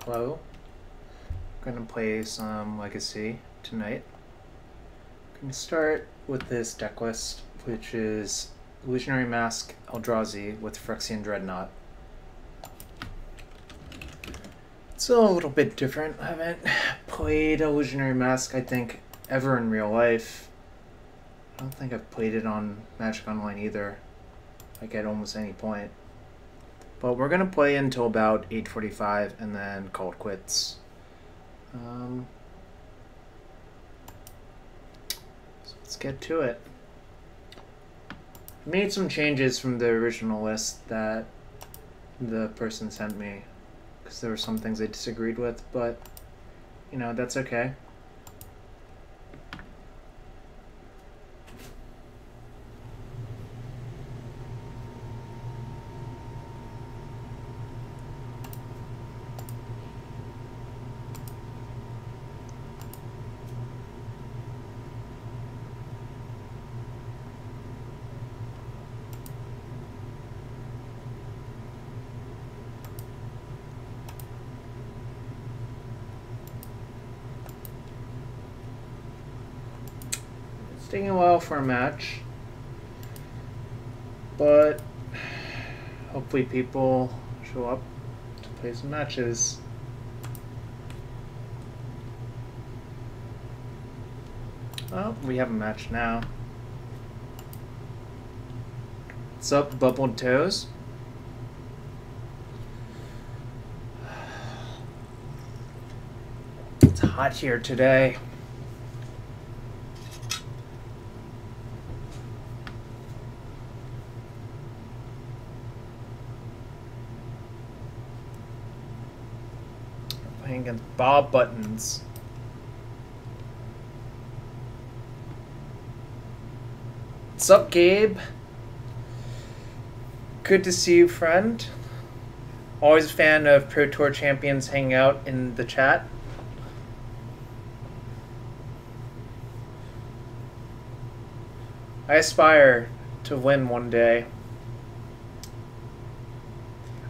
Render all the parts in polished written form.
Hello. I'm gonna play some Legacy tonight. I'm gonna start with this deck list, which is Illusionary Mask Eldrazi with Phyrexian Dreadnought. It's a little bit different. I haven't played Illusionary Mask, I think, ever in real life. I don't think I've played it on Magic Online either, like at almost any point. But we're going to play until about 8:45 and then call it quits. So let's get to it. I made some changes from the original list that the person sent me, because there were some things I disagreed with, but, you know, that's okay. It's taking a while for a match, but hopefully people show up to play some matches. Well, we have a match now. What's up, Bubbled Toes? It's hot here today. Playing against Bob Buttons. What's up, Gabe? Good to see you, friend. Always a fan of Pro Tour champions hanging out in the chat. I aspire to win one day.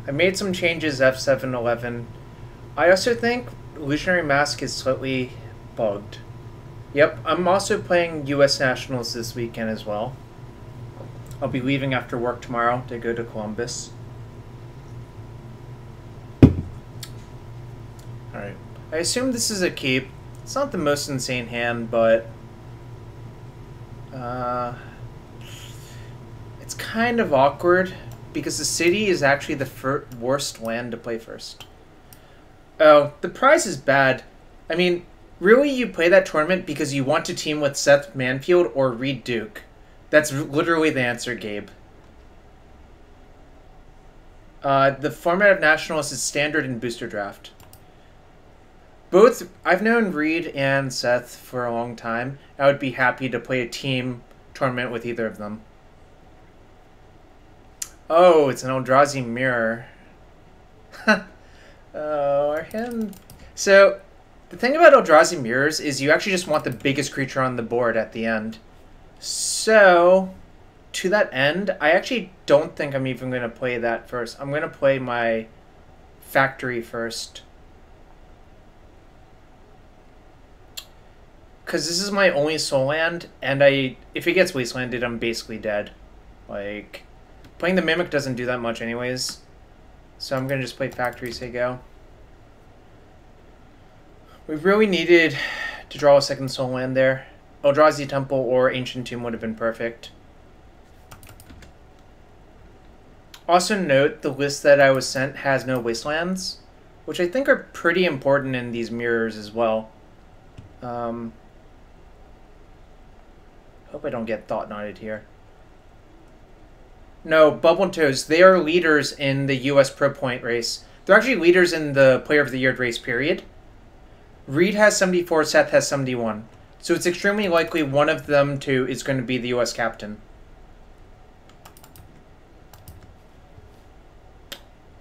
I made some changes F711. I also think Illusionary Mask is slightly bugged. Yep, I'm also playing US Nationals this weekend as well. I'll be leaving after work tomorrow to go to Columbus. Alright, I assume this is a keep. It's not the most insane hand, but it's kind of awkward because the city is actually the worst land to play first. Oh, the prize is bad. I mean, really you play that tournament because you want to team with Seth Manfield or Reed Duke. That's literally the answer, Gabe. The format of Nationals is standard in Booster Draft. Both, I've known Reed and Seth for a long time. I would be happy to play a team tournament with either of them. Oh, it's an Eldrazi mirror. Oh, our hand. So, the thing about Eldrazi mirrors is you actually just want the biggest creature on the board at the end. So, to that end, I actually don't think I'm even going to play that first. I'm going to play my factory first. Because this is my only soul land, and if it gets wastelanded, I'm basically dead. Like, playing the Mimic doesn't do that much anyways. So I'm going to just play factory, say go. We really needed to draw a second soul land there. Eldrazi Temple or Ancient Tomb would have been perfect. Also note, the list that I was sent has no wastelands, which I think are pretty important in these mirrors as well. Hope I don't get thought knotted here. No, Bubble and Toes, they are leaders in the US Pro Point race. They're actually leaders in the Player of the Year race, period. Reed has 74, Seth has 71. So it's extremely likely one of them two is going to be the US captain.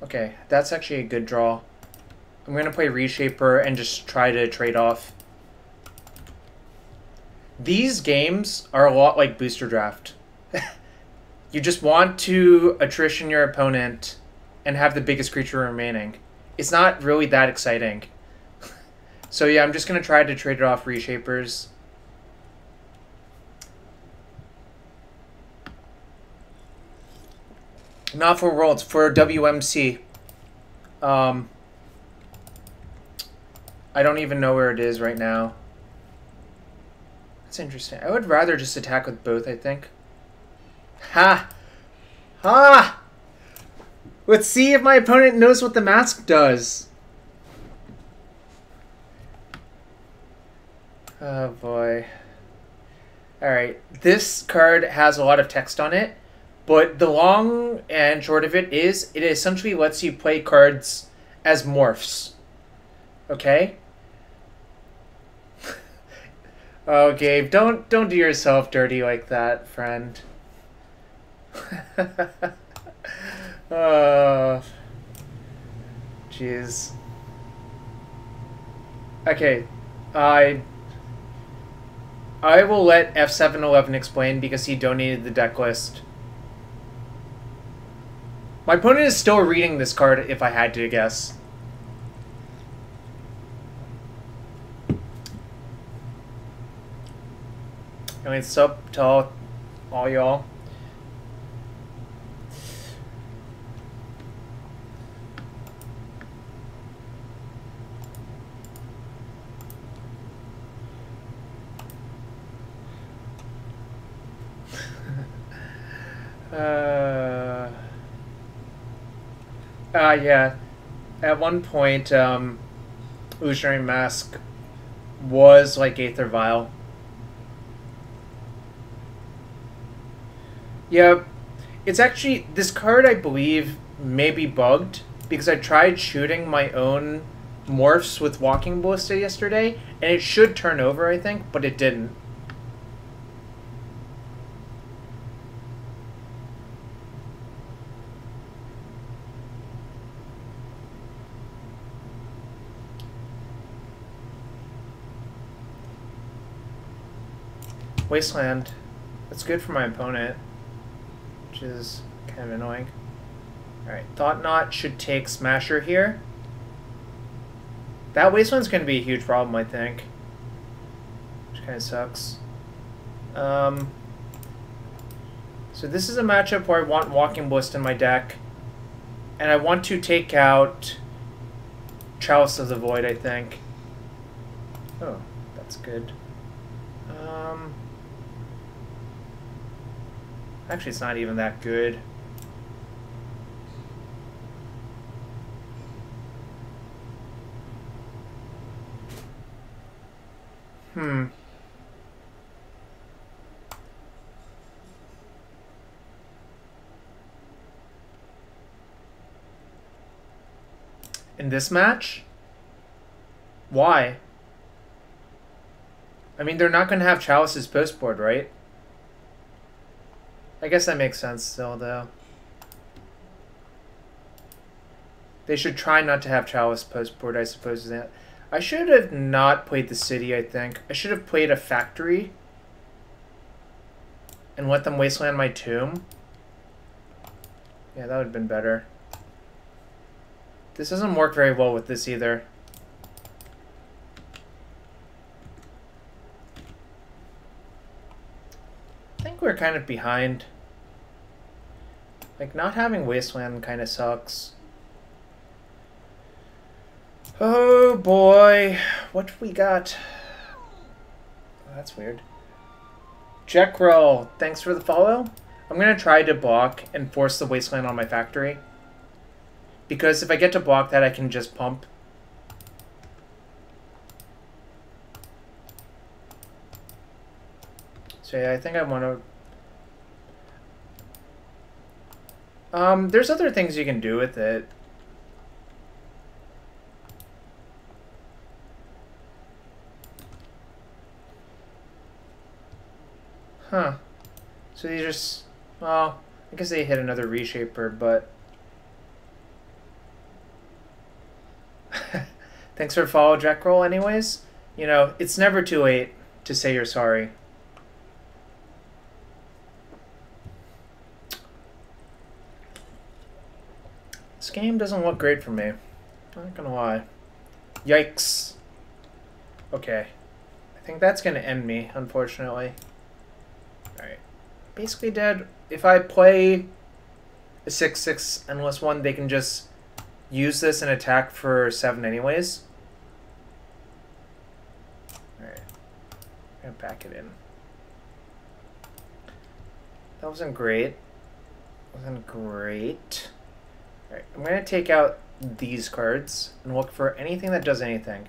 Okay, that's actually a good draw. I'm going to play Reshaper and just try to trade off. These games are a lot like Booster Draft. You just want to attrition your opponent and have the biggest creature remaining. it's not really that exciting. So yeah, I'm just going to try to trade it off Reshapers. Not for Worlds, for WMC. I don't even know where it is right now. That's interesting. I would rather just attack with both, I think. Ha! Ha! Let's see if my opponent knows what the mask does. Oh boy. Alright, this card has a lot of text on it, but the long and short of it is, it essentially lets you play cards as morphs. Okay? Oh, Gabe, don't do yourself dirty like that, friend. Oh, jeez. Okay, I will let F711 explain because he donated the deck list. My opponent is still reading this card if I had to guess. I mean, sup to all y'all. Yeah. At one point, Illusionary Mask was like Aether Vial. Yeah, it's actually, this card I believe may be bugged because I tried shooting my own morphs with Walking Ballista yesterday and it should turn over, I think, but it didn't. Wasteland. That's good for my opponent, which is kind of annoying. Alright, Thought-Knot should take Smasher here. That Wasteland's going to be a huge problem, I think. Which kind of sucks. So this is a matchup where I want Walking Ballista in my deck. And I want to take out Chalice of the Void, I think. Oh, that's good. Actually, it's not even that good. In this match? Why? I mean, they're not going to have Chalice's post board, right? I guess that makes sense still, though. They should try not to have Chalice post board, I suppose. I should have not played the city, I think. I should have played a factory and let them wasteland my tomb. Yeah, that would have been better. This doesn't work very well with this either. I think we're kind of behind. Like, not having Wasteland kind of sucks. Oh boy, what we got? Oh, that's weird. Check roll, thanks for the follow. I'm gonna try to block and force the Wasteland on my factory. Because if I get to block that, I can just pump. So yeah, I think I want to... there's other things you can do with it. Huh. So these are... Well, I guess they hit another Reshaper, but... Thanks for follow, Jack Roll, anyways. You know, it's never too late to say you're sorry. This game doesn't look great for me. Not gonna lie. Yikes. Okay. I think that's gonna end me, unfortunately. Alright. Basically dead. If I play a 6/6 endless one, they can just use this and attack for 7 anyways. Alright. I'm gonna back it in. That wasn't great. Wasn't great. Alright, I'm gonna take out these cards and look for anything that does anything.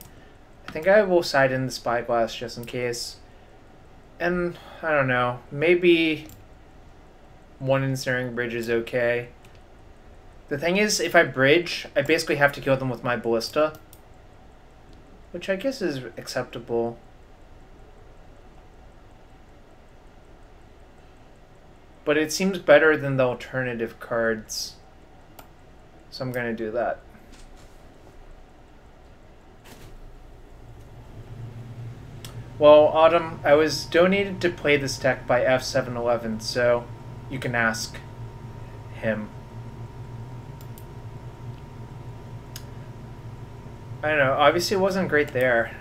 I think I will side in the Spyglass just in case. And, I don't know, maybe one Ensnaring Bridge is okay. The thing is, if I bridge, I basically have to kill them with my Ballista. Which I guess is acceptable. But it seems better than the alternative cards. So I'm going to do that. Well, Autumn, I was donated to play this deck by F711, so you can ask him. I don't know, obviously it wasn't great there.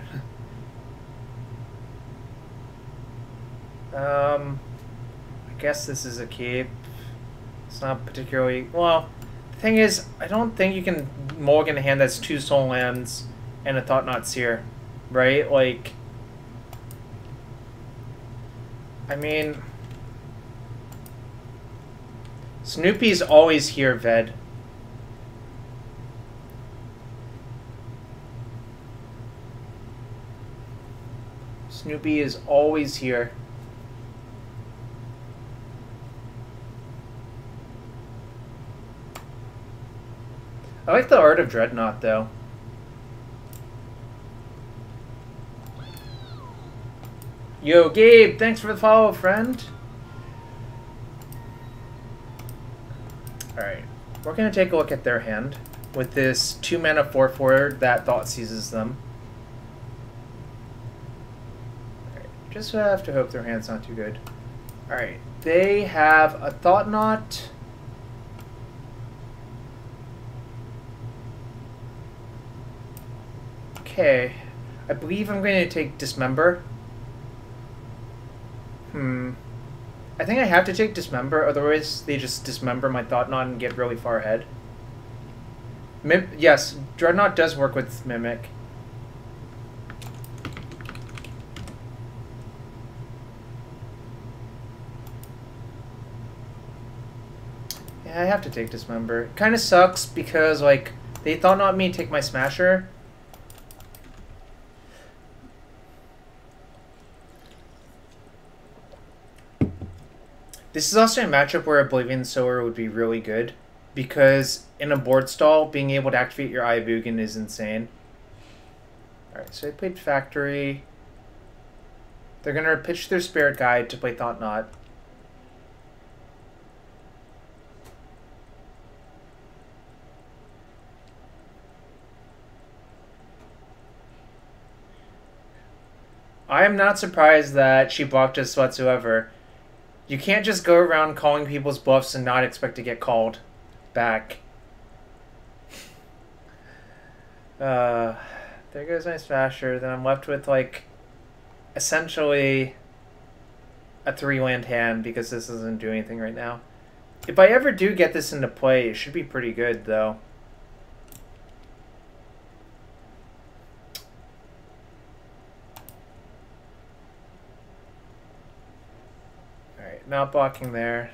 I guess this is a keep. It's not particularly... Well, the thing is, I don't think you can mulligan a hand that's 2 soul lands and a Thought-Knot Seer, right? Like... I mean... Snoopy's always here, Ved. Snoopy is always here. I like the art of Dreadnought, though. Yo, Gabe, thanks for the follow, friend. Alright, we're going to take a look at their hand with this 2-mana 4/4 that Thought Seizes them. Alright, just have to hope their hand's not too good. Alright, they have a Thought-Knot. Okay, I believe I'm going to take Dismember. I think I have to take Dismember, otherwise they just dismember my Thought-Knot and get really far ahead. Yes, Dreadnought does work with Mimic. Yeah, I have to take Dismember. It kind of sucks because, like, they Thought-Knot me and take my Smasher. This is also a matchup where Oblivion Sower would be really good, because in a board stall, being able to activate your Eye of Ugin is insane. Alright, so I played Factory. They're going to pitch their Spirit Guide to play Thought-Knot. I am not surprised that she blocked us whatsoever. You can't just go around calling people's bluffs and not expect to get called back. There goes my Smasher. Then I'm left with, like, essentially a 3-land hand because this doesn't do anything right now. If I ever do get this into play, it should be pretty good, though. Not blocking there.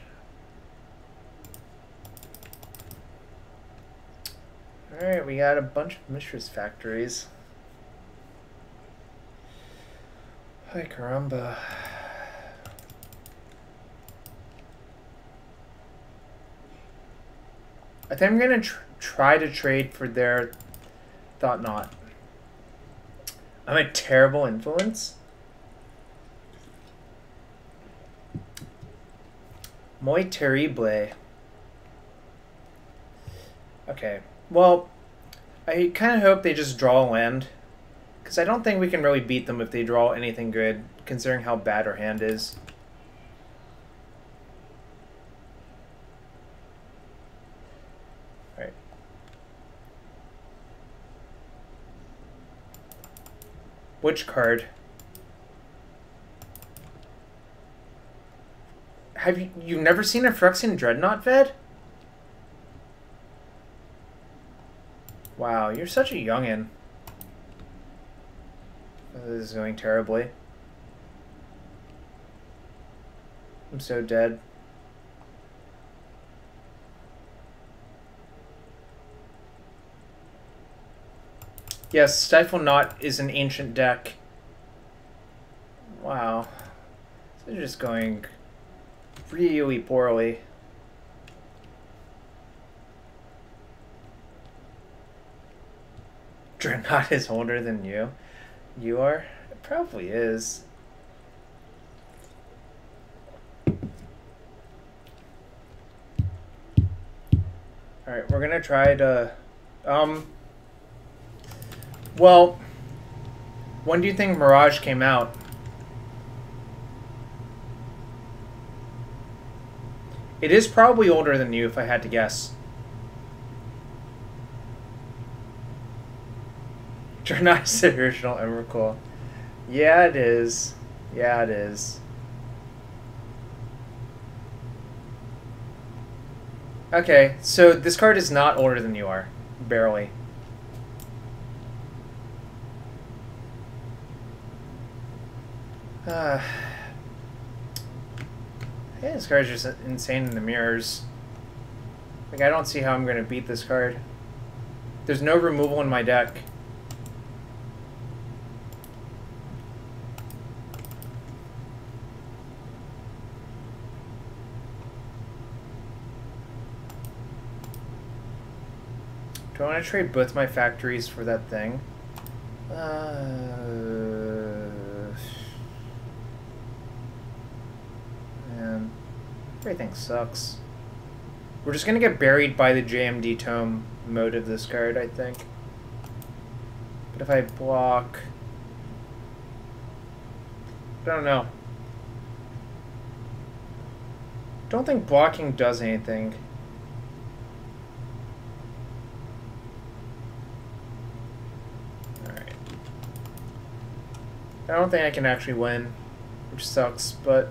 Alright, we got a bunch of Mistress Factories. Ay caramba. I think I'm going to try to trade for their Thought-Knot. I'm a terrible influence. Muy terrible. Okay, well, I kind of hope they just draw a land, because I don't think we can really beat them if they draw anything good, considering how bad our hand is. Alright. Which card? Have you never seen a Phyrexian Dreadnought Ved? Wow, you're such a youngin'. Oh, this is going terribly. I'm so dead. Yes, Stifle Knot is an ancient deck. Wow. This is just going really poorly. Dreadnought is older than you. You are? It probably is. Alright, we're gonna try to... Well, when do you think Mirage came out? It is probably older than you, if I had to guess. Dreadnought is the original Emrakul. Yeah, it is. Yeah, it is. Okay, so this card is not older than you are. Barely. Hey, this card is just insane in the mirrors. Like, I don't see how I'm going to beat this card. There's no removal in my deck. Do I want to trade both my factories for that thing? Man, everything sucks. We're just gonna get buried by the JMD Tome mode of this card, I think. But if I block... I don't know. Don't think blocking does anything. Alright. I don't think I can actually win, which sucks, but...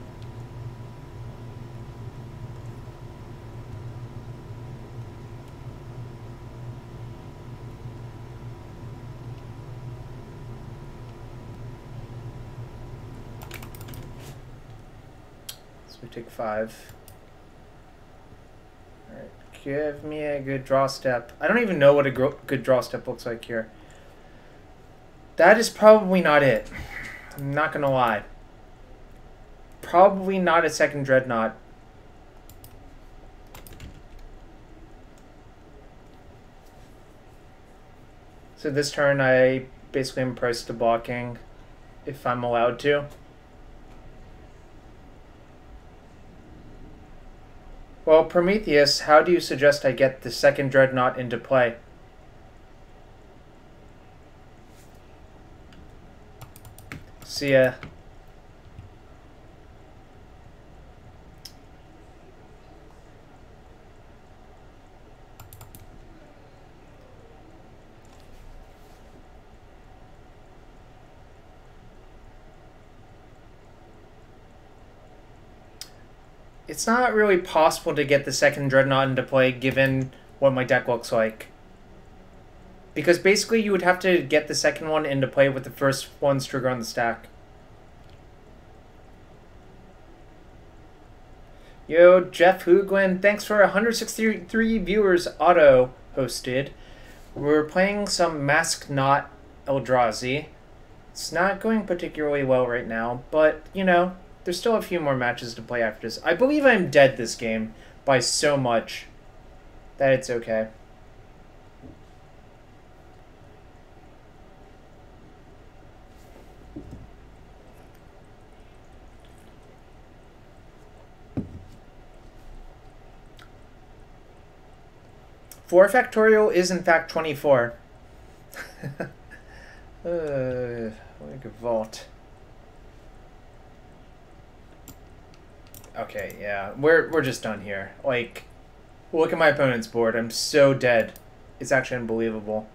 we take 5. Alright, give me a good draw step. I don't even know what a good draw step looks like here. That is probably not it. I'm not gonna lie. Probably not a second Dreadnought. So this turn I basically am priced to blocking if I'm allowed to. Well, Prometheus, how do you suggest I get the second Dreadnought into play? See ya. It's not really possible to get the second Dreadnought into play given what my deck looks like. Because basically you would have to get the second one into play with the first one's trigger on the stack. Yo, Jeff Hooglin, thanks for 163 viewers auto-hosted. We're playing some Mask+Dreadnought Eldrazi. It's not going particularly well right now, but, you know, there's still a few more matches to play after this. I believe I'm dead this game by so much that it's okay. Four factorial is in fact 24. Like a vault. Okay, yeah, we're just done here. Like, look at my opponent's board. I'm so dead. It's actually unbelievable.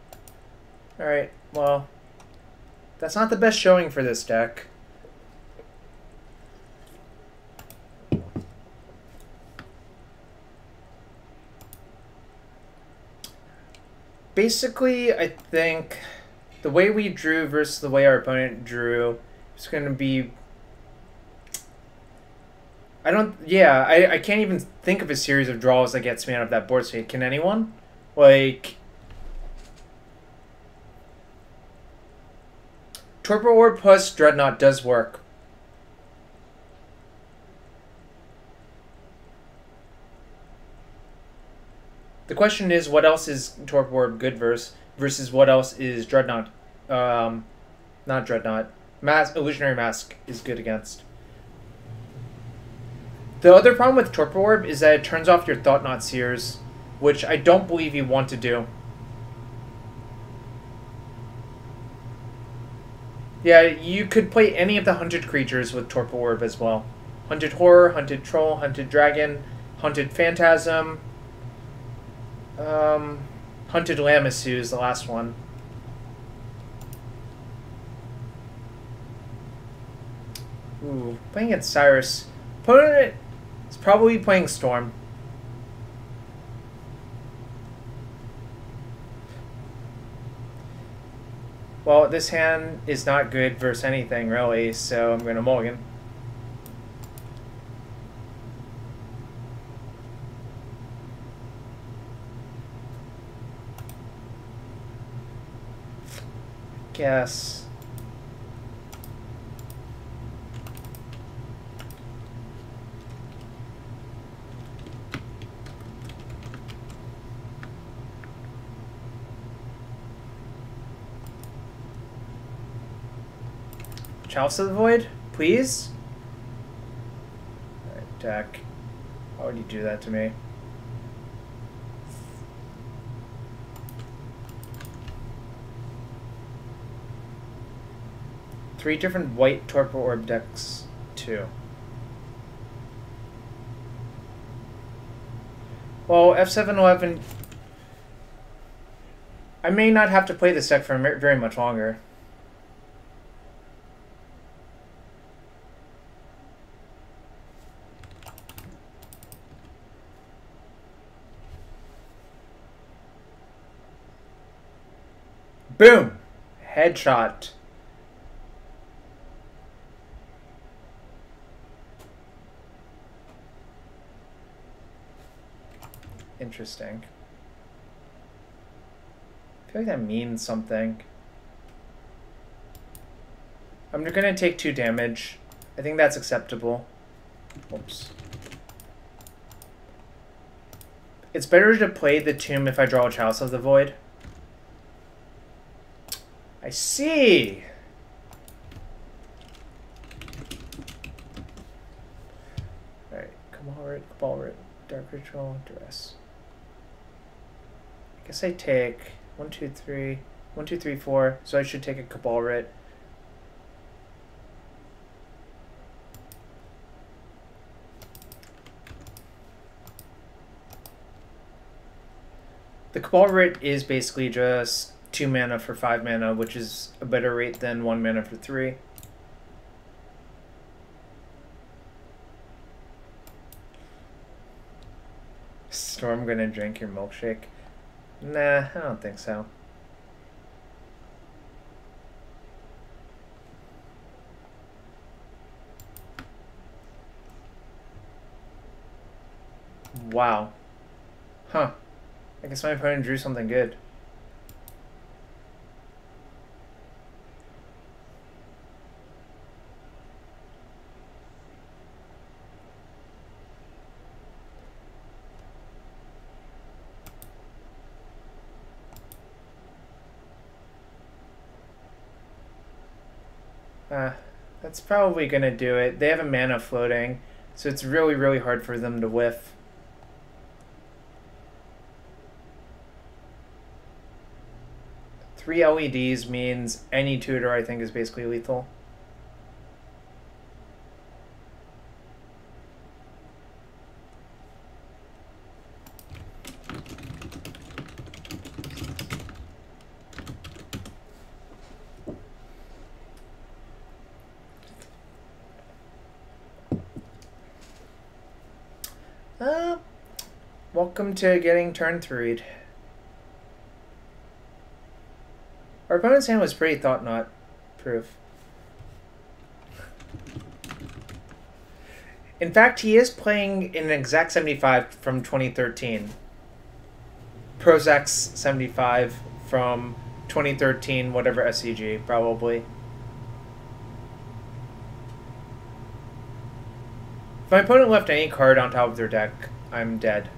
Alright, well, That's not the best showing for this deck. Basically, I think the way we drew versus the way our opponent drew is going to be... I can't even think of a series of draws that gets me out of that board state. Can anyone? Like... Torpor Orb plus Dreadnought does work. The question is, what else is Torpor Orb good versus what else is Dreadnought? Not Dreadnought. Illusionary Mask is good against. The other problem with Torpor Orb is that it turns off your Thought-Knot Seers, which I don't believe you want to do. Yeah, you could play any of the hunted creatures with Torpor Orb as well. Hunted Horror, Hunted Troll, Hunted Dragon, Hunted Phantasm... Hunted Lamassu is the last one. Ooh, playing against Cyrus. Opponent is probably playing Storm. Well, this hand is not good versus anything, really, so I'm going to mulligan. Guess. Chalice of the Void, please? Alright, deck. Why would you do that to me? Three different white Torpor Orb decks, too. Well, F711... I may not have to play this deck for very much longer. Boom! Headshot. Interesting. I feel like that means something. I'm gonna take 2 damage. I think that's acceptable. Oops. It's better to play the Tomb if I draw a Chalice of the Void. I see! Alright, Cabal Writ, Dark Ritual, Duress. I guess I take 1, 2, 3, 1, 2, 3, 4, so I should take a Cabal Writ. The Cabal Writ is basically just 2 mana for 5 mana, which is a better rate than 1 mana for 3. Storm gonna drink your milkshake? Nah, I don't think so. Wow. Huh. I guess my opponent drew something good. That's probably gonna do it. They have a mana floating, so it's really, really hard for them to whiff. Three LEDs means any tutor, I think, is basically lethal. Welcome to getting turn 3'd. Our opponent's hand was pretty thought-not proof. In fact, he is playing in an exact 75 from 2013. Prozac 75 from 2013, whatever SCG, probably. If my opponent left any card on top of their deck, I'm dead.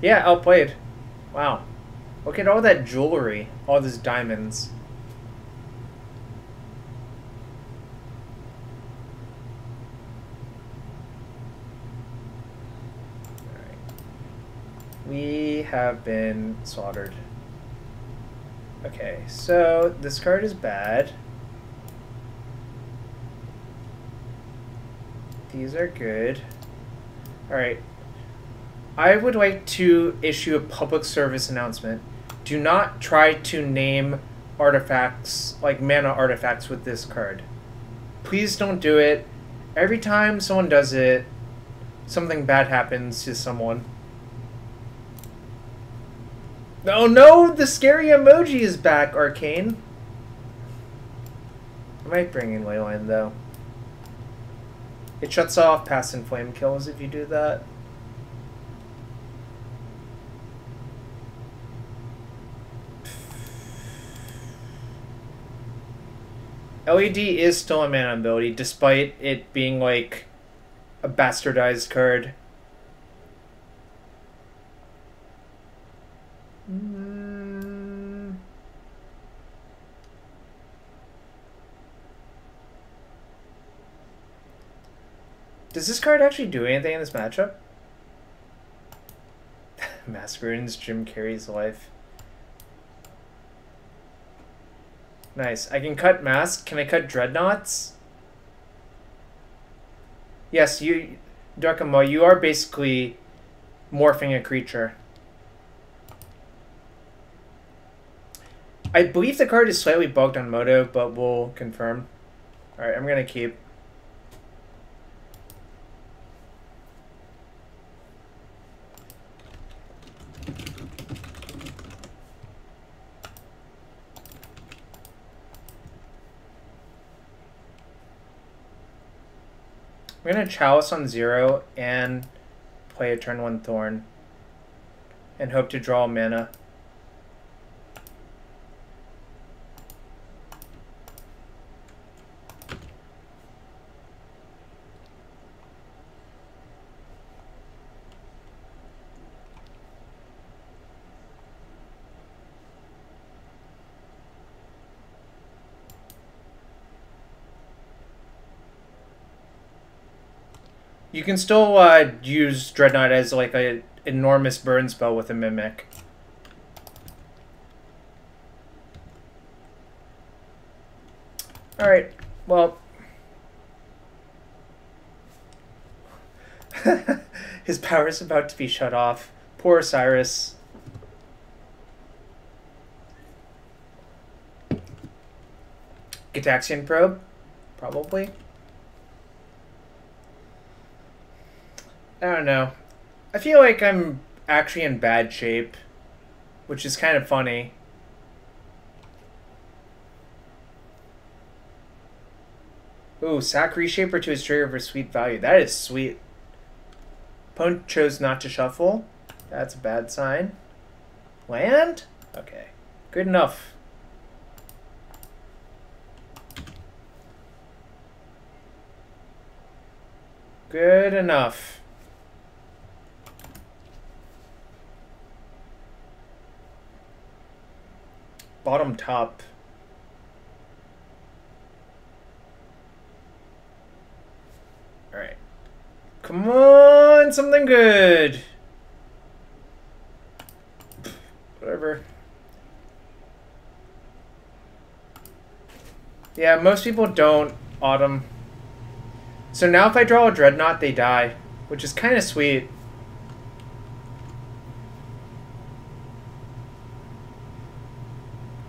Yeah, outplayed. Wow. Look at all that jewelry, all these diamonds. Alright. We have been slaughtered. Okay, so this card is bad. These are good. Alright. I would like to issue a public service announcement. Do not try to name artifacts, like mana artifacts, with this card. Please don't do it. Every time someone does it, something bad happens to someone. Oh no! The scary emoji is back, Arcane. I might bring in Leyline, though. It shuts off Pass and Flame kills if you do that. LED is still a mana ability, despite it being like a bastardized card. Does this card actually do anything in this matchup? Mask ruins Jim Carrey's life. Nice. I can cut Mask. Can I cut Dreadnoughts? Yes, you, Darkamo, you are basically morphing a creature. I believe the card is slightly bugged on Moto, but we'll confirm. Alright, I'm gonna keep. I'm going to Chalice on 0 and play a turn 1 Thorn and hope to draw mana. You can still use Dreadnought as like an enormous burn spell with a Mimic. Alright, well. His power is about to be shut off. Poor Cyrus. Gitaxian Probe? Probably. I don't know. I feel like I'm actually in bad shape, which is kind of funny. Ooh, sack Reshaper to his trigger for sweet value. That is sweet. Opponent chose not to shuffle. That's a bad sign. Land? Okay. Good enough. Good enough. Bottom top. Alright. Come on, something good. Whatever. Yeah, most people don't autumn. So now if I draw a Dreadnought, they die, which is kind of sweet.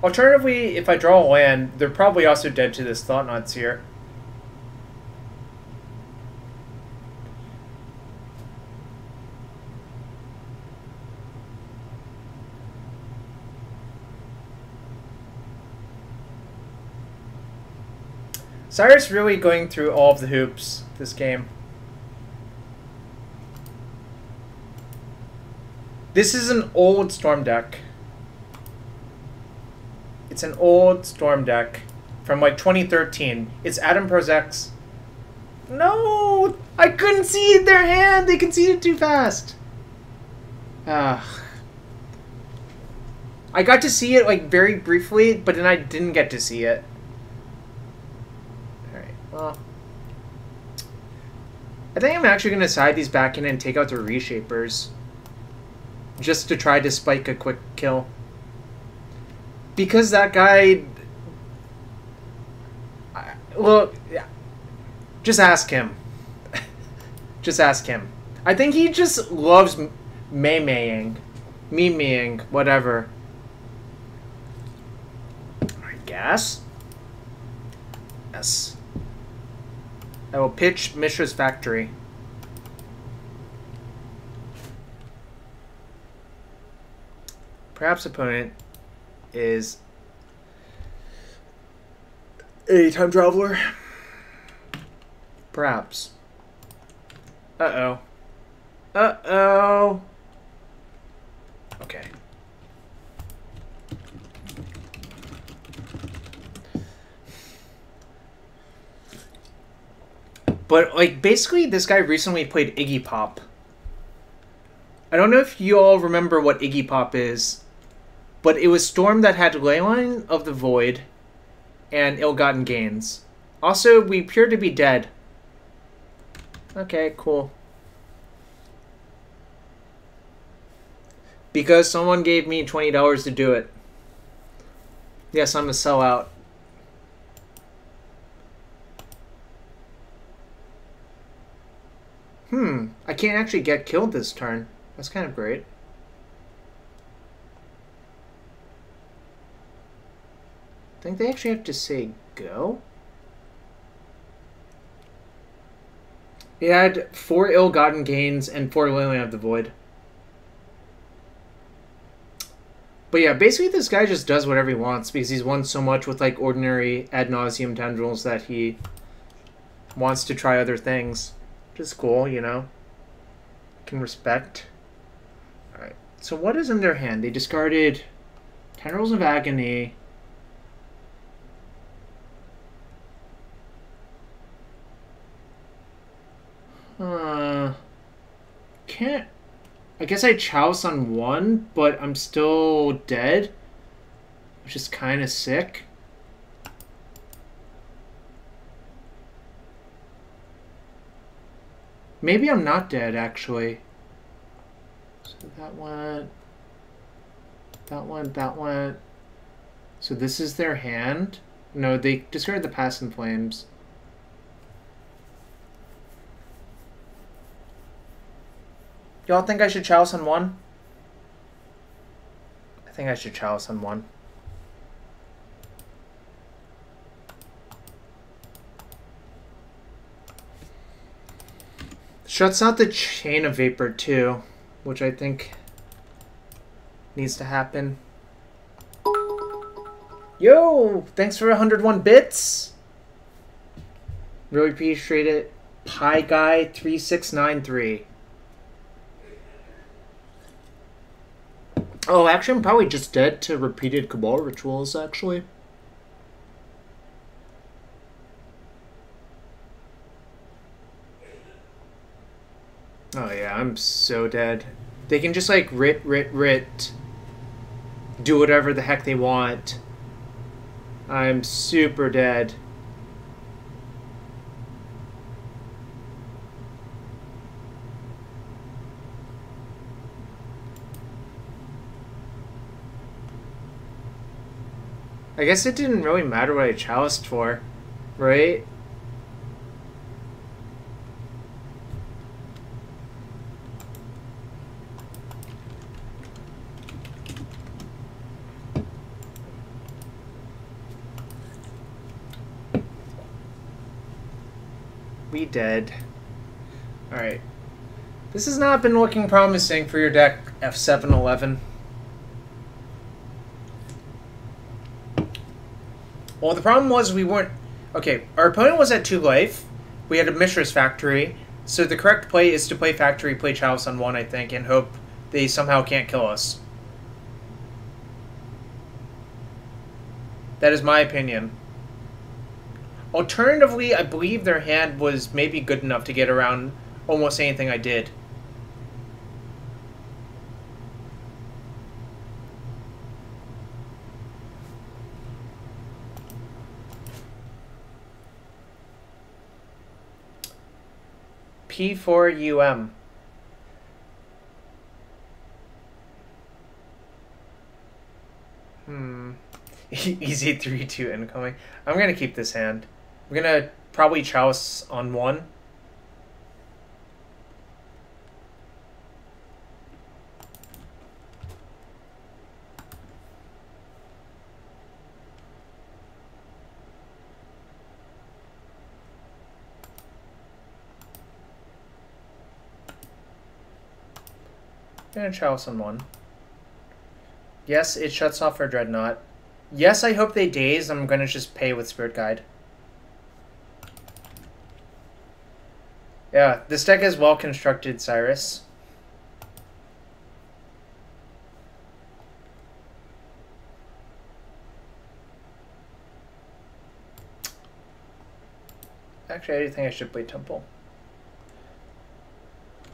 Alternatively, if I draw a land, they're probably also dead to this Thought-Knot here. Cyrus really going through all of the hoops this game. This is an old Storm deck. It's an old Storm deck from like 2013. It's Adam Prozek's. No! I couldn't see their hand! They conceded too fast! I got to see it like very briefly, but then I didn't get to see it. Alright, well. I think I'm actually going to side these back in and take out the Reshapers. Just to try to spike a quick kill. Because that guy... Well, yeah. Just ask him. Just ask him. I think he just loves memeing. Memeing, whatever. I guess. Yes. I will pitch Mishra's Factory. Perhaps opponent is a time traveler. Perhaps. Uh-oh. Uh-oh. Okay. But, like, basically this guy recently played Iggy Pop. I don't know if you all remember what Iggy Pop is, but it was Storm that had Leyline of the Void and Ill-Gotten Gains. Also, we appear to be dead. Okay, cool. Because someone gave me $20 to do it. Yes, I'm a sellout. I can't actually get killed this turn. That's kind of great. I think they actually have to say go. He had 4 Ill-Gotten Gains and 4 Leyline of the Void. But yeah, basically this guy just does whatever he wants because he's won so much with like ordinary ad nauseum tendrils that he wants to try other things. Which is cool, you know. Can respect. Alright, so what is in their hand? They discarded Tendrils of Agony. Can't... I guess I Chouse on 1, but I'm still dead. Which is kind of sick. Maybe I'm not dead, actually. So that went... That went, that went... So this is their hand? No, they discarded the Past in Flames. Y'all think I should Chalice on 1? I think I should Chalice on 1. Shuts out the Chain of Vapor too, which I think needs to happen. Yo! Thanks for 101 bits! Really appreciate it. Pie Guy 3693. Oh, actually, I'm probably just dead to repeated Cabal rituals, actually. Oh, yeah, I'm so dead. They can just, like, writ. Do whatever the heck they want. I'm super dead. I guess it didn't really matter what I chaliced for, right? We dead. Alright. This has not been looking promising for your deck, F711. Well, the problem was we weren't... Okay, our opponent was at 2 life. We had a Mishra's Factory. So the correct play is to play Factory, play Chalice on 1, I think, and hope they somehow can't kill us. That is my opinion. Alternatively, I believe their hand was maybe good enough to get around almost anything I did. P4UM. Easy 3-2 incoming. I'm gonna keep this hand. I'm gonna probably Chalice on 1. I'm gonna Chalice on 1. Yes, it shuts off our Dreadnought. Yes, I hope they daze. I'm gonna just pay with Spirit Guide. Yeah, this deck is well constructed, Cyrus. Actually, I do think I should play Temple.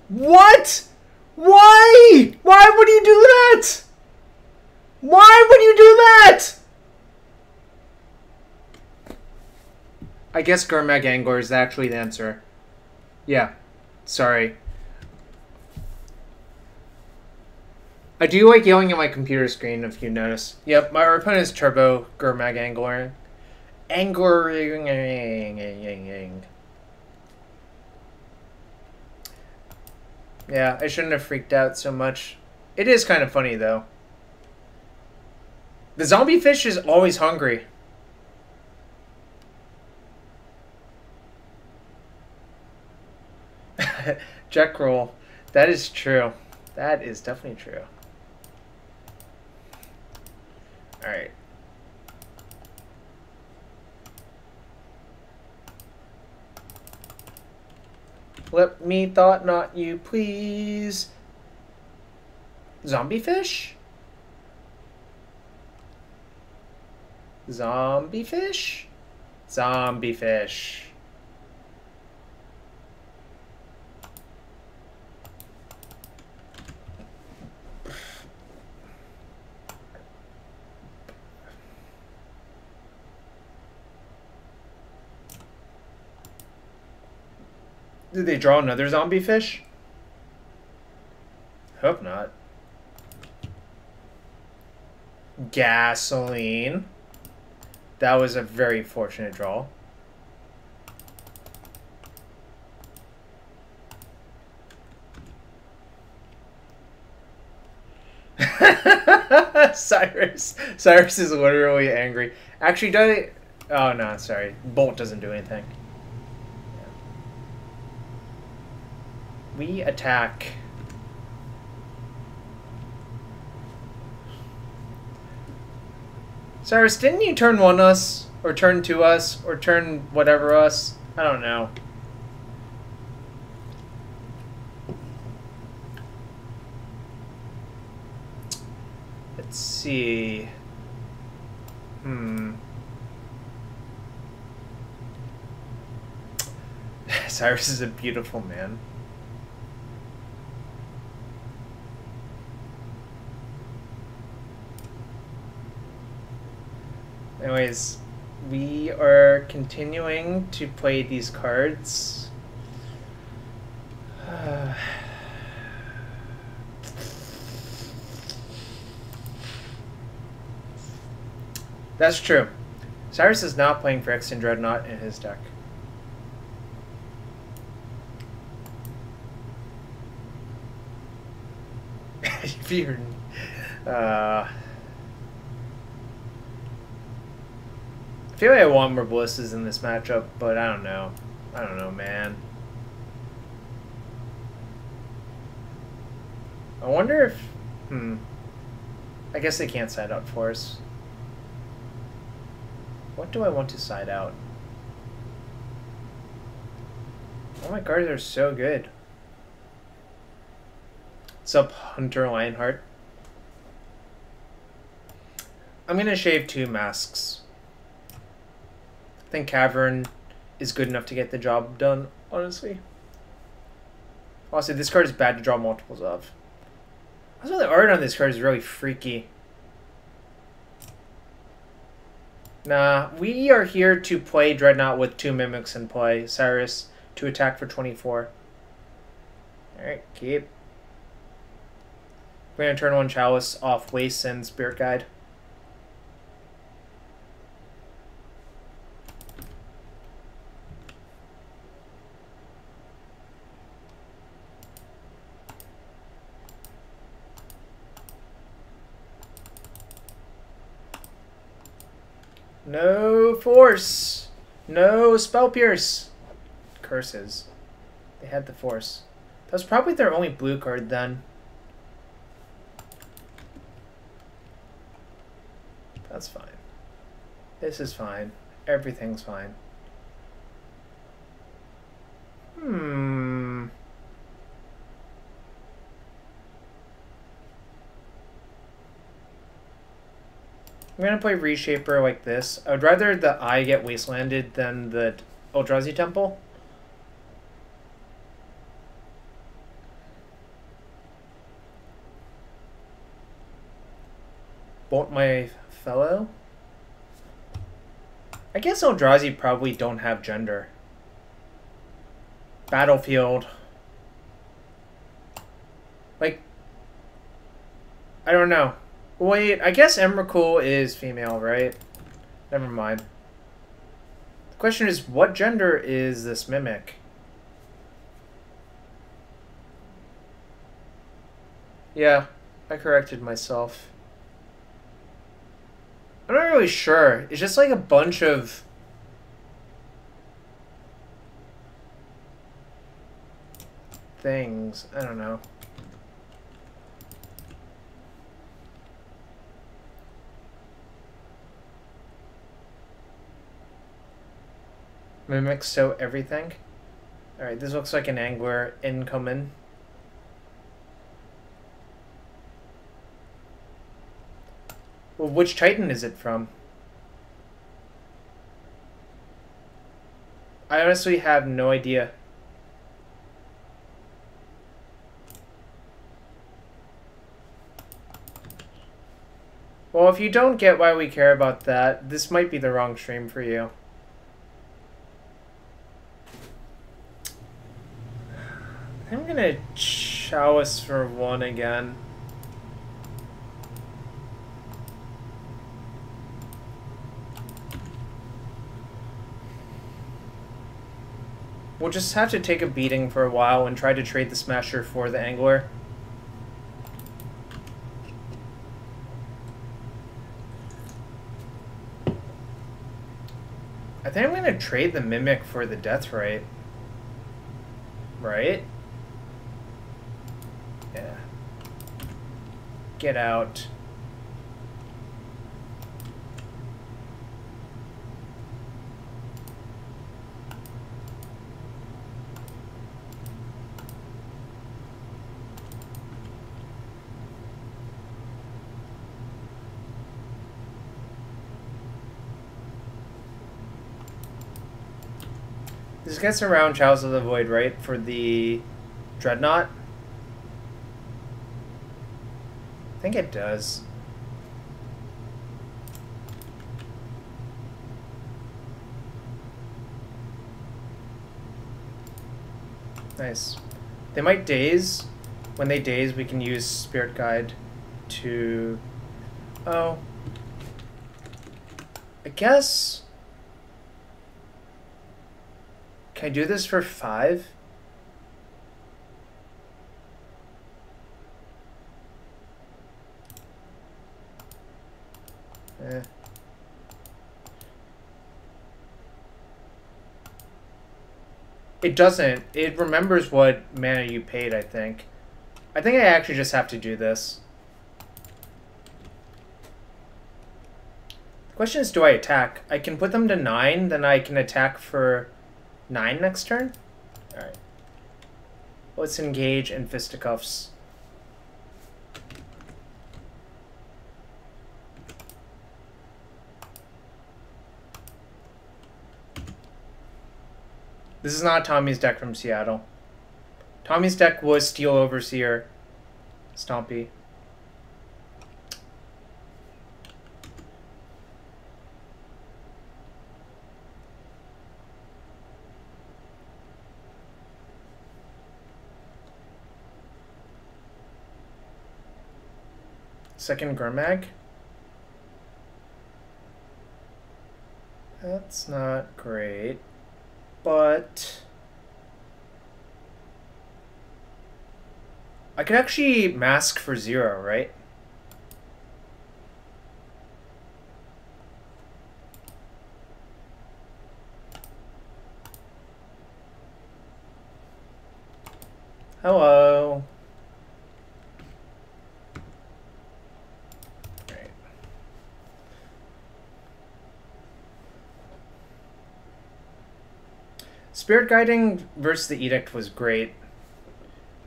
What? Why? Why would you do that? Why would you do that? I guess Gurmag Angler is actually the answer. Yeah. Sorry. I do like yelling at my computer screen, if you notice. Yep, my opponent is Turbo Gurmag Angler. Angling. Yeah, I shouldn't have freaked out so much. It is kind of funny, though. The zombie fish is always hungry. Jack roll. That is true. That is definitely true. Alright. Let me thought not you, please. Zombie fish? Zombie fish? Zombie fish. Did they draw another zombie fish? Hope not. Gasoline. That was a very fortunate draw. Cyrus is literally angry. Actually, does it? Oh no, sorry. Bolt doesn't do anything. We attack. Cyrus, didn't you turn 1 us? Or turn 2 us? Or turn whatever us? I don't know. Let's see. Cyrus is a beautiful man. Anyways, we are continuing to play these cards. That's true. Cyrus is not playing for Mask Dreadnought in his deck. If you're... I feel like I want more Blisses in this matchup, but I don't know. I don't know, man. I wonder if... I guess they can't side out for us. What do I want to side out? All my cards are so good. What's up, Hunter Lionheart? I'm going to shave 2 masks. I think Cavern is good enough to get the job done, honestly. Also, this card is bad to draw multiples of. Also, the art on this card is really freaky. Nah, we are here to play Dreadnought with 2 Mimics in play. Cyrus to attack for 24. Alright, keep. We're going to turn 1 Chalice off Waste and Spirit Guide. No force. No spell pierce. Curses. They had the force. That was probably their only blue card then. That's fine. This is fine. Everything's fine. I'm gonna play Reshaper like this. I would rather the Eye get wastelanded than the Eldrazi Temple. Bolt my fellow? I guess Eldrazi probably don't have gender. Battlefield. Like, I don't know. Wait, I guess Emrakul is female, right? Never mind. The question is, what gender is this Mimic? Yeah, I corrected myself. I'm not really sure. It's just like a bunch of... things. I don't know. Mimic so everything. Alright, this looks like an angler incoming. Well, which Titan is it from? I honestly have no idea. Well, if you don't get why we care about that, this might be the wrong stream for you. I'm gonna Chalice for 1 again. We'll just have to take a beating for a while and try to trade the Smasher for the Angler. I think I'm gonna trade the Mimic for the Deathrite. Right? Yeah. Get out. This gets around Chalice of the Void, right? For the Dreadnought? I think it does. Nice. They might daze. When they daze, we can use Spirit Guide to... Oh. I guess... Can I do this for 5? Eh. It doesn't. It remembers what mana you paid, I think. I think I actually just have to do this. The question is, do I attack? I can put them to 9, then I can attack for 9 next turn? Alright. Let's engage in fisticuffs. This is not Tommy's deck from Seattle. Tommy's deck was Steel Overseer, Stompy. Second Gurmag. That's not great, but I could actually mask for 0, right? Hello. Right. Spirit Guiding versus the Edict was great.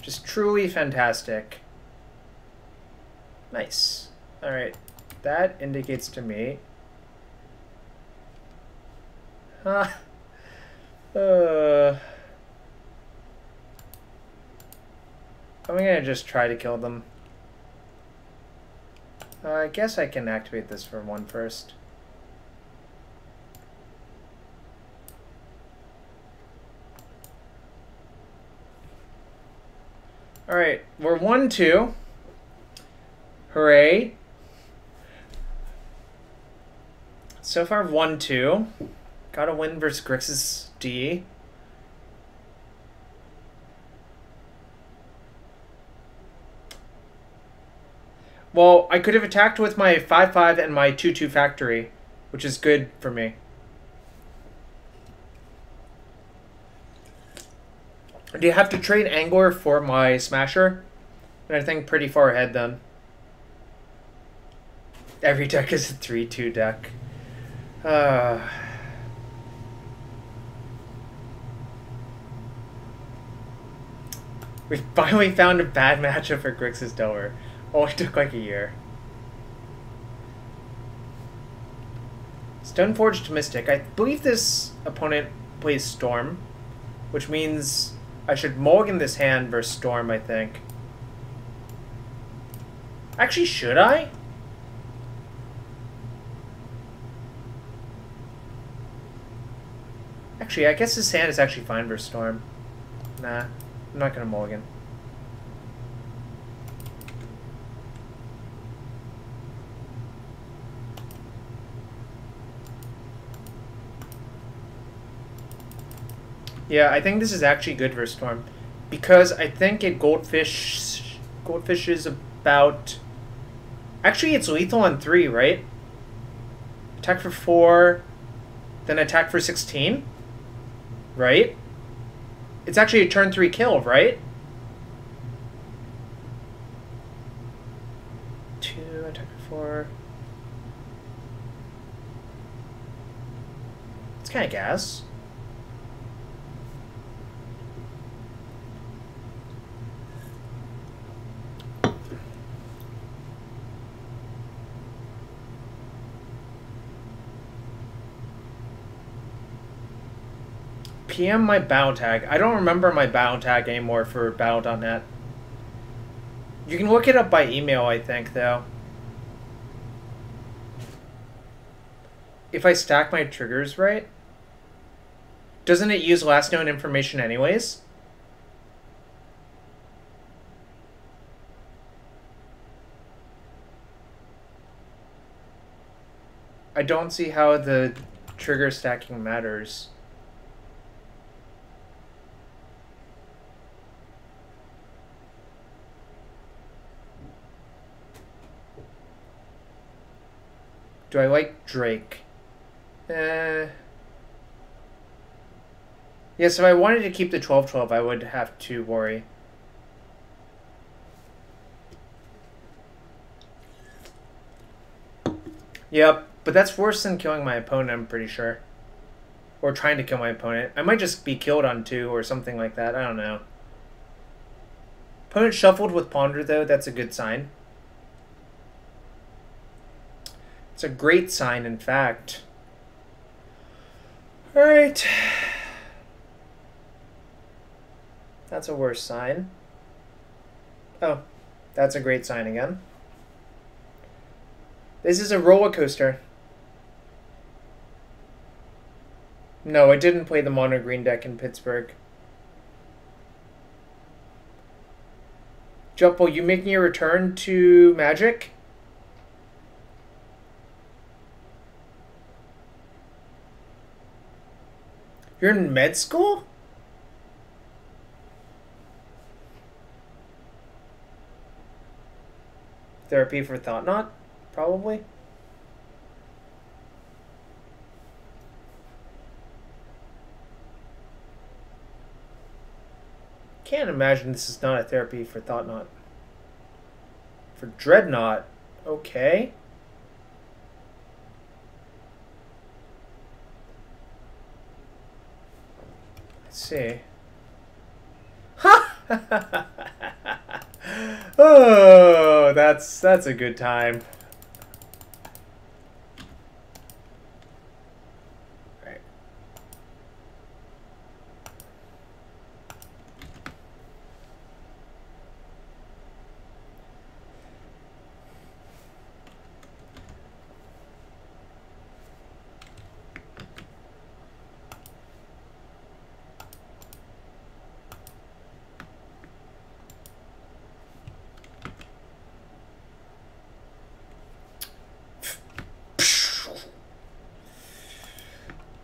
Just truly fantastic. Nice. Alright. That indicates to me... I'm gonna just try to kill them. I guess I can activate this for 1 first. Alright, we're 1-2. Hooray. So far 1-2. Got a win versus Grixis D. Well, I could have attacked with my 5-5 and my 2-2 factory, which is good for me. Do you have to trade Angler for my Smasher? And I think pretty far ahead then. Every deck is a 3-2 deck. We finally found a bad matchup for Grixis Delver. Oh, it took like a year. Stoneforged Mystic. I believe this opponent plays Storm, which means I should mulligan this hand versus Storm, I think. Actually, should I? Actually, I guess this hand is actually fine versus Storm. Nah, I'm not gonna mulligan. Yeah, I think this is actually good versus Storm, because I think it Goldfish is about... Actually, it's lethal on 3, right? Attack for 4, then attack for 16, right? It's actually a turn 3 kill, right? 2, attack for 4. It's kind of gas. PM my battle tag. I don't remember my battle tag anymore for battle.net. You can look it up by email, I think, though. If I stack my triggers right, doesn't it use last known information anyways? I don't see how the trigger stacking matters. Do I like Drake? Yeah, Yes, if I wanted to keep the 12/12, I would have to worry. Yep, but that's worse than killing my opponent, I'm pretty sure. Or trying to kill my opponent. I might just be killed on 2 or something like that. I don't know. Opponent shuffled with Ponder, though. That's a good sign. It's a great sign, in fact. Alright. That's a worse sign. Oh, that's a great sign again. This is a roller coaster. No, I didn't play the mono green deck in Pittsburgh. Jumpo, you making your return to Magic? You're in med school? Therapy for Thoughtnot? Probably. Can't imagine this is not a therapy for Thoughtnot. For Dreadnought, okay. Let's see. Oh, that's a good time. Right.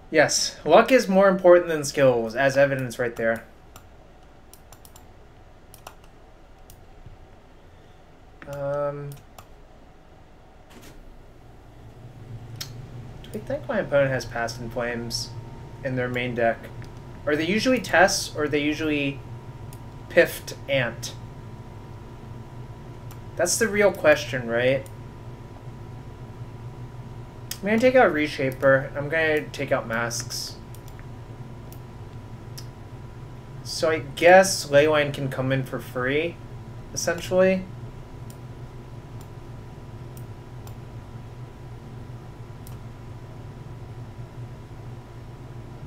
Yes, luck is more important than skills, as evidence right there. Do I think my opponent has Past in Flames in their main deck? Are they usually Tess, or are they usually Piffed Ant? That's the real question, right? I'm going to take out Reshaper. I'm going to take out Masks. So I guess Leyline can come in for free, essentially.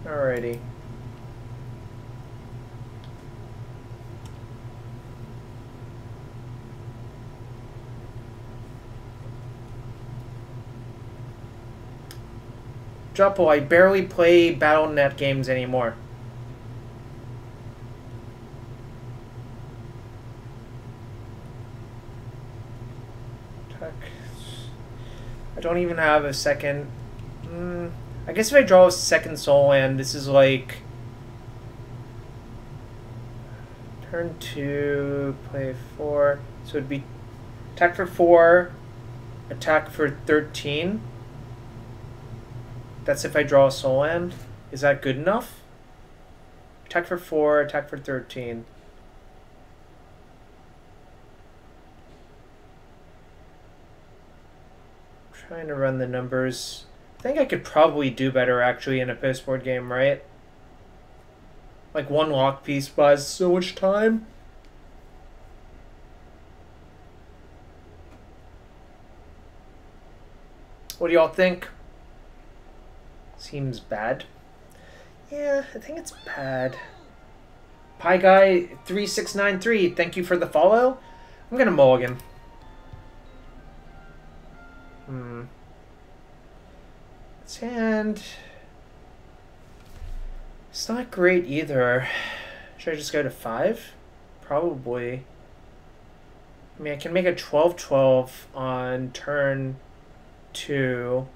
Alrighty. Jumpo, I barely play Battle.net games anymore. I don't even have a second. I guess if I draw a second soul land, this is like turn 2, play 4. So it'd be attack for 4, attack for 13. That's if I draw a soul land. Is that good enough? Attack for 4, attack for 13. Trying to run the numbers. I think I could probably do better actually in a postboard game, right? Like one lock piece buys so much time. What do y'all think? Seems bad. Yeah, I think it's bad. Pie Guy 3693, thank you for the follow. I'm gonna mulligan. This hand, it's not great either. Should I just go to 5? Probably. I mean, I can make a 12/12 on turn 2.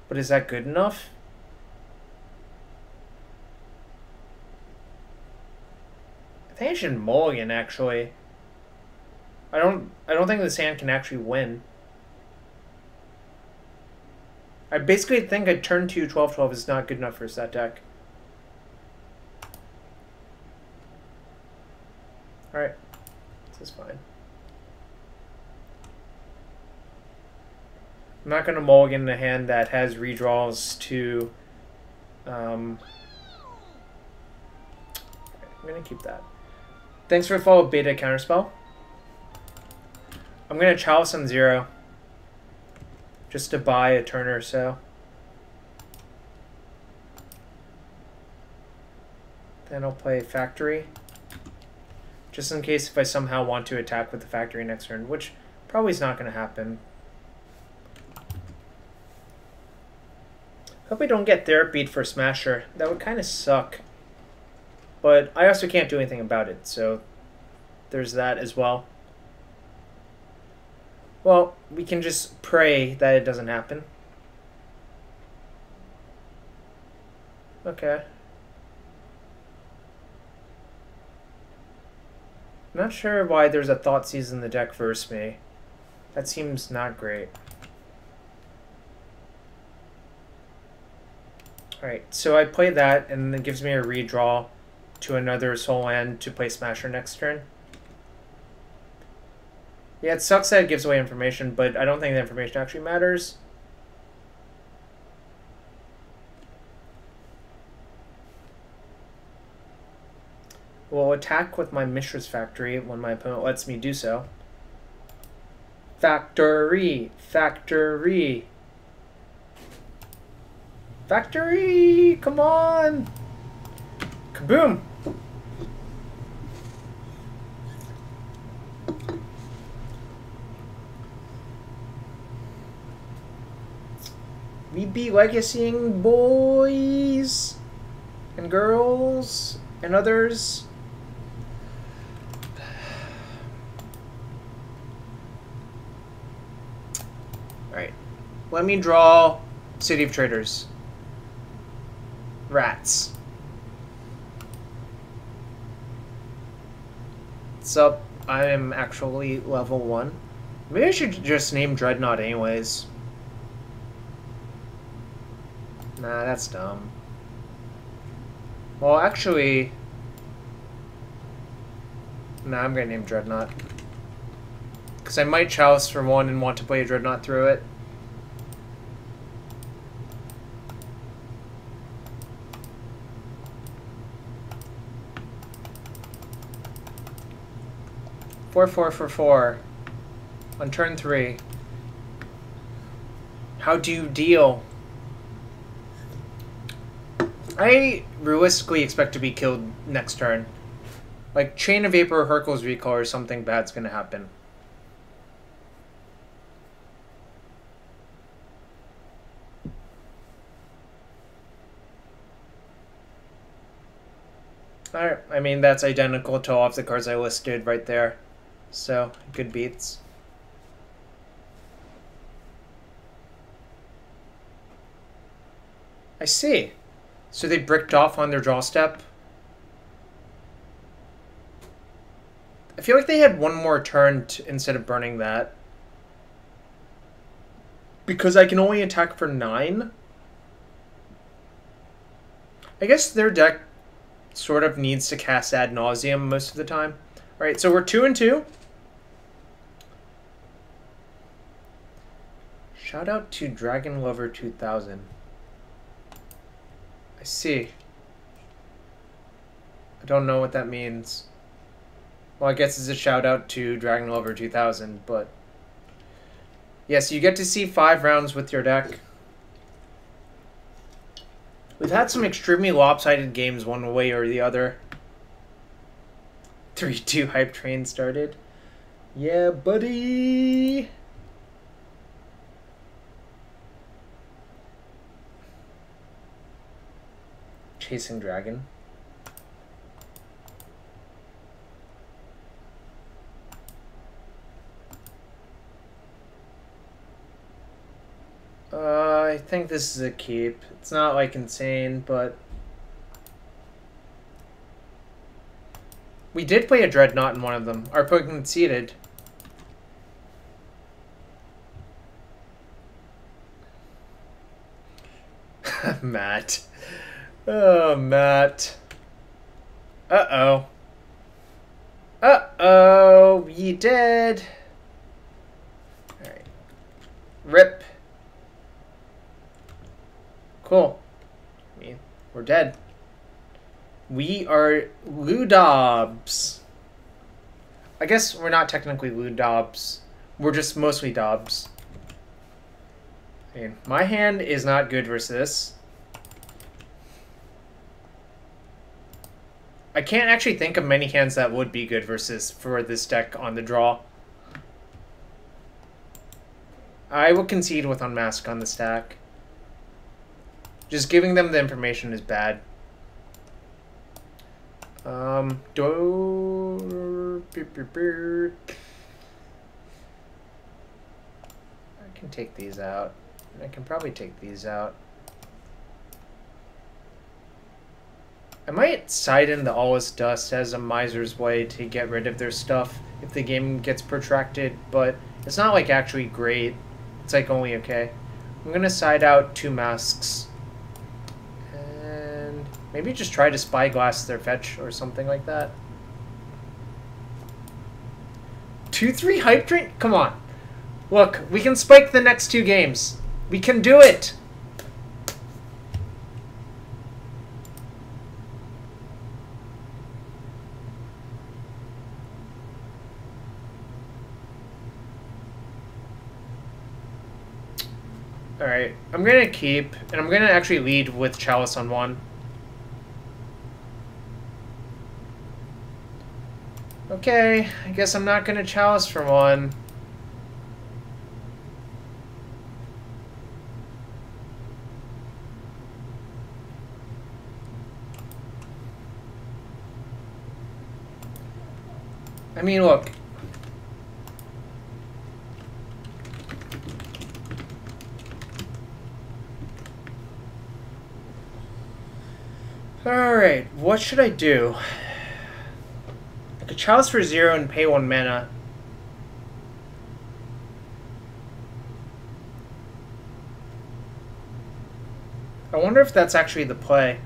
But is that good enough? I think I should mulligan, actually. I don't think this hand can actually win. I basically think a turn 2 12/12 is not good enough for that deck. Alright. This is fine. I'm not going to mulligan a hand that has redraws to... I'm going to keep that. Thanks for the follow, Beta Counterspell. I'm going to Chalice on 0. Just to buy a turn or so. Then I'll play Factory. Just in case if I somehow want to attack with the Factory next turn, which probably is not going to happen. Hope I don't get therapied for Smasher. That would kind of suck. But I also can't do anything about it, so there's that as well. Well, we can just pray that it doesn't happen. Okay. I'm not sure why there's a Thoughtseize in the deck versus me. That seems not great. Alright, so I play that, and it gives me a redraw to another soul land to play Smasher next turn. Yeah, it sucks that it gives away information, but I don't think the information actually matters. We'll attack with my Mishra's Factory when my opponent lets me do so. Factory! Factory! Factory! Come on! Kaboom! We be legacying, boys and girls and others. Alright. Let me draw City of Traders. Rats. What's up? I am actually level 1. Maybe I should just name Dreadnought anyways. Nah, that's dumb. Well, actually... Nah, I'm gonna name Dreadnought. Because I might Chalice for 1 and want to play a Dreadnought through it. Four, 4 for 4. On turn 3. How do you deal? I realistically expect to be killed next turn. Like, Chain of Vapor or Hercule's Recall or something bad's gonna happen. Alright, I mean, that's identical to all of the cards I listed right there. So, good beats. I see. So they bricked off on their draw step. I feel like they had one more turn instead of burning that. Because I can only attack for 9. I guess their deck sort of needs to cast ad nauseum most of the time. Alright, so we're 2-2. Shout out to Dragon Lover 2000. I see. I don't know what that means. Well, I guess it's a shout out to Dragon Lover 2000, but... Yes, you get to see 5 rounds with your deck. We've had some extremely lopsided games one way or the other. 3-2 hype train started. Yeah, buddy! Chasing Dragon. I think this is a keep. It's not like insane, but we did play a Dreadnought in one of them. Our opponent conceded. Matt. Oh, Matt. Uh-oh. Uh-oh, you dead. Alright. Rip. Cool. I mean, we're dead. We are Ludobs. I guess we're not technically Ludobs. We're just mostly Dobs. I mean, my hand is not good versus this. I can't actually think of many hands that would be good versus for this deck on the draw. I will concede with Unmask on the stack. Just giving them the information is bad. I can take these out. I can probably take these out. I might side in the All's Dust as a miser's way to get rid of their stuff if the game gets protracted, but it's not like actually great. It's like only okay. I'm gonna side out 2 masks. And maybe just try to Spyglass their fetch or something like that. 2-3 Hype Train? Come on. Look, we can spike the next 2 games. We can do it! Alright, I'm gonna keep, and I'm gonna actually lead with Chalice on 1. Okay, I guess I'm not gonna Chalice for 1. I mean, look. Alright, what should I do? I could Chalice for 0 and pay 1 mana. I wonder if that's actually the play.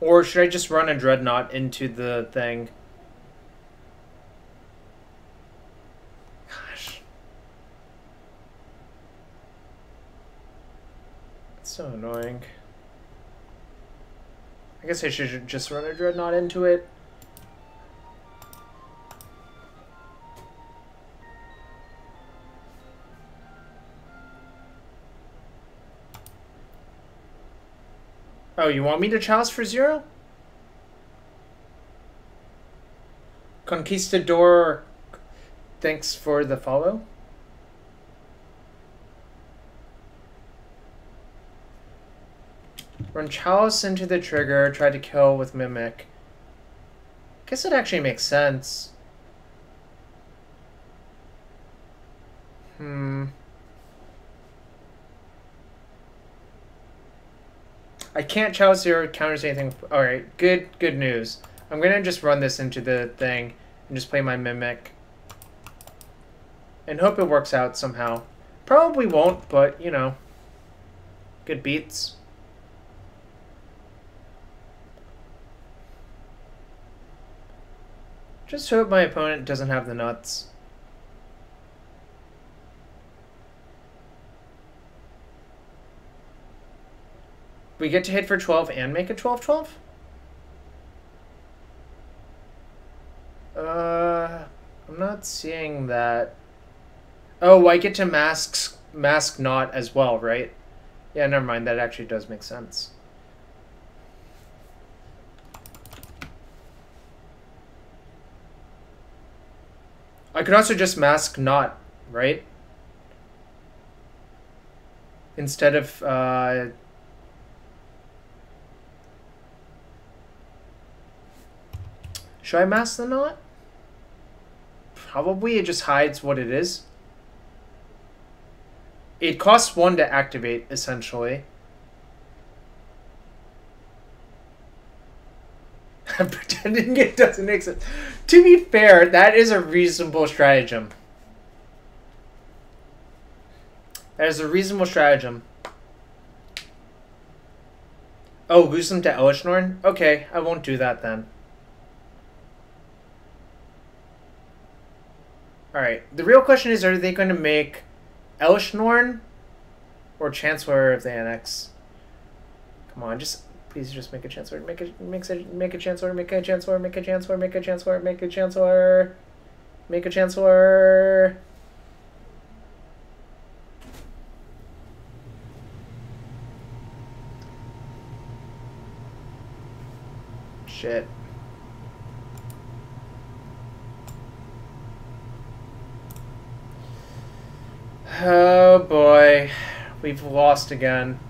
Or should I just run a Dreadnought into the thing? Gosh. That's so annoying. I guess I should just run a Dreadnought into it. Oh, you want me to Chalice for 0? Conquistador, thanks for the follow. Run Chalice into the trigger, try to kill with Mimic. Guess it actually makes sense. I can't Chalice 0 counters anything. Alright, good news. I'm gonna just run this into the thing and just play my Mimic. And hope it works out somehow. Probably won't, but, you know. Good beats. Just hope my opponent doesn't have the nuts. We get to hit for 12 and make a 12-12? I'm not seeing that. Oh, I get to Mask+Dreadnought as well, right? Yeah, never mind. That actually does make sense. I could also just Mask+Dreadnought, right? Instead of, should I Mask the Knot? Probably. It just hides what it is. It costs 1 to activate, essentially. I'm pretending it doesn't make sense. To be fair, that is a reasonable stratagem. That is a reasonable stratagem. Oh, lose them to Elishnorn? Okay, I won't do that then. Alright, the real question is, are they going to make Elishnorn or Chancellor if they annex? Come on, please just make a Chancellor. Make a Chancellor, make a Chancellor, make a Chancellor, make a Chancellor, make a Chancellor. Make a Chancellor. Shit. Oh boy. We've lost again.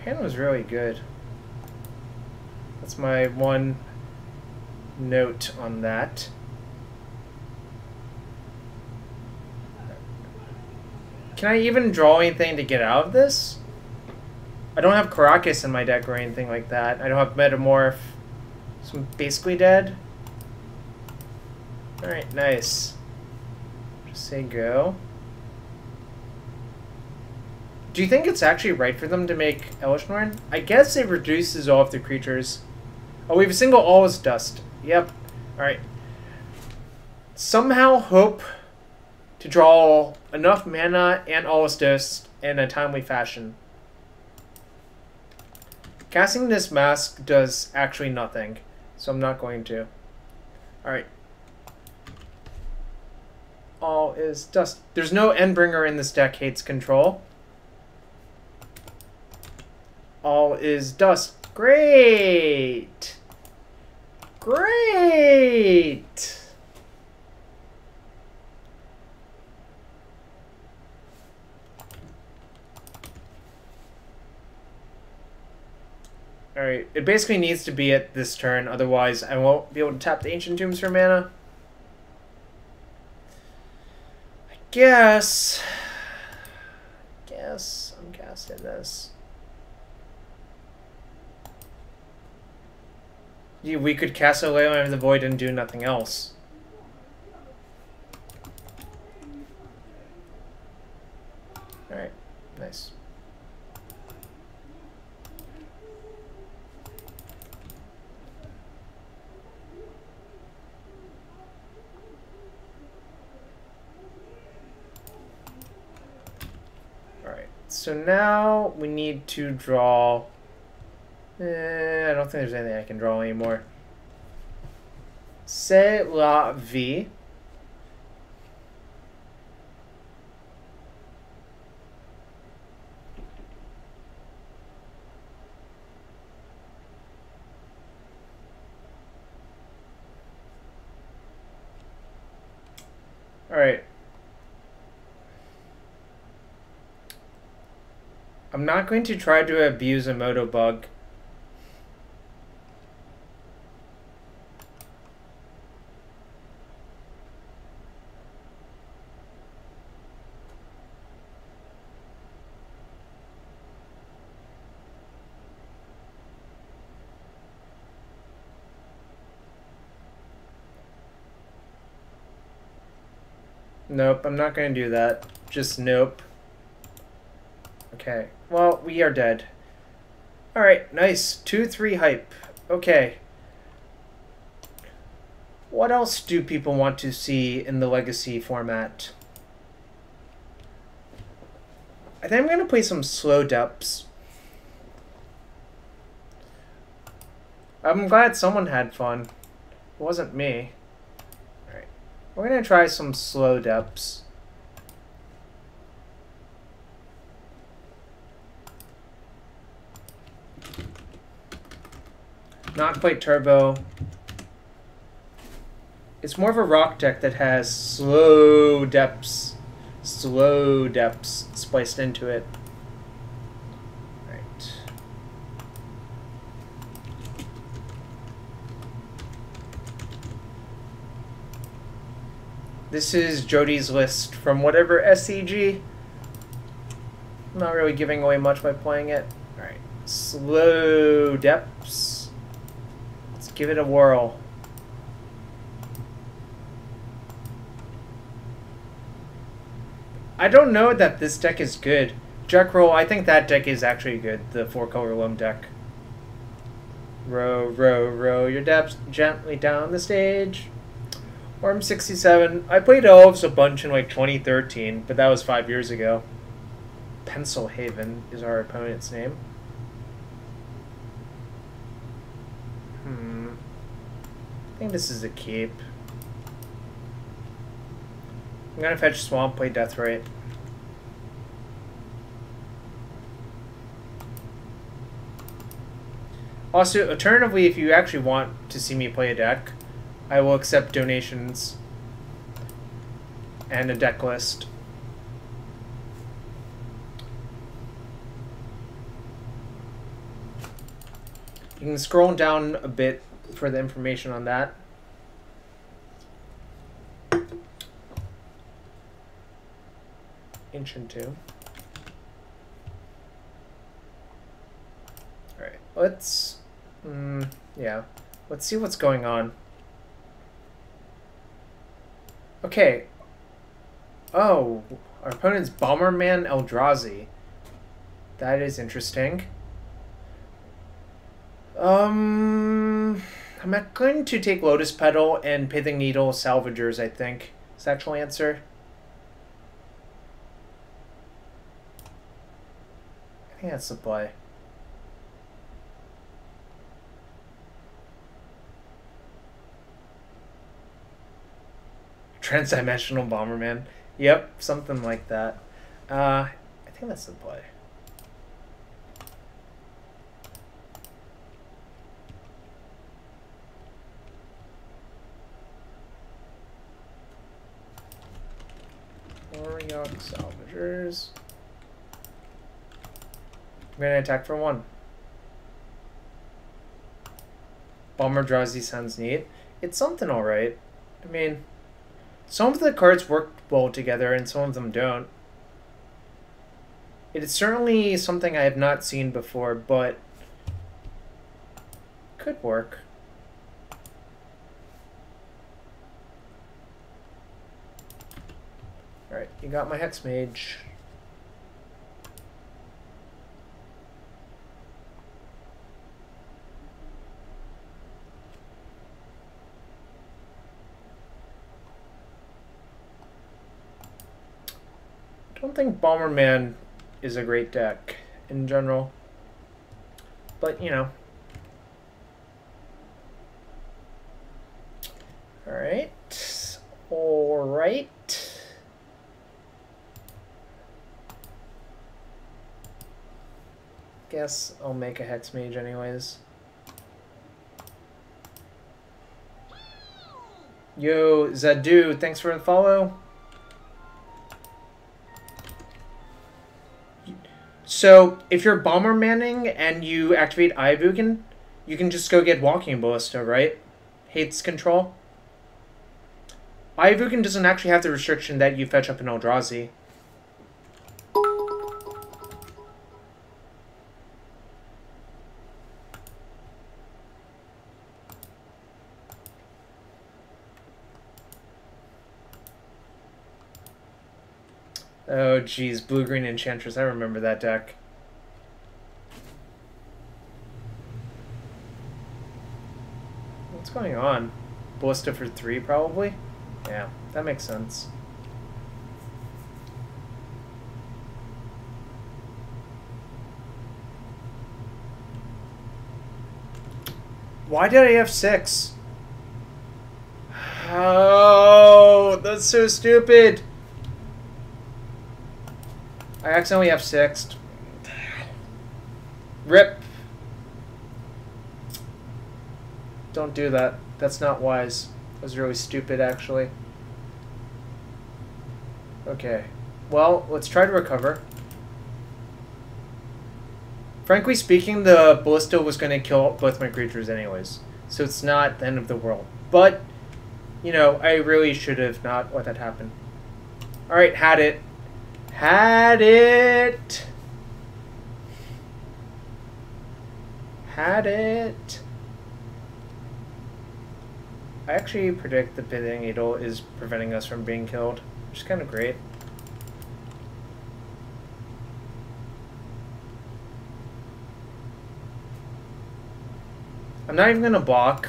Hand was really good. That's my one note on that. Can I even draw anything to get out of this? I don't have Caracas in my deck or anything like that. I don't have Metamorph. So I'm basically dead. Alright, nice. Just say go. Do you think it's actually right for them to make Elishnorn? I guess it reduces all of the creatures. Oh, we have a single All's Dust. Yep. Alright. Somehow hope to draw enough mana and All's Dust in a timely fashion. Casting this mask does actually nothing, so I'm not going to. Alright. All is dust. There's no Endbringer in this deck, hates control. All is dust. Great! Great! Alright, it basically needs to be at this turn, otherwise I won't be able to tap the Ancient Tombs for mana. I guess I'm casting this. Yeah, we could cast a Leyline of the Void and do nothing else. Alright, nice. Alright, so now we need to draw... I don't think there's anything I can draw anymore. C'est la vie. Alright. I'm not going to try to abuse a Moto Bug. Nope, I'm not going to do that. Just nope. Okay, well, we are dead. Alright, nice. 2-3 hype. Okay. What else do people want to see in the Legacy format? I think I'm going to play some slow depths. I'm glad someone had fun. It wasn't me. We're going to try some slow depths. Not quite turbo. It's more of a rock deck that has slow depths spliced into it. Right. This is Jody's list from whatever SCG. I'm not really giving away much by playing it. Alright. Slow depths. Let's give it a whirl. I don't know that this deck is good. Jack Roll, I think that deck is actually good. The 4-color loam deck. Row, row, row your depths gently down the stage. Worm 67. I played Elves a bunch in like 2013, but that was 5 years ago. Pencil Haven is our opponent's name. I think this is a keep. I'm gonna fetch Swamp, play Deathrite. Also, alternatively, if you actually want to see me play a deck, I will accept donations and a deck list. You can scroll down a bit for the information on that. Ancient 2. Alright, let's... yeah. Let's see what's going on. Okay. Oh, our opponent's Bomberman Eldrazi. That is interesting. I'm going to take Lotus Petal and Pithing Needle Salvagers, I think. Is the actual answer? I think that's the play. Transdimensional Bomberman. Yep, something like that. I think that's the play. Orion Salvagers. I'm gonna attack for 1. Eldrazi sounds neat. It's something alright. I mean, some of the cards work well together and some of them don't. It is certainly something I have not seen before, but could work. Alright, you got my Hex Mage. I don't think Bomberman is a great deck in general, but you know. Alright. Alright. Guess I'll make a Hex Mage anyways. Yo, Zadu, thanks for the follow. So, if you're Bombermanning and you activate Ivugan, you can just go get Walking Ballista, right? Hates control. Ivugan doesn't actually have the restriction that you fetch up an Eldrazi. Oh, geez. Blue-green Enchantress. I remember that deck. What's going on? Ballista for 3, probably? Yeah, that makes sense. Why did I have 6? Oh, that's so stupid. I accidentally have 6'd. RIP. Don't do that. That's not wise. That was really stupid, actually. Okay. Well, let's try to recover. Frankly speaking, the Ballista was going to kill both my creatures anyways. So it's not the end of the world. But You know, I really should have not let that happen. Alright, had it. Had it! Had it! I actually predict the Pithing Needle is preventing us from being killed, which is kind of great. I'm not even going to block,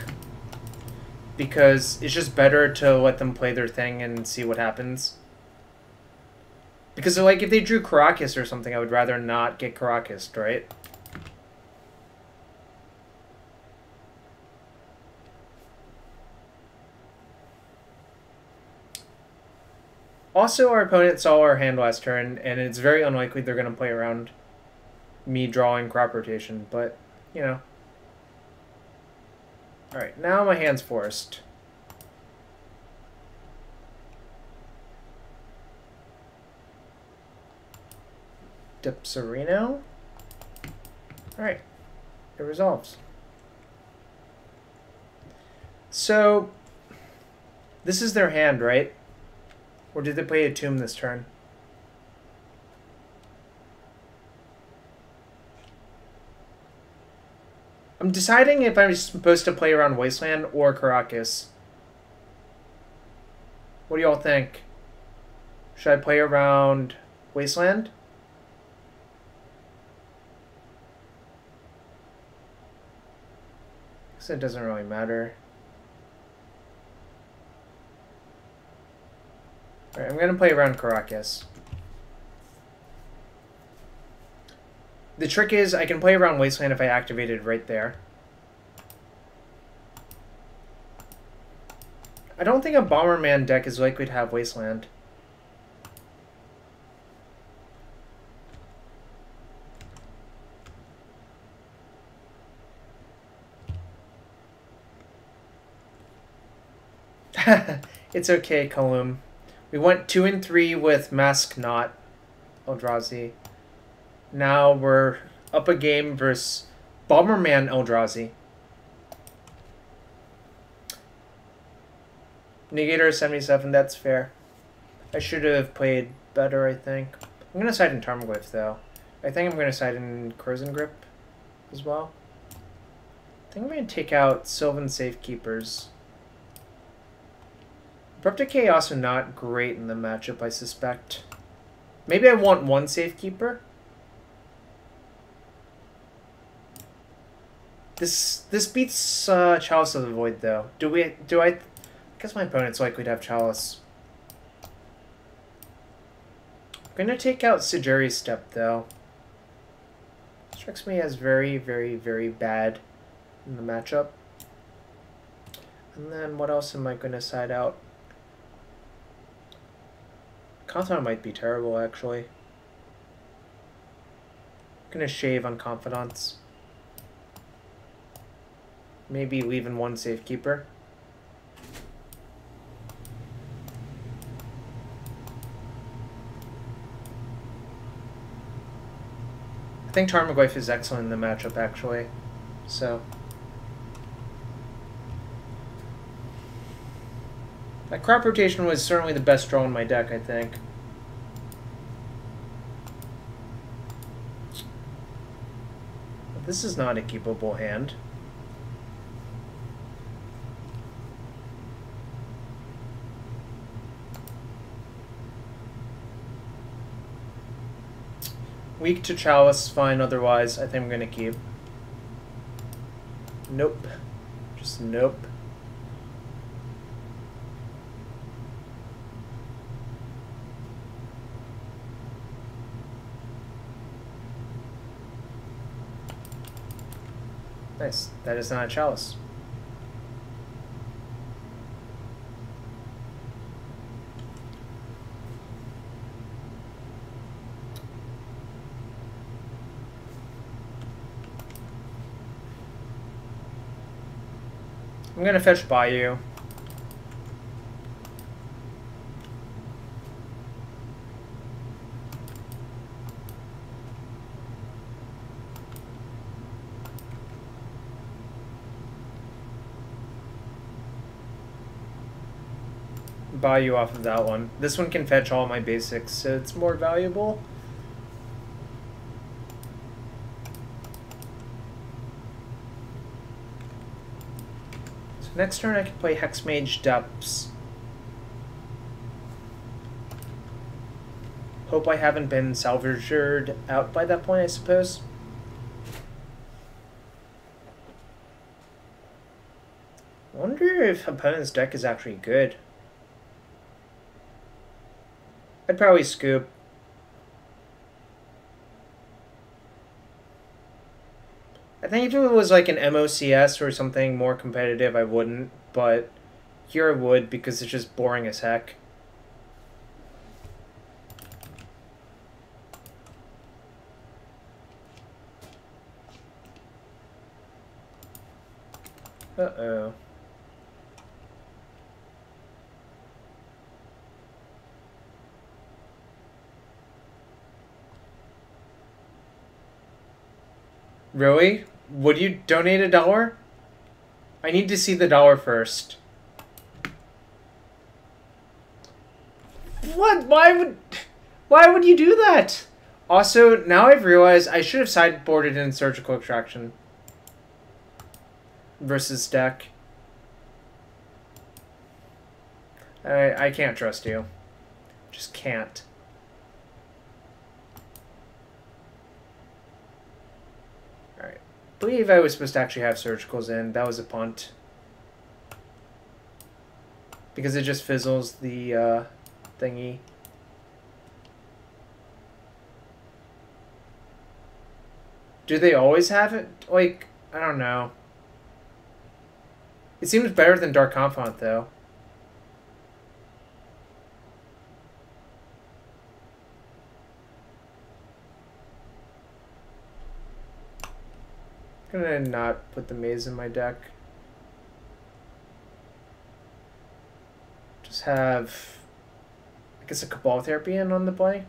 because it's just better to let them play their thing and see what happens. Because, like, if they drew Karakas or something, I would rather not get Karakas, right? Also, our opponent saw our hand last turn, and it's very unlikely they're going to play around me drawing crop rotation, but, you know. Alright, now my hand's forced. Dipserino? Alright, it resolves. So, this is their hand, right? Or did they play a tomb this turn? I'm deciding if I'm supposed to play around Wasteland or Karakas. What do y'all think? Should I play around Wasteland? Because it doesn't really matter. Alright, I'm going to play around Karakas. The trick is, I can play around Wasteland if I activate it right there. I don't think a Bomberman deck is likely to have Wasteland. It's okay, Kalum. We went 2 and 3 with Mask+Dreadnought, Eldrazi. Now we're up a game versus Bomberman Eldrazi. Negator 77, that's fair. I should have played better, I think. I'm going to side in Tarmogoyf, though. I think I'm going to side in Corrosion Grip as well. I think I'm going to take out Sylvan Safekeepers. Abrupt Decay also not great in the matchup, I suspect. Maybe I want one Safekeeper. This beats Chalice of the Void, though. I guess my opponent's likely to have Chalice. I'm gonna take out Sejuri's Step, though. Strikes me as very, very, very bad in the matchup. And then what else am I gonna side out? Confidant might be terrible, actually. I'm gonna shave on Confidants. Maybe leaving one Safekeeper. I think Tarmogoyf is excellent in the matchup, actually. So. That crop rotation was certainly the best draw in my deck, I think. But this is not a keepable hand. Weak to Chalice, fine otherwise. I think I'm going to keep. Nope. Just nope. Nice. That is not a Chalice. I'm gonna fetch Bayou. value off of that one. This one can fetch all my basics, so it's more valuable. So next turn I can play Hexmage Depths. Hope I haven't been salvaged out by that point, I suppose. Wonder if opponent's deck is actually good. I'd probably scoop. I think if it was like an MOCS or something more competitive, I wouldn't, but here I would because it's just boring as heck. Uh-oh. Really? Would you donate $1? I need to see the dollar first. What? Why would you do that? Also, now I've realized I should have sideboarded in Surgical Extraction versus deck. I can't trust you. Just can't. Alright. I believe I was supposed to actually have Surgicals in. That was a punt. Because it just fizzles the thingy. Do they always have it? Like, I don't know. It seems better than Dark Confidant, though. I'm gonna not put the maze in my deck. Just have, I guess, a Cabal Therapy in on the play.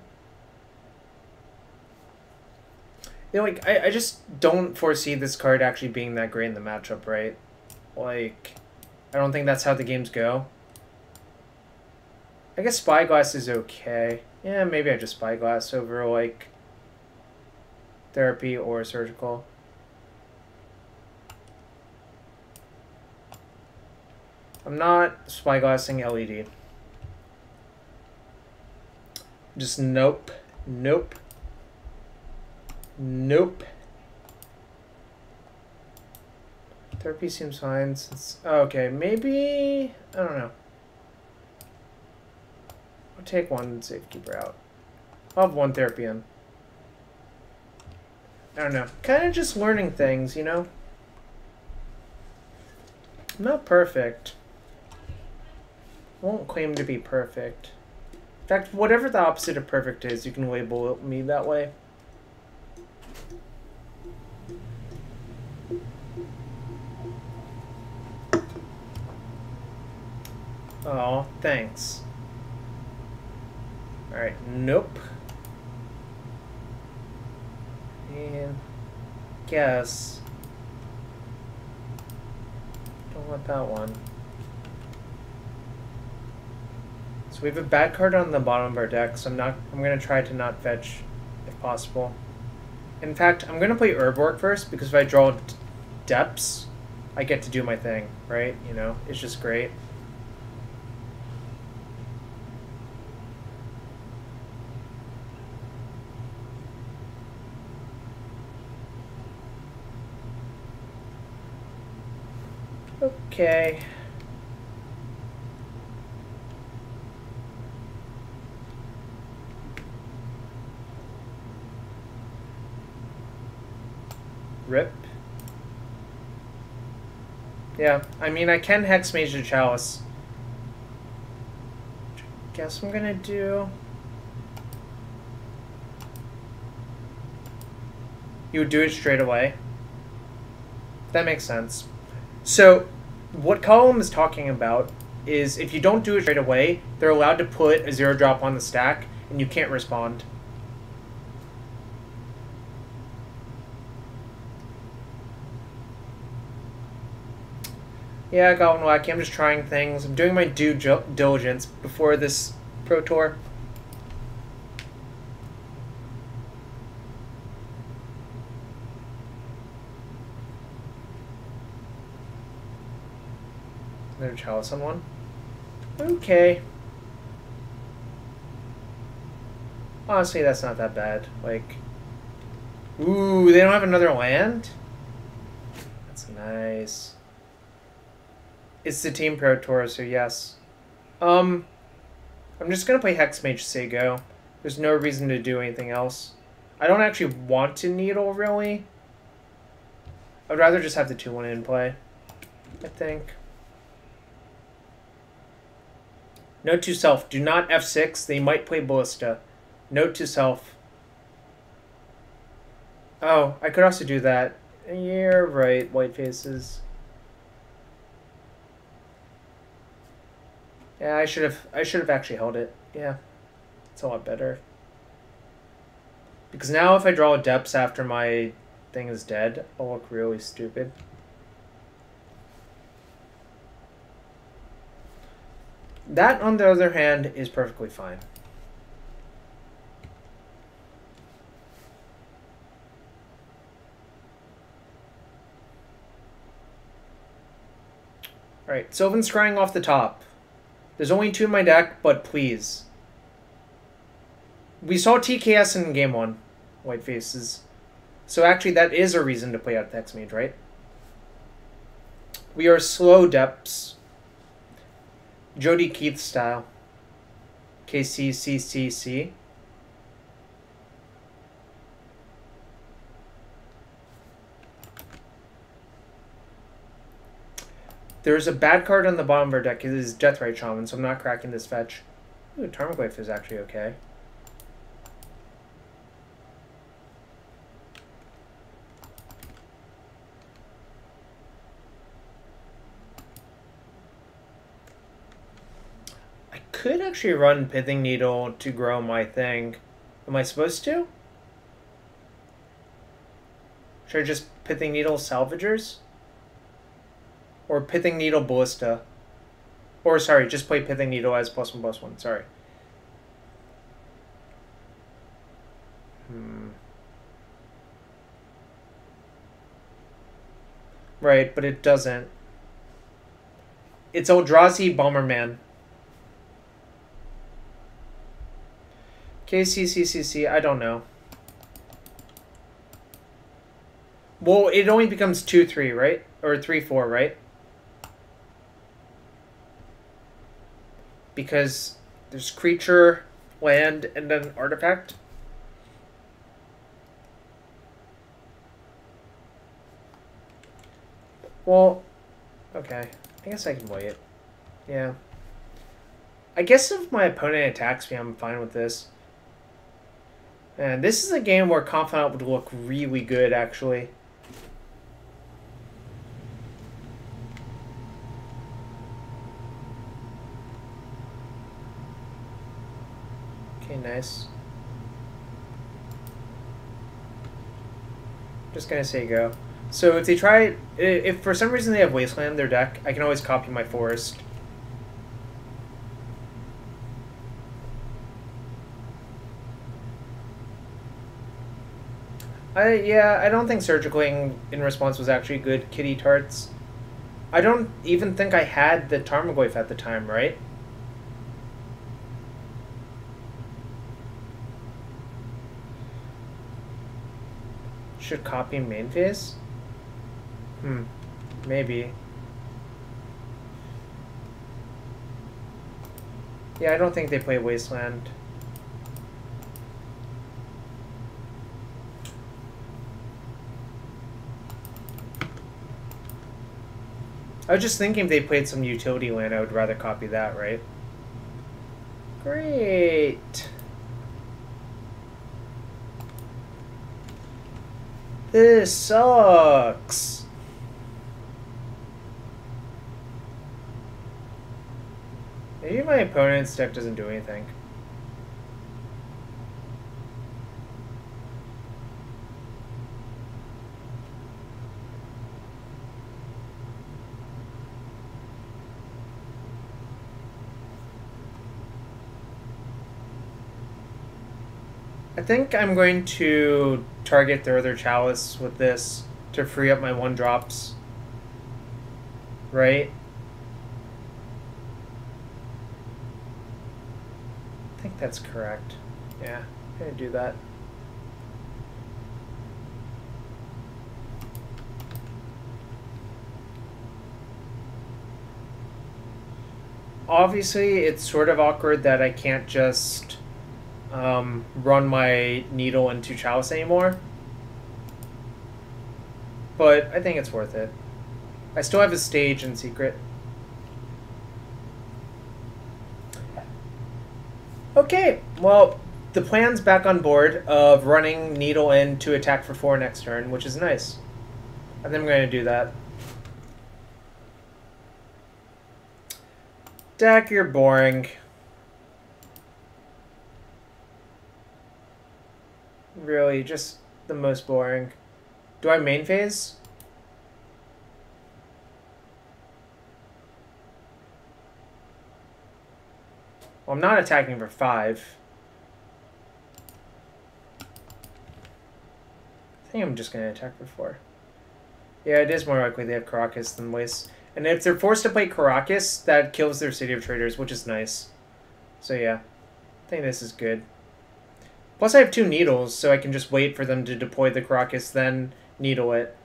You know, like, I just don't foresee this card actually being that great in the matchup, right? Like, I don't think that's how the games go. I guess Spyglass is okay. Yeah, maybe I just Spyglass over, like, Therapy or Surgical. I'm not Spyglassing LED. Just nope. Nope. Nope. Therapy seems fine since... Oh, okay, maybe... I don't know. I'll take one Safekeeper out. I'll have one Therapy in. I don't know. Kind of just learning things, you know? I'm not perfect. I won't claim to be perfect. In fact, whatever the opposite of perfect is, you can label me that way. Oh, thanks. Alright, nope. And guess. Don't want that one. So we have a bad card on the bottom of our deck, so I'm gonna try to not fetch if possible. In fact, I'm gonna play Herborg first because if I draw depths, I get to do my thing, right? You know, it's just great. Okay. Rip. Yeah, I mean, I can Hexmage the Chalice. Guess I'm gonna do... You would do it straight away. That makes sense. So, what Column is talking about is if you don't do it straight away, they're allowed to put a 0-drop on the stack, and you can't respond. Yeah, Goblin Wacky, I'm just trying things. I'm doing my due diligence before this Pro Tour. Another Chalice on one. Okay. Honestly, that's not that bad. Like, ooh, they don't have another land? That's nice. It's the Team Pro Tour, so yes. I'm just gonna play Hexmage Sego. There's no reason to do anything else. I don't actually want to Needle, really. I'd rather just have the 2-1 in play, I think. Note to self, do not F6. They might play Ballista. Note to self. Oh, I could also do that. You're right, white faces. Yeah, I should have actually held it. Yeah. It's a lot better. Because now if I draw depths after my thing is dead, I'll look really stupid. That, on the other hand, is perfectly fine. Alright, Sylvan's scrying off the top. There's only 2 in my deck, but please. We saw TKS in game 1, white faces. So actually that is a reason to play out Hexmage, right? We are slow depths. Jody Keith style. KCCCC. There's a bad card on the bottom of our deck. It is Deathrite Shaman, so I'm not cracking this fetch. Ooh, Tarmogoyf is actually okay. I could actually run Pithing Needle to grow my thing. Am I supposed to? Should I just Pithing Needle Salvagers? Or Pithing Needle Ballista? Or, sorry, just play Pithing Needle as +1/+1. Sorry. Right, but it doesn't. It's Eldrazi Bomberman. KCCCC, I don't know. Well, it only becomes 2/3, right? Or 3/4, right? Because there's creature, land, and then artifact. Well, okay. I guess I can wait. Yeah. I guess if my opponent attacks me, I'm fine with this. And this is a game where Confidant would look really good, actually. Okay, nice. Just gonna say go. So if they try, if for some reason they have Wasteland in their deck, I can always copy my Forest. Yeah, I don't think Surgicling in response was actually good. Kitty Tarts. I don't even think I had the Tarmogoyf at the time, right? Should copy main phase? Maybe. Yeah, I don't think they play Wasteland. I was just thinking if they played some utility land, I would rather copy that, right? Great. This sucks. Maybe my opponent's deck doesn't do anything. I think I'm going to target their other chalice with this to free up my 1-drops. Right? I think that's correct. Yeah, I'm going to do that. Obviously, it's sort of awkward that I can't just run my needle into chalice anymore. But I think it's worth it. I still have a stage in secret. Okay, well, the plan's back on board of running needle in to attack for 4 next turn, which is nice. I think I'm going to do that. Deck, you're boring. Really, just the most boring. Do I main phase? Well, I'm not attacking for 5. I think I'm just going to attack for 4. Yeah, it is more likely they have Caracas than Waste. And if they're forced to play Caracas, that kills their City of Traders, which is nice. So yeah, I think this is good. Plus I have 2 needles, so I can just wait for them to deploy the Caracas, then needle it.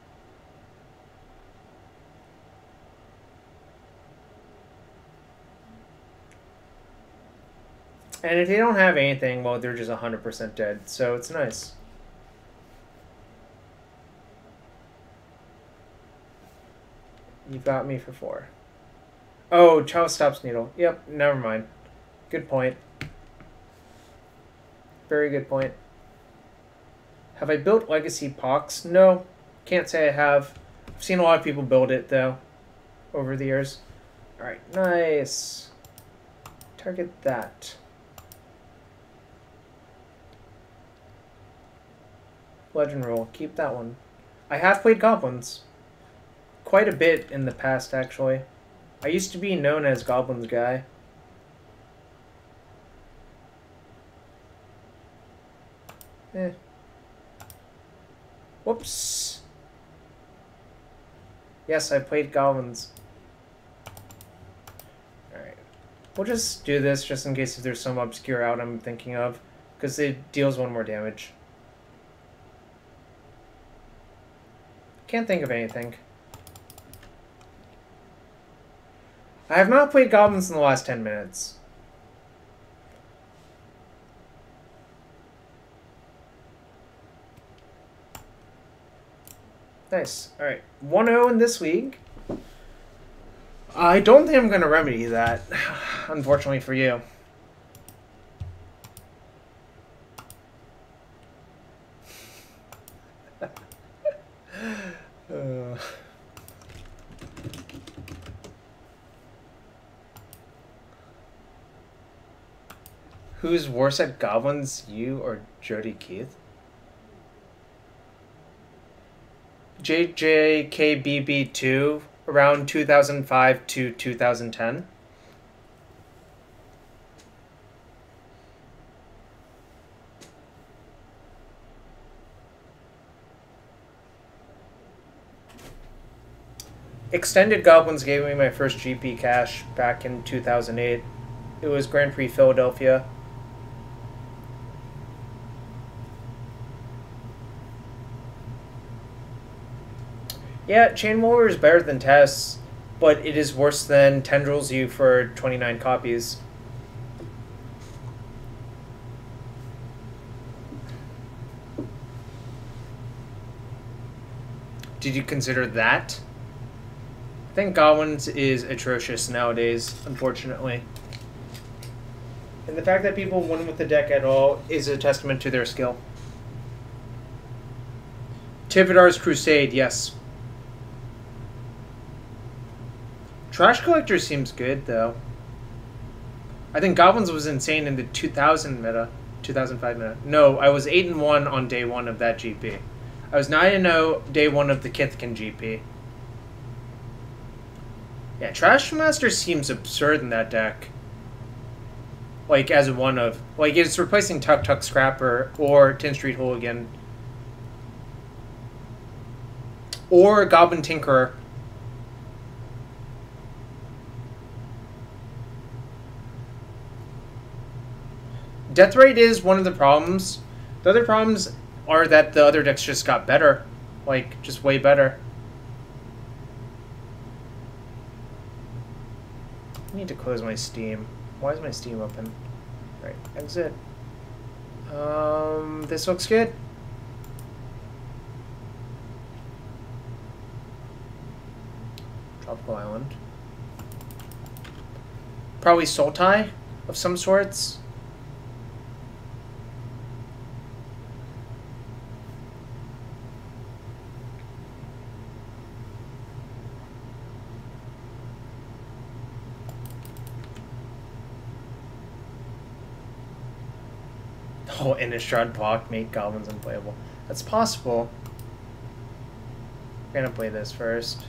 And if they don't have anything, well, they're just 100% dead, so it's nice. You've got me for 4. Oh, Chalice stops needle. Yep, never mind. Good point. Very good point. Have I built Legacy Pox? No, can't say I have. I've seen a lot of people build it, though, over the years. Alright, nice. Target that. Legend Rule, keep that one. I have played Goblins. Quite a bit in the past, actually. I used to be known as Goblins Guy. Whoops. Yes, I played Goblins. Alright. We'll just do this just in case if there's some obscure out I'm thinking of. Because it deals 1 more damage. Can't think of anything. I have not played Goblins in the last 10 minutes. Nice. Alright. 1-0 in this league. I don't think I'm going to remedy that, unfortunately for you. Who's worse at Goblins, you or Jody Keith? JJKBB2, around 2005 to 2010. Extended Goblins gave me my first GP cash back in 2008. It was Grand Prix Philadelphia. Yeah, Chain Whirler is better than Tess, but it is worse than Tendrils You for 29 copies. Did you consider that? I think Goblins is atrocious nowadays, unfortunately. And the fact that people win with the deck at all is a testament to their skill. Tividar's Crusade, yes. Trash Collector seems good, though. I think Goblins was insane in the 2000 meta. 2005 meta. No, I was 8-1 on day 1 of that GP. I was 9-0 day 1 of the Kithkin GP. Yeah, Trash Master seems absurd in that deck. like as one of like it's replacing Tuk Tuk Scrapper or 10th Street Hooligan or Goblin Tinkerer. Death rate is one of the problems. The other problems are that the other decks just got better, like just way better. I need to close my Steam. Why is my Steam open? Right, exit. This looks good. Tropical Island. Probably Sultai of some sorts. Oh, Innistrad block make goblins unplayable. That's possible. We're gonna play this first.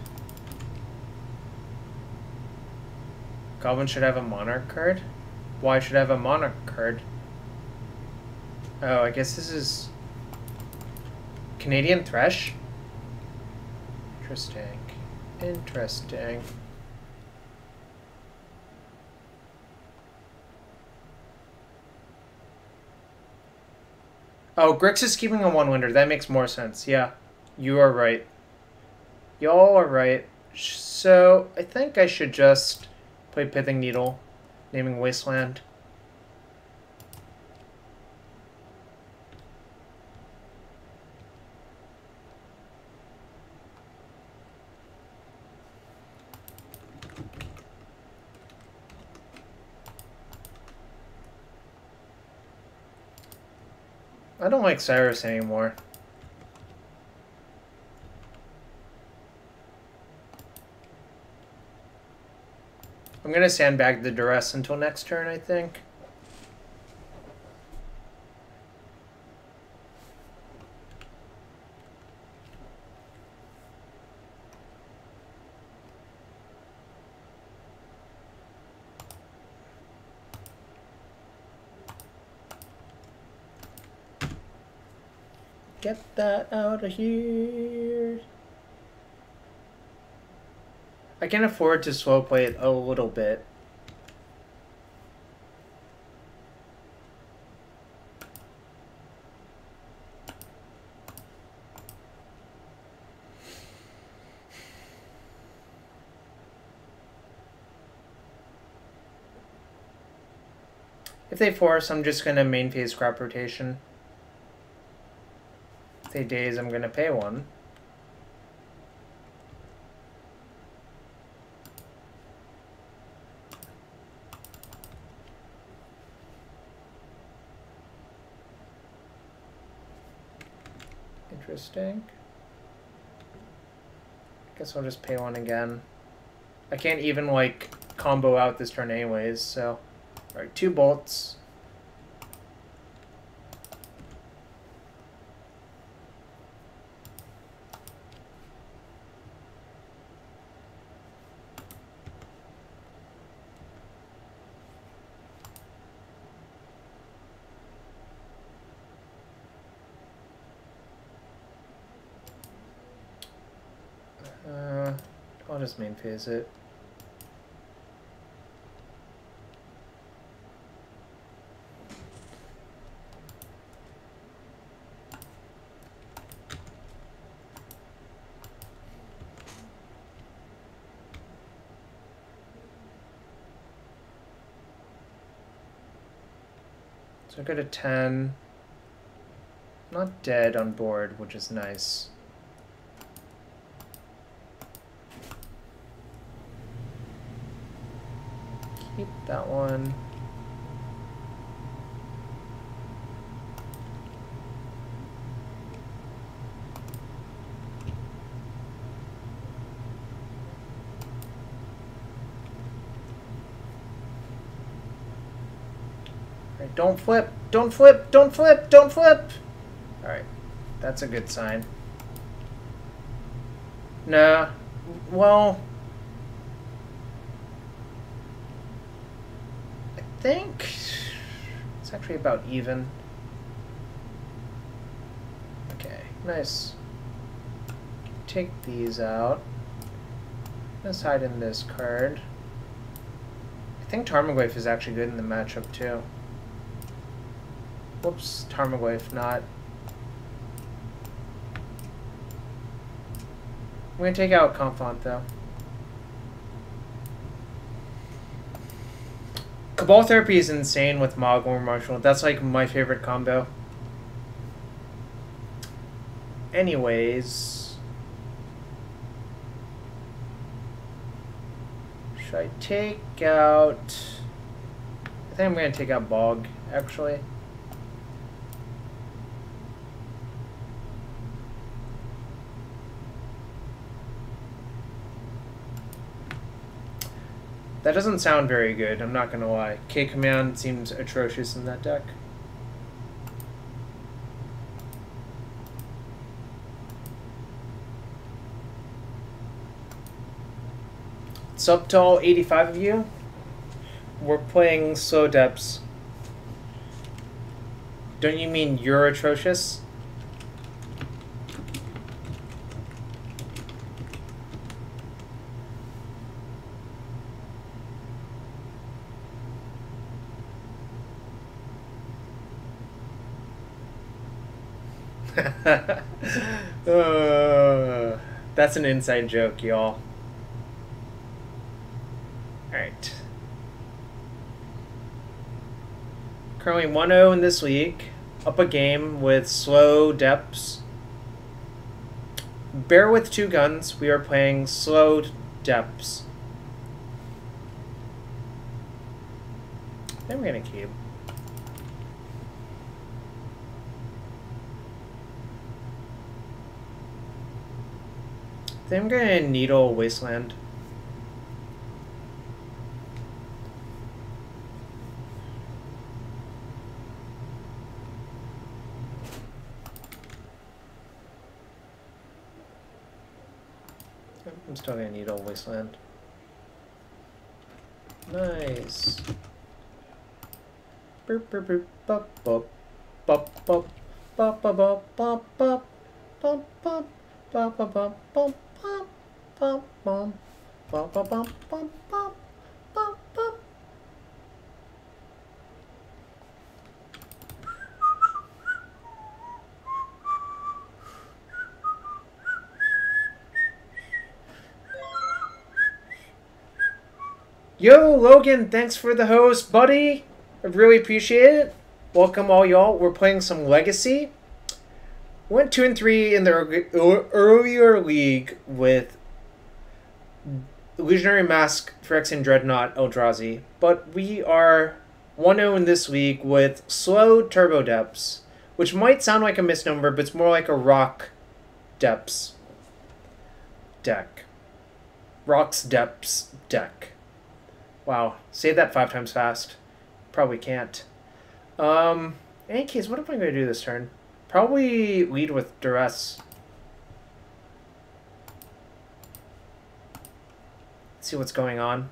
Goblin should have a Monarch card? Why should I have a Monarch card? Oh, I guess this is Canadian Thresh? Interesting. Interesting. Oh, Grix is keeping a 1-winder. That makes more sense. Yeah, you are right. Y'all are right. So, I think I should just play Pithing Needle, naming Wasteland. I don't like Cyrus anymore. I'm gonna sandbag the Duress until next turn, I think. Get that out of here. I can afford to slow play it a little bit. If they force, I'm just gonna main phase scrap rotation. If they daze, I'm gonna pay one. Interesting. Guess I'll just pay one again. I can't even, like, combo out this turn anyways, so... Alright, 2 bolts. I'll just main phase it. So I go to 10. Not dead on board, which is nice. Keep that one. Alright, don't flip! Don't flip! Don't flip! Don't flip! Alright, that's a good sign. Nah, well... I think It's actually about even. Okay, nice. Take these out. Let's hide in this card. I think Tarmogoyf is actually good in the matchup too. Whoops, Tarmogoyf not. I'm going to take out Confont though. Cabal Therapy is insane with Mogul and Marshall. That's like my favorite combo. Anyways. Should I take out... I think I'm going to take out Bog, actually. That doesn't sound very good, I'm not gonna lie. K-Command seems atrocious in that deck. What's up to all 85 of you? We're playing Slow Depths. Don't you mean you're atrocious? That's an inside joke, y'all. Alright. Currently 1-0 in this league. Up a game with Slow Depths. Bear with 2 guns. We are playing Slow Depths. I'm gonna keep. I'm gonna Needle Wasteland. I'm still gonna Needle Wasteland. Nice. Burp burp burp bop bop bop bop bop bop bop bop bop bop bop bop bop bop bop. Bum, bum, bum, bum, bum, bum, bum, bum, bum. Yo, Logan, thanks for the host, buddy. I really appreciate it. Welcome all y'all. We're playing some Legacy. Went 2-3 in the earlier league with Illusionary Mask, Dreadnought, Eldrazi, but we are 1-0 in this league with Slow Turbo Depths, which might sound like a misnomer, but it's more like a Rock Depths deck. Rock's Depths deck. Wow, say that 5 times fast. Probably can't. In any case, what am I going to do this turn? Probably lead with Duress. See what's going on.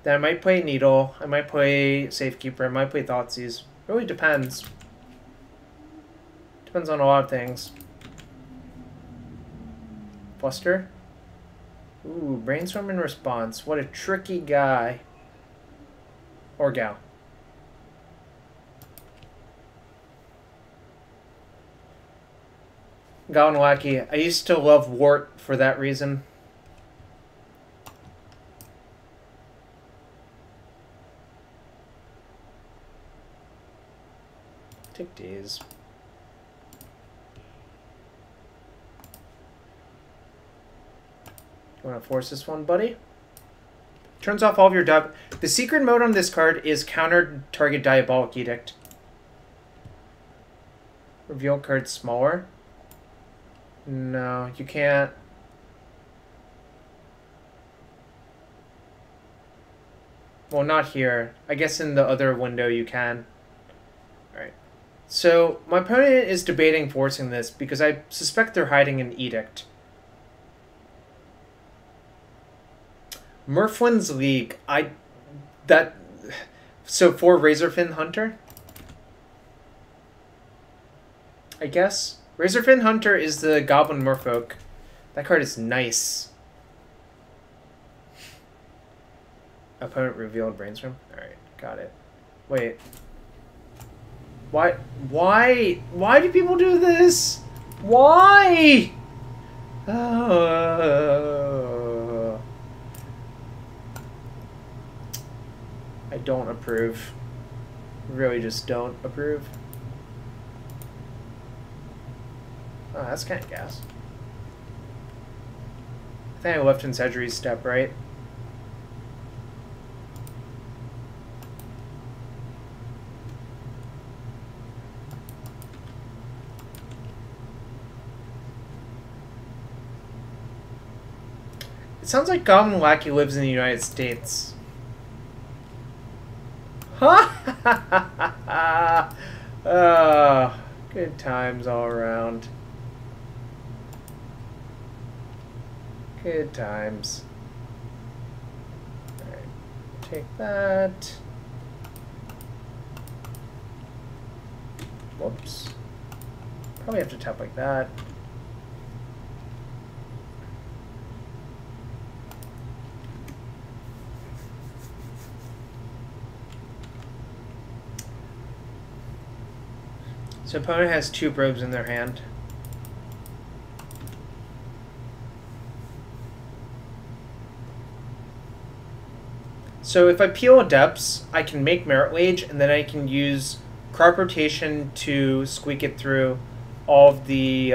Then I might play Needle, I might play Safekeeper, I might play Thoughtseize. Really depends. Depends on a lot of things. Fluster? Ooh, Brainstorm in response. What a tricky guy. Or gal. Galwanwaki. I used to love Wart for that reason. Take days. You want to force this one, buddy? Turns off all of your The secret mode on this card is counter target Diabolic Edict. Reveal card smaller. No, you can't. Well, not here. I guess in the other window you can. Alright. So, my opponent is debating forcing this because I suspect they're hiding an edict. Merflin's League. So 4 Razorfin Hunter? I guess. Razorfin Hunter is the Goblin Merfolk. That card is nice. Opponent revealed Brainstorm. Alright, got it. Wait. Why do people do this? Why? I don't approve. Really just don't approve. Oh, that's kind of gas. I think I left in Sedgery's step, right? It sounds like Goblin Wacky lives in the United States. Ha! Oh, good times all around. Good times. Alright, take that. Whoops. Probably have to tap like that. So opponent has 2 probes in their hand. So if I peel Adepts, I can make Merit Wage, and then I can use Crop Rotation to squeak it through all of the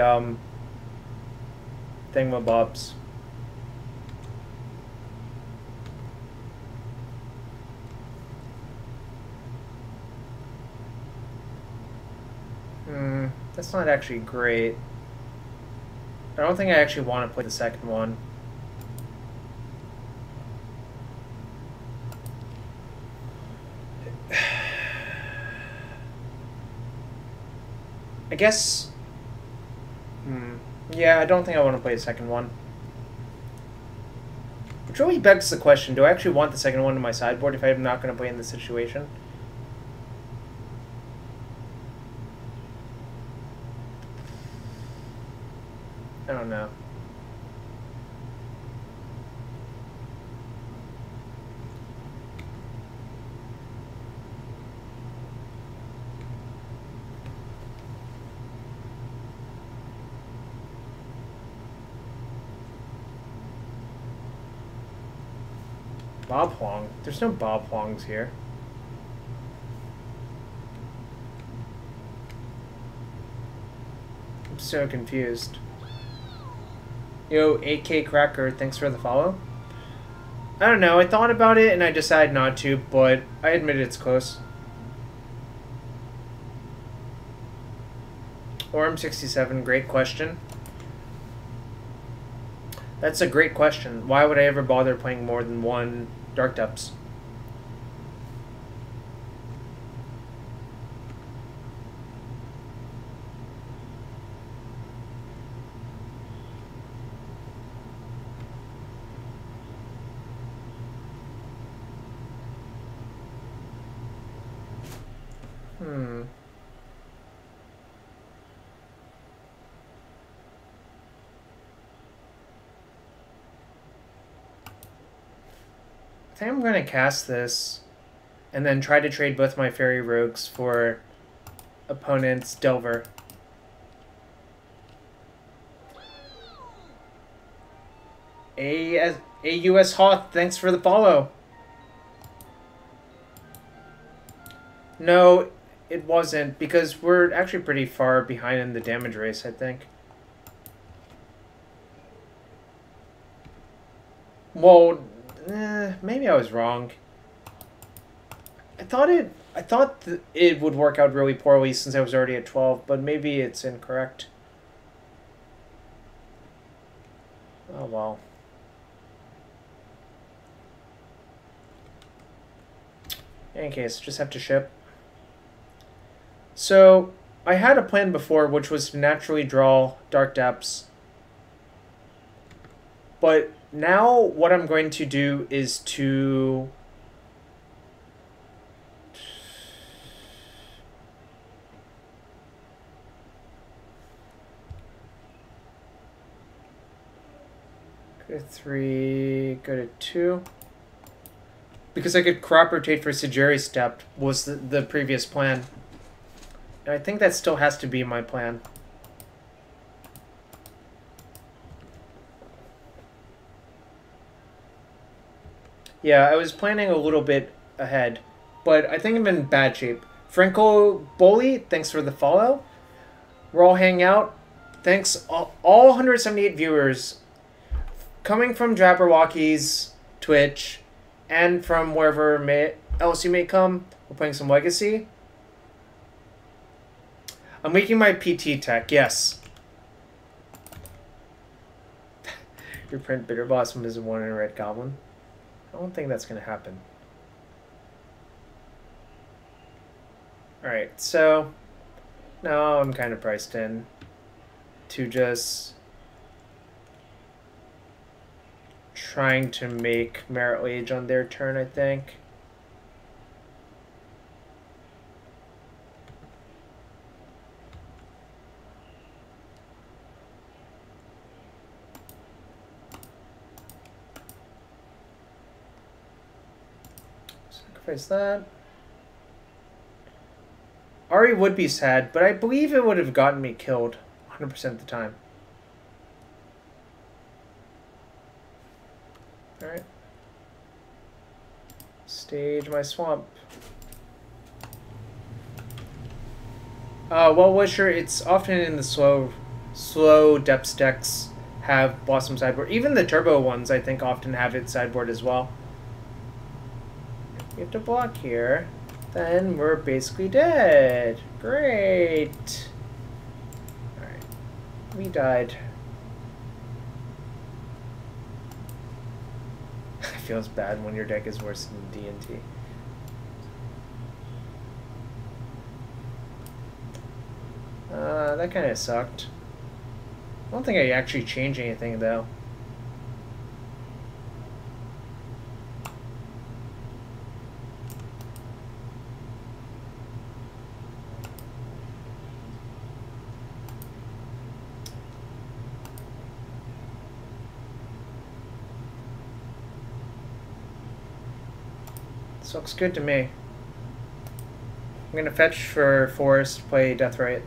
thingamabobs. That's not actually great. I don't think I actually want to play the second one. I guess... Yeah, I don't think I want to play the second one. Which really begs the question, do I actually want the second one in my sideboard if I'm not going to play in this situation? I don't know. Bob Huang? There's no Bob Huangs here. I'm so confused. Yo, 8K Cracker, thanks for the follow. I don't know, I thought about it and I decided not to, but I admit it's close. Orm67, great question. That's a great question. Why would I ever bother playing more than one Dark Depths? I think I'm going to cast this and then try to trade both my Fairy Rogues for opponent's Delver. AUS Hoth, thanks for the follow. No, it wasn't, because we're actually pretty far behind in the damage race, I think. Well, maybe I was wrong. I thought it would work out really poorly since I was already at 12, but maybe it's incorrect. Oh well. In any case, just have to ship. So, I had a plan before, which was to naturally draw Dark Depths. But now what I'm going to do is to Go to 3, go to 2. Because I could crop rotate for Sejiri Step was the previous plan. And I think that still has to be my plan. Yeah, I was planning a little bit ahead, but I think I'm in bad shape. Franco Boli, thanks for the follow. We're all hanging out. Thanks, all 178 viewers coming from Jabberwocky's Twitch and from wherever else you may come. We're playing some Legacy. I'm making my PT tech, yes. Your print Bitter Blossom is a 1 in a red goblin. I don't think that's going to happen. Alright, so now I'm kind of priced in to just trying to make Merit Age on their turn, I think. Sacrifice that. Ari would be sad, but I believe it would have gotten me killed 100% of the time. Alright. Stage my swamp. Well, Wisher, it's often in the slow depths decks have Blossom sideboard. Even the turbo ones, I think, often have it sideboard as well. We have to block here. Then we're basically dead. Great. Alright. We died. It feels bad when your deck is worse than D&T. That kind of sucked. I don't think I actually changed anything, though. This looks good to me. I'm gonna fetch for Forest, play Deathrite.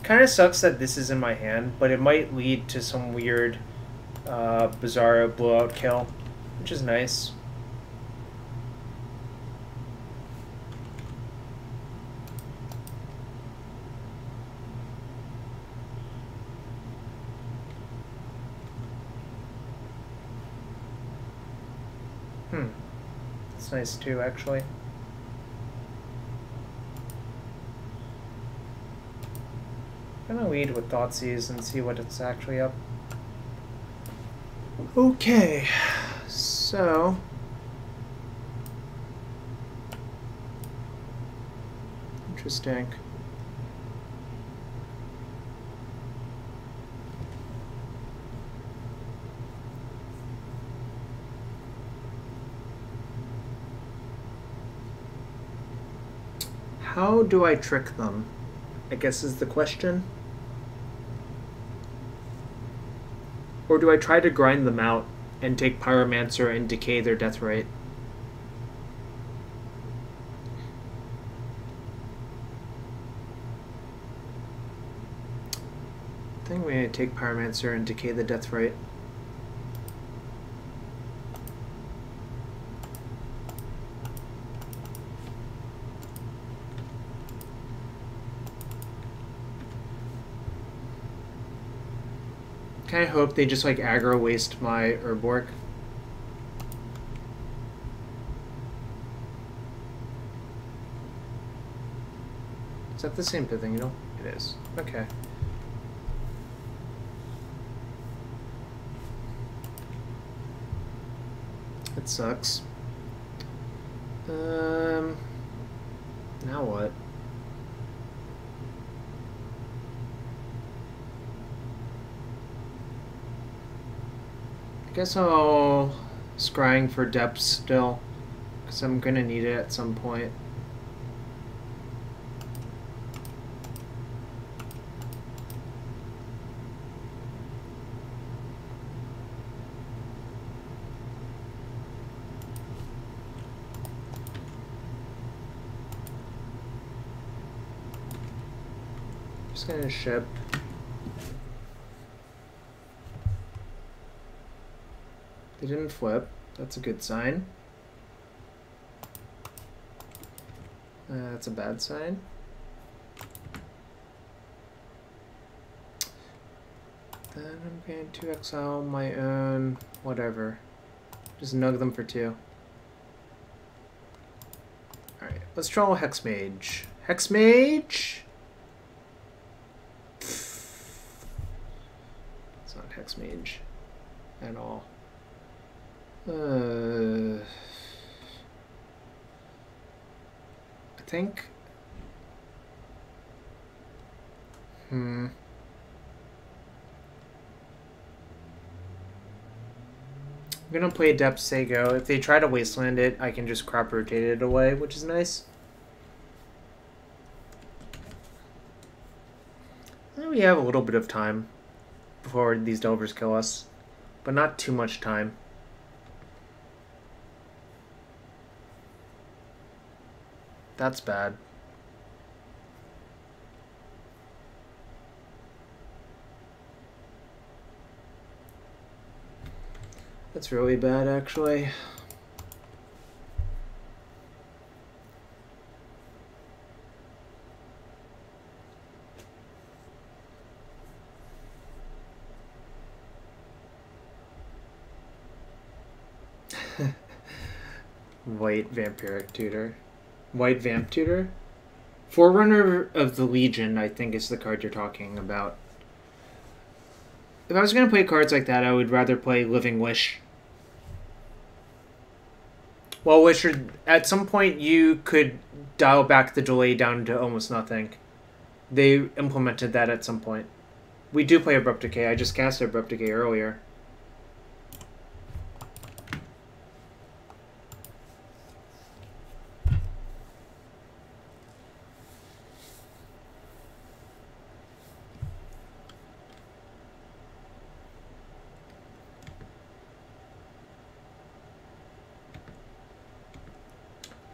Kind of sucks that this is in my hand, but it might lead to some weird Bizarro blowout kill, which is nice. That's nice too, actually. I'm gonna lead with Thoughtseize and see what it's actually up. Okay, so interesting. How do I trick them, I guess is the question. Or do I try to grind them out and take Pyromancer and decay their death rate? I think we need to take Pyromancer and decay the death rate. I hope they just like aggro waste my Urborg. Is that the same Pithing Needle? It is. Okay. That sucks. Now what? I guess I'll scrying for depths still, because I'm gonna need it at some point. Just gonna ship. They didn't flip. That's a good sign. That's a bad sign. Then I'm going to exile my own whatever. Just nug them for 2. Alright, let's draw a Hex Mage. Hex Mage! It's not Hex Mage at all. I think. I'm gonna play Depth Sago. If they try to wasteland it, I can just crop rotate it away, which is nice. And we have a little bit of time before these Delvers kill us, but not too much time. That's bad. That's really bad, actually. White Vampiric Tutor. White Vamp Tutor? Forerunner of the Legion, I think, is the card you're talking about. If I was going to play cards like that, I would rather play Living Wish. Well, Wisher, at some point you could dial back the delay down to almost nothing. They implemented that at some point. We do play Abrupt Decay. I just cast Abrupt Decay earlier.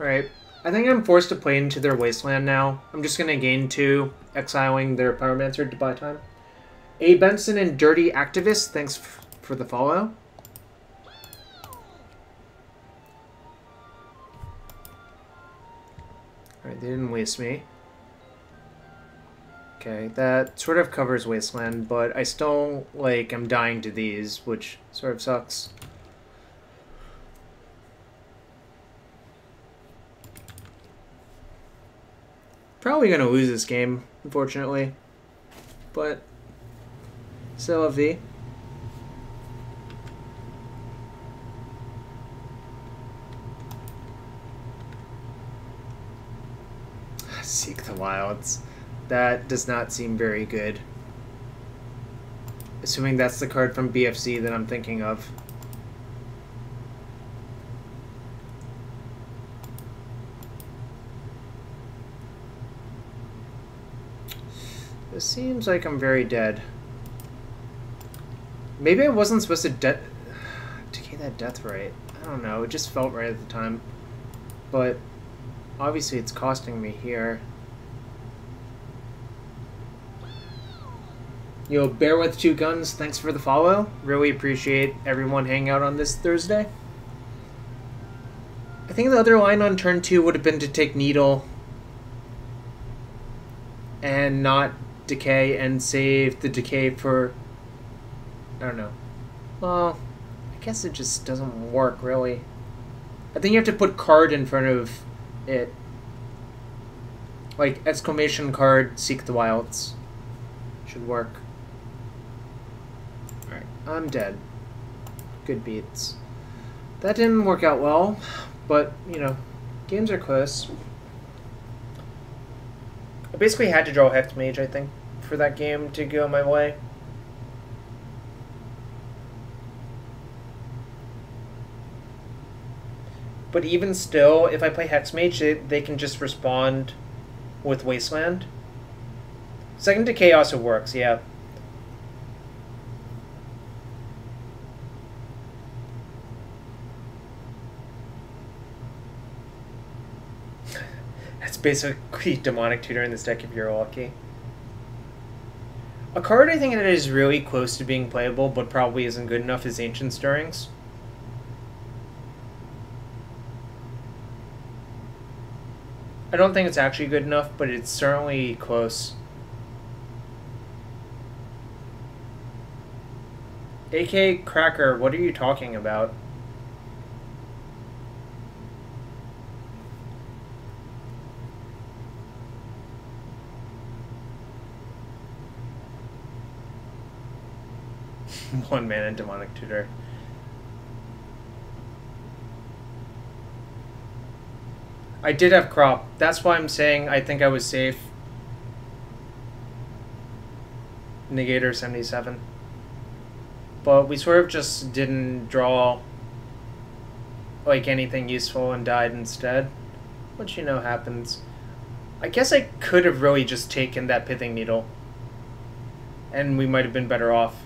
Alright, I think I'm forced to play into their Wasteland now. I'm just going to gain 2, exiling their Pyromancer to buy time. A. Benson and Dirty Activist, thanks for the follow. Alright, they didn't waste me. Okay, that sort of covers Wasteland, but I still, like, am dying to these, which sort of sucks. Probably gonna lose this game, unfortunately. But still a V. Seek the Wilds. That does not seem very good. Assuming that's the card from BFC that I'm thinking of. It seems like I'm very dead. Maybe I wasn't supposed to decay that death right. I don't know, it just felt right at the time. But obviously it's costing me here. Yo, Bear with 2 Guns, thanks for the follow. Really appreciate everyone hanging out on this Thursday. I think the other line on turn 2 would have been to take Needle and not decay and save the decay for, I don't know. Well, I guess it just doesn't work really. I think you have to put card in front of it. Like exclamation card, Seek the Wilds. Should work. Alright, I'm dead. Good beats. That didn't work out well, but you know, games are close. I basically had to draw Hex Mage, I think, for that game to go my way. But even still, if I play Hex Mage, they can just respond with Wasteland. Second Decay also works, yeah. That's basically Demonic Tutor in this deck if you're lucky. A card I think that is really close to being playable, but probably isn't good enough, is Ancient Stirrings. I don't think it's actually good enough, but it's certainly close. AK Cracker, what are you talking about? One mana Demonic Tutor. I did have crop. That's why I'm saying I think I was safe. Negator 77. But we sort of just didn't draw like anything useful and died instead. Which, you know, happens. I guess I could have really just taken that Pithing Needle. And we might have been better off.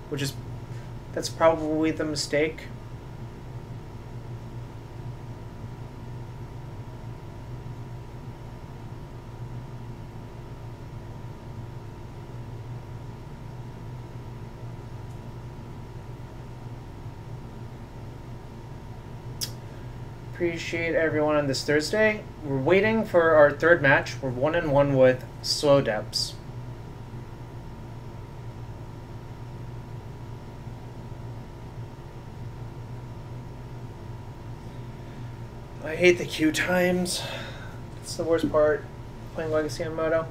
Which is... that's probably the mistake. Appreciate everyone on this Thursday. We're waiting for our third match. We're 1-1 with Slow Depths. I hate the queue times. It's the worst part playing Legacy on Moto.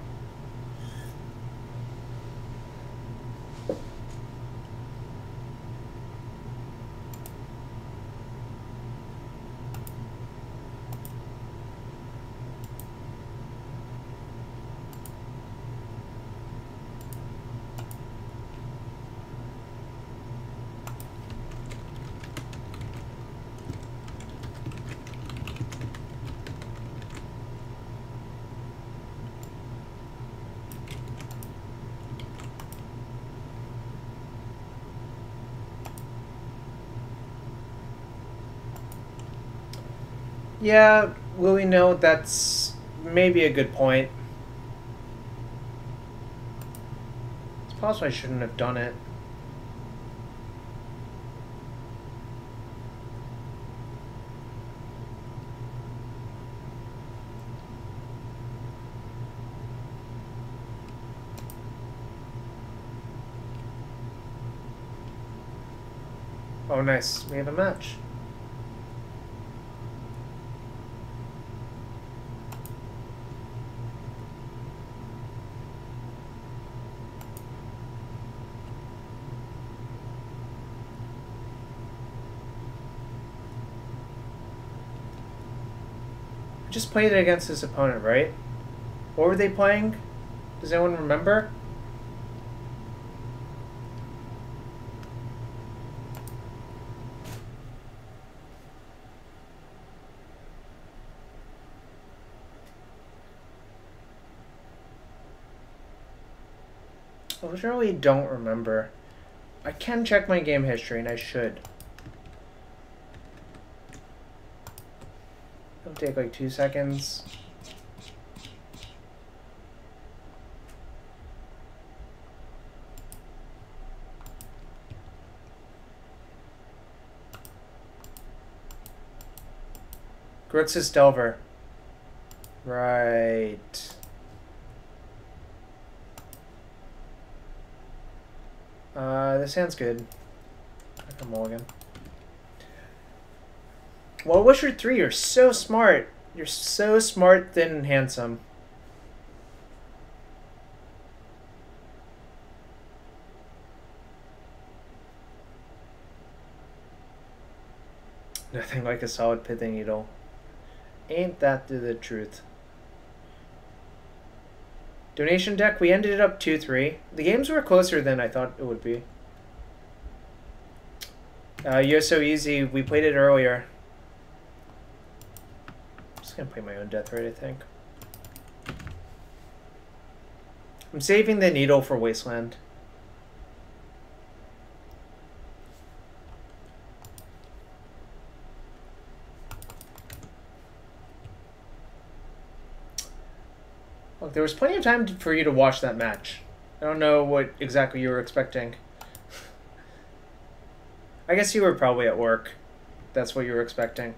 Yeah, Louis, no, that's maybe a good point. It's possible I shouldn't have done it. Oh, nice. We have a match. Just played it against his opponent, right? What were they playing? Does anyone remember? I really don't remember. I can check my game history, and I should. It'll take like 2 seconds. Grixis Delver. Right. This sounds good. Like a mulligan. Well, Wisher 3, you're so smart. You're so smart, thin, and handsome. Nothing like a solid Pithing Needle. Ain't that the truth? Donation deck, we ended it up 2-3. The games were closer than I thought it would be. You're so easy. We played it earlier. I'm just gonna play my own death rate, I think. I'm saving the needle for Wasteland. Look, there was plenty of time for you to watch that match. I don't know what exactly you were expecting. I guess you were probably at work. That's what you were expecting.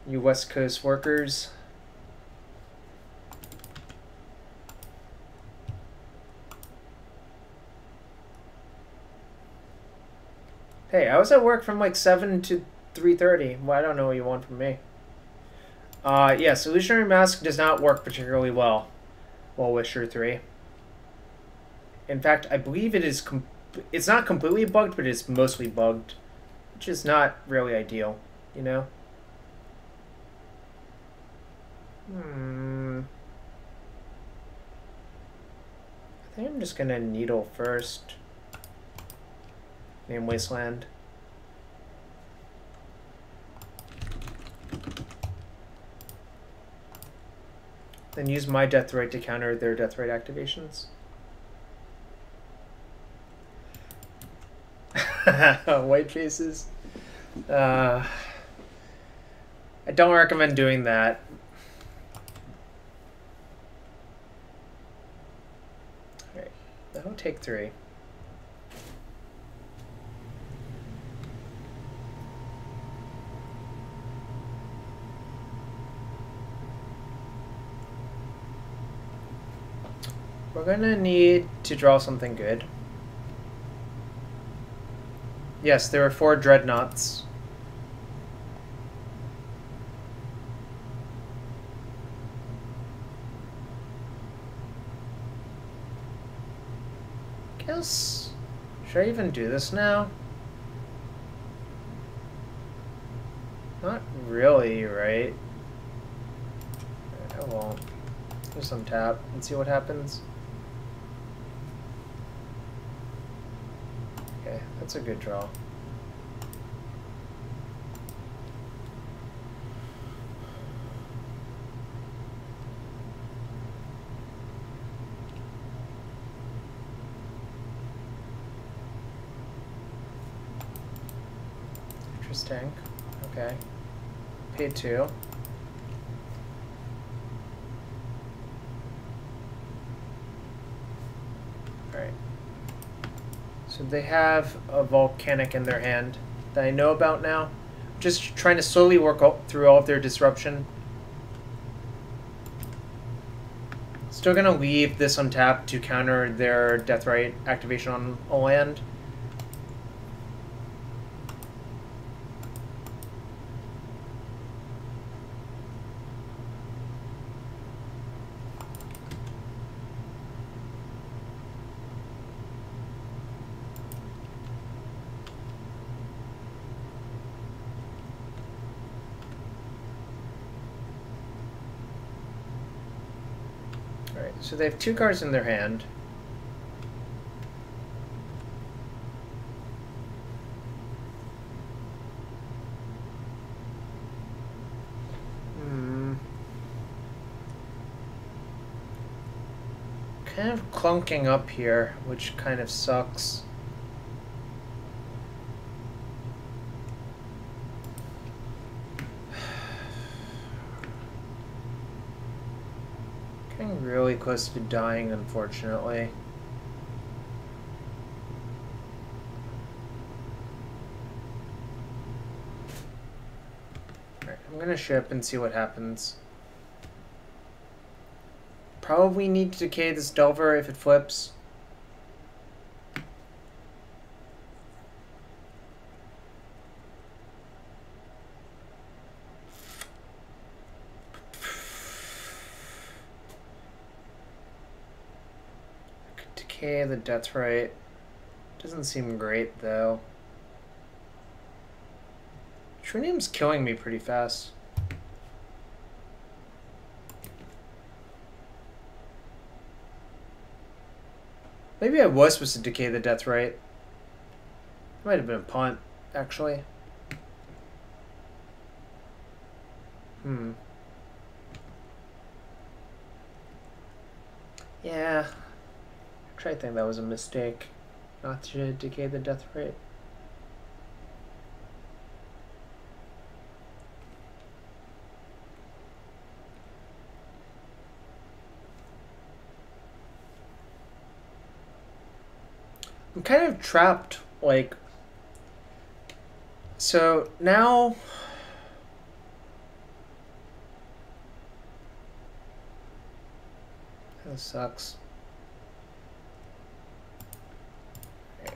You West Coast workers. Hey, I was at work from like 7 to 3:30. Well, I don't know what you want from me. Yes, Illusionary Mask does not work particularly well. Well, Wisher 3. In fact, I believe it is it's not completely bugged, but it's mostly bugged, which is not really ideal, you know? I think I'm just gonna Needle first. Name Wasteland. Then use my Deathrite to counter their Deathrite activations. White faces. I don't recommend doing that. Alright, that'll take 3. We're gonna need to draw something good. Yes, there are 4 Dreadnoughts. Guess... should I even do this now? Not really, right? I won't. Just untap and see what happens. Okay, that's a good draw. Interesting. Okay. Pay 2. Alright. So they have a volcanic in their hand that I know about now. Just trying to slowly work through all of their disruption. Still gonna leave this untapped to counter their Deathrite activation on a land. So they have 2 cards in their hand. Kind of clunking up here, which kind of sucks. Getting really close to dying, unfortunately. Alright, I'm gonna ship and see what happens. Probably need to decay this Delver if it flips. Decay the Deathrite. Doesn't seem great though. Trinium's killing me pretty fast. Maybe I was supposed to decay the Deathrite. Might have been a punt, actually. Yeah. I think that was a mistake. Not to decay the Deathrite. I'm kind of trapped, like... So, now... That sucks. Okay.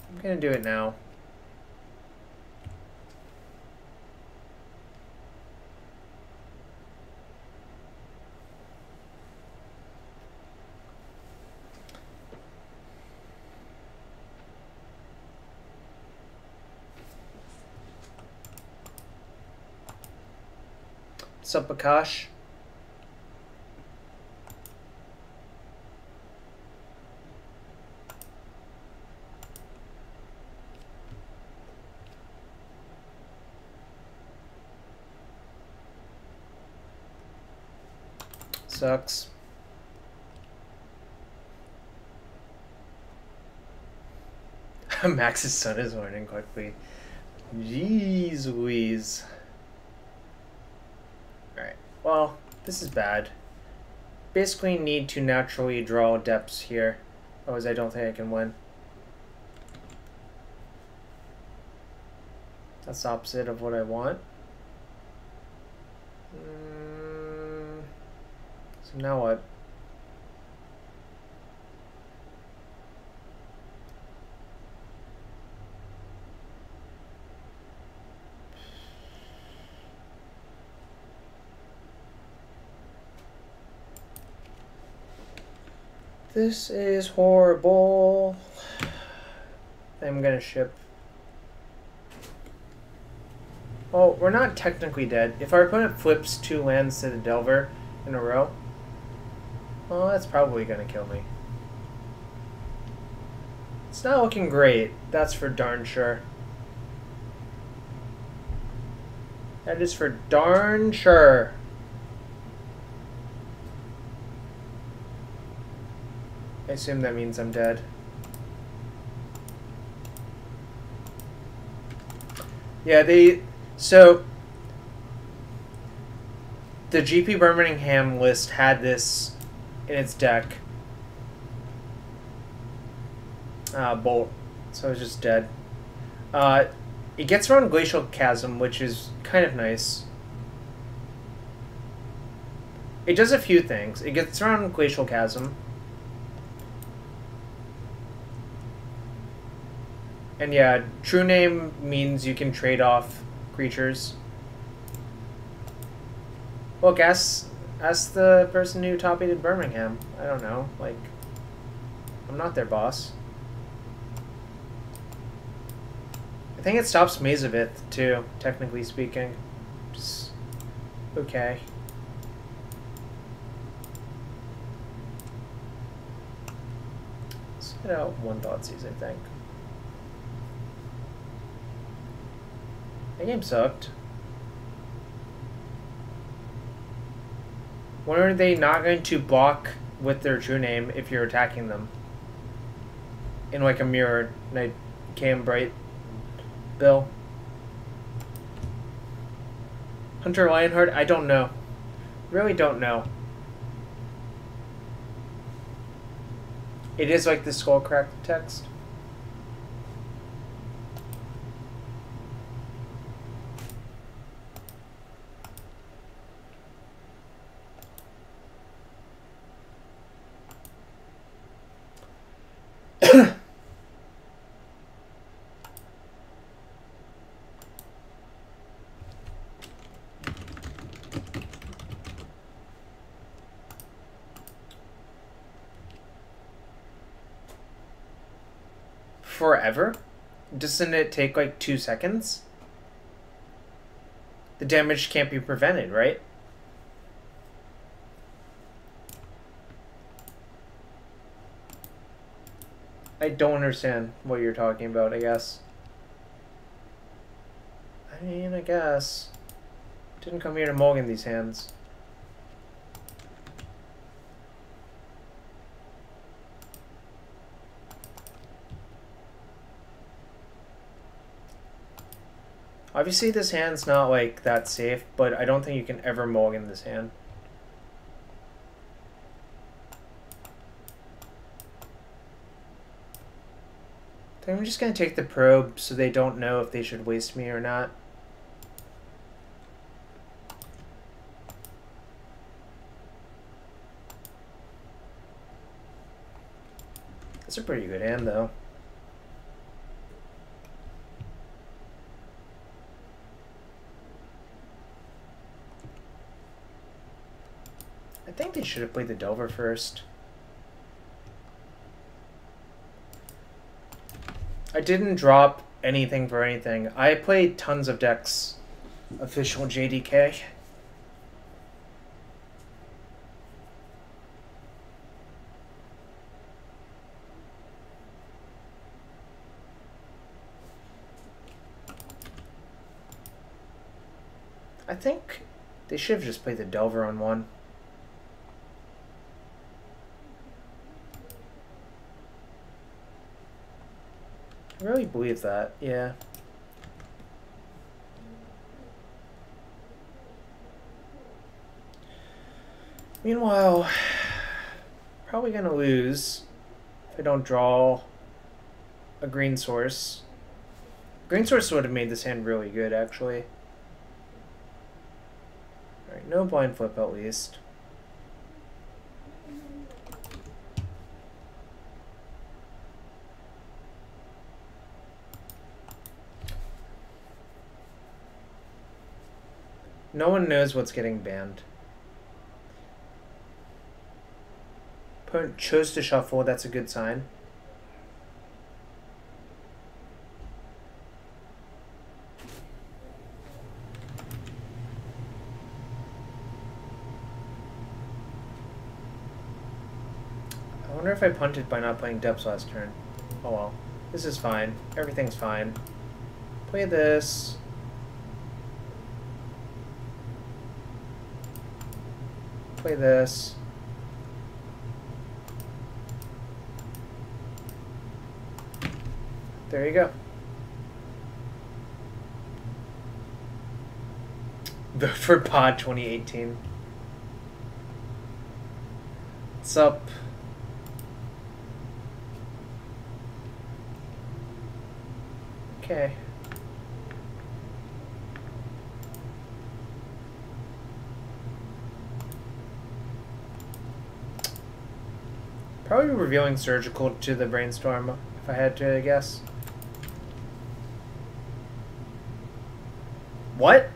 I'm gonna do it now. What's up, Akash? Sucks. Max's son is learning quickly. Jeez Louise. Alright, well, this is bad. Basically need to naturally draw depths here. Otherwise I don't think I can win. That's the opposite of what I want. So now what? This is horrible. I'm gonna ship. Oh, we're not technically dead. If our opponent flips 2 lands to the Delver in a row, well, that's probably gonna kill me. It's not looking great, that's for darn sure. That is for darn sure. I assume that means I'm dead. Yeah, so the GP Birmingham list had this in its deck. Bolt. So it's just dead. It gets around Glacial Chasm, which is kind of nice. It does a few things. It gets around Glacial Chasm. And yeah, True Name means you can trade off creatures. Well, ask the person who top-aided Birmingham. I don't know. Like, I'm not their boss. I think it stops Mazavith, too, technically speaking. Just okay. Let's get out 1.Cs, I think. That game sucked. When are they not going to block with their True Name if you're attacking them? In like a mirror Night Cam Bright Bill. Hunter Lionheart? I don't know. Really don't know. It is like the Skullcrack text. Forever? Doesn't it take like 2 seconds? The damage can't be prevented, right? I don't understand what you're talking about, I guess. I mean, I guess. Didn't come here to mulligan these hands. Obviously this hand's not like that safe, but I don't think you can ever mulligan this hand. Then I'm just gonna take the probe so they don't know if they should waste me or not. That's a pretty good hand, though. I think they should have played the Delver first. I didn't drop anything for anything. I played tons of decks. Official JDK. I think they should have just played the Delver on one. I really believe that, yeah. Meanwhile, probably gonna lose if I don't draw a green source. Green source would have made this hand really good, actually. Alright, no blind flip at least. No one knows what's getting banned. Opponent chose to shuffle, that's a good sign. I wonder if I punted by not playing depths last turn. Oh well. This is fine. Everything's fine. Play this. Play this. There you go. Vote for Pod 2018. What's up? Okay. Probably revealing surgical to the brainstorm if I had to guess. What?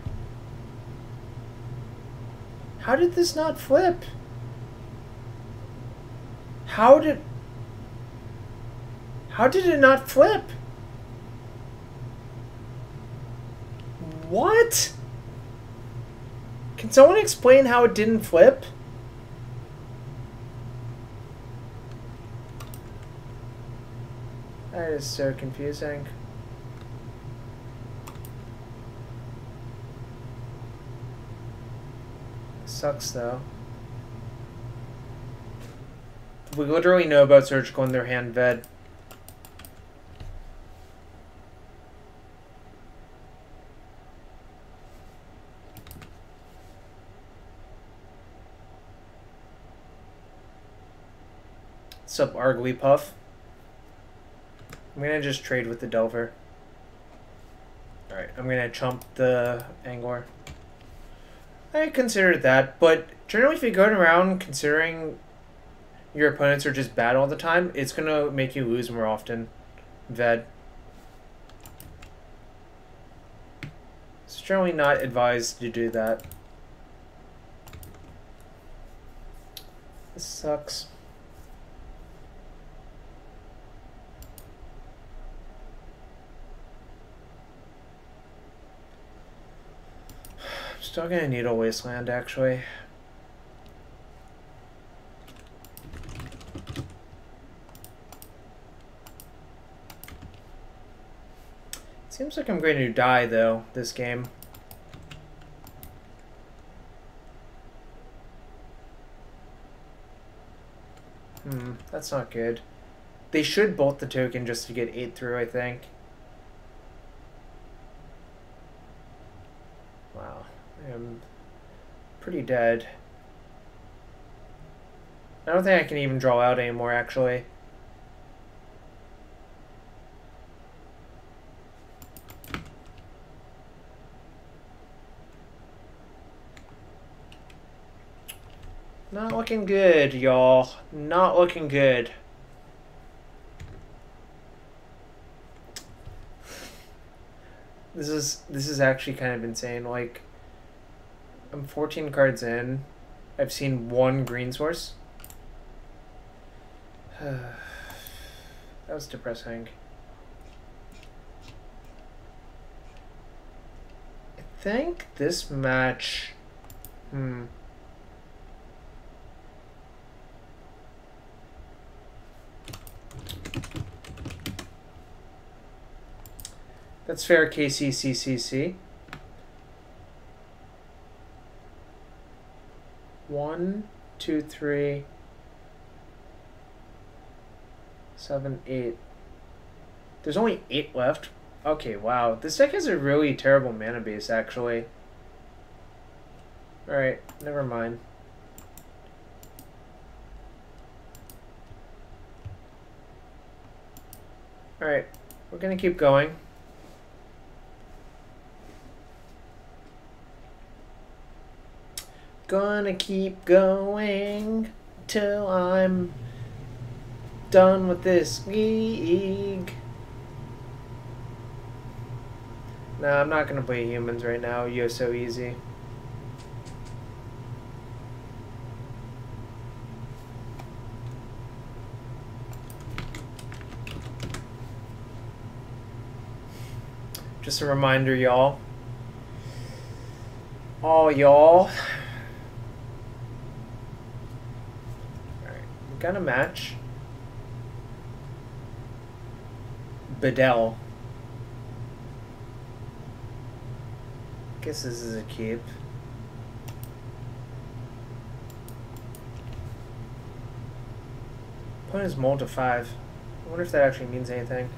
How did this not flip? How did it not flip? What? Can someone explain how it didn't flip? That is so confusing. Sucks though. We literally know about surgical in their hand ved. What's up, Arguly Puff? I'm gonna just trade with the Delver. Alright, I'm gonna chump the Angler. I considered that, but generally if you're going around considering your opponents are just bad all the time, it's gonna make you lose more often. Ved. It's generally not advised to do that. This sucks. Still gonna need a wasteland, actually. Seems like I'm going to die, though, this game. That's not good. They should bolt the token just to get 8 through, I think. Wow. I am pretty dead. I don't think I can even draw out anymore, actually. looking good, y'all. Not looking good. This is actually kind of insane. Like, I'm 14 cards in. I've seen one green source. That was depressing. I think this match... That's fair, KCCCC. 1, 2, 3, 7, 8. There's only 8 left. Okay, wow. This deck has a really terrible mana base, actually. Alright, never mind. Alright, we're gonna keep going. Gonna keep going till I'm done with this league. Nah, I'm not gonna play humans right now. You're so easy. Just a reminder, y'all. All y'all. Alright, we got a match. Bedell. Guess this is a keep. Opponent's mulled to 5. I wonder if that actually means anything.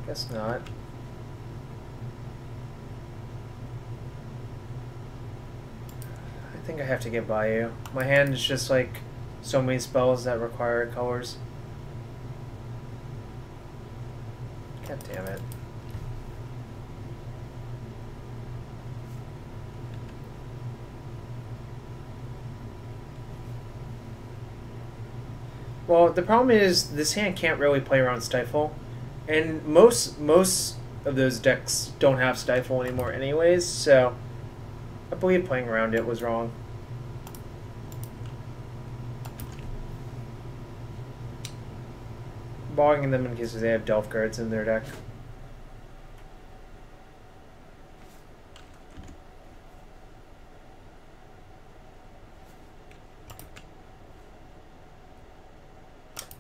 Guess not. I think I have to get by you. My hand is just like so many spells that require colors. God damn it. Well, the problem is this hand can't really play around Stifle. And most of those decks don't have Stifle anymore anyways, so I believe playing around it was wrong. Bogging them in case they have Delph cards in their deck.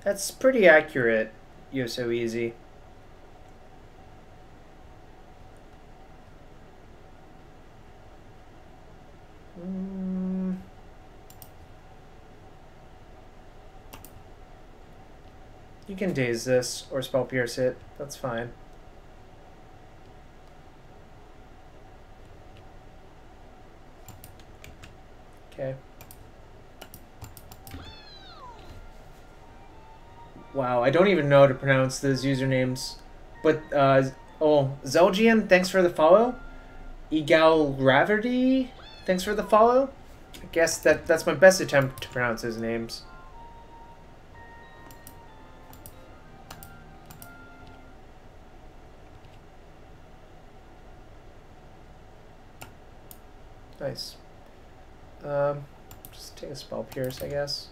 That's pretty accurate. You're so easy. You can daze this or spell pierce it. That's fine. Okay. Wow, I don't even know how to pronounce those usernames. But, oh, Zelgian, thanks for the follow. Egal Gravity, thanks for the follow. I guess that's my best attempt to pronounce his names. Nice. Just take a spell pierce, I guess.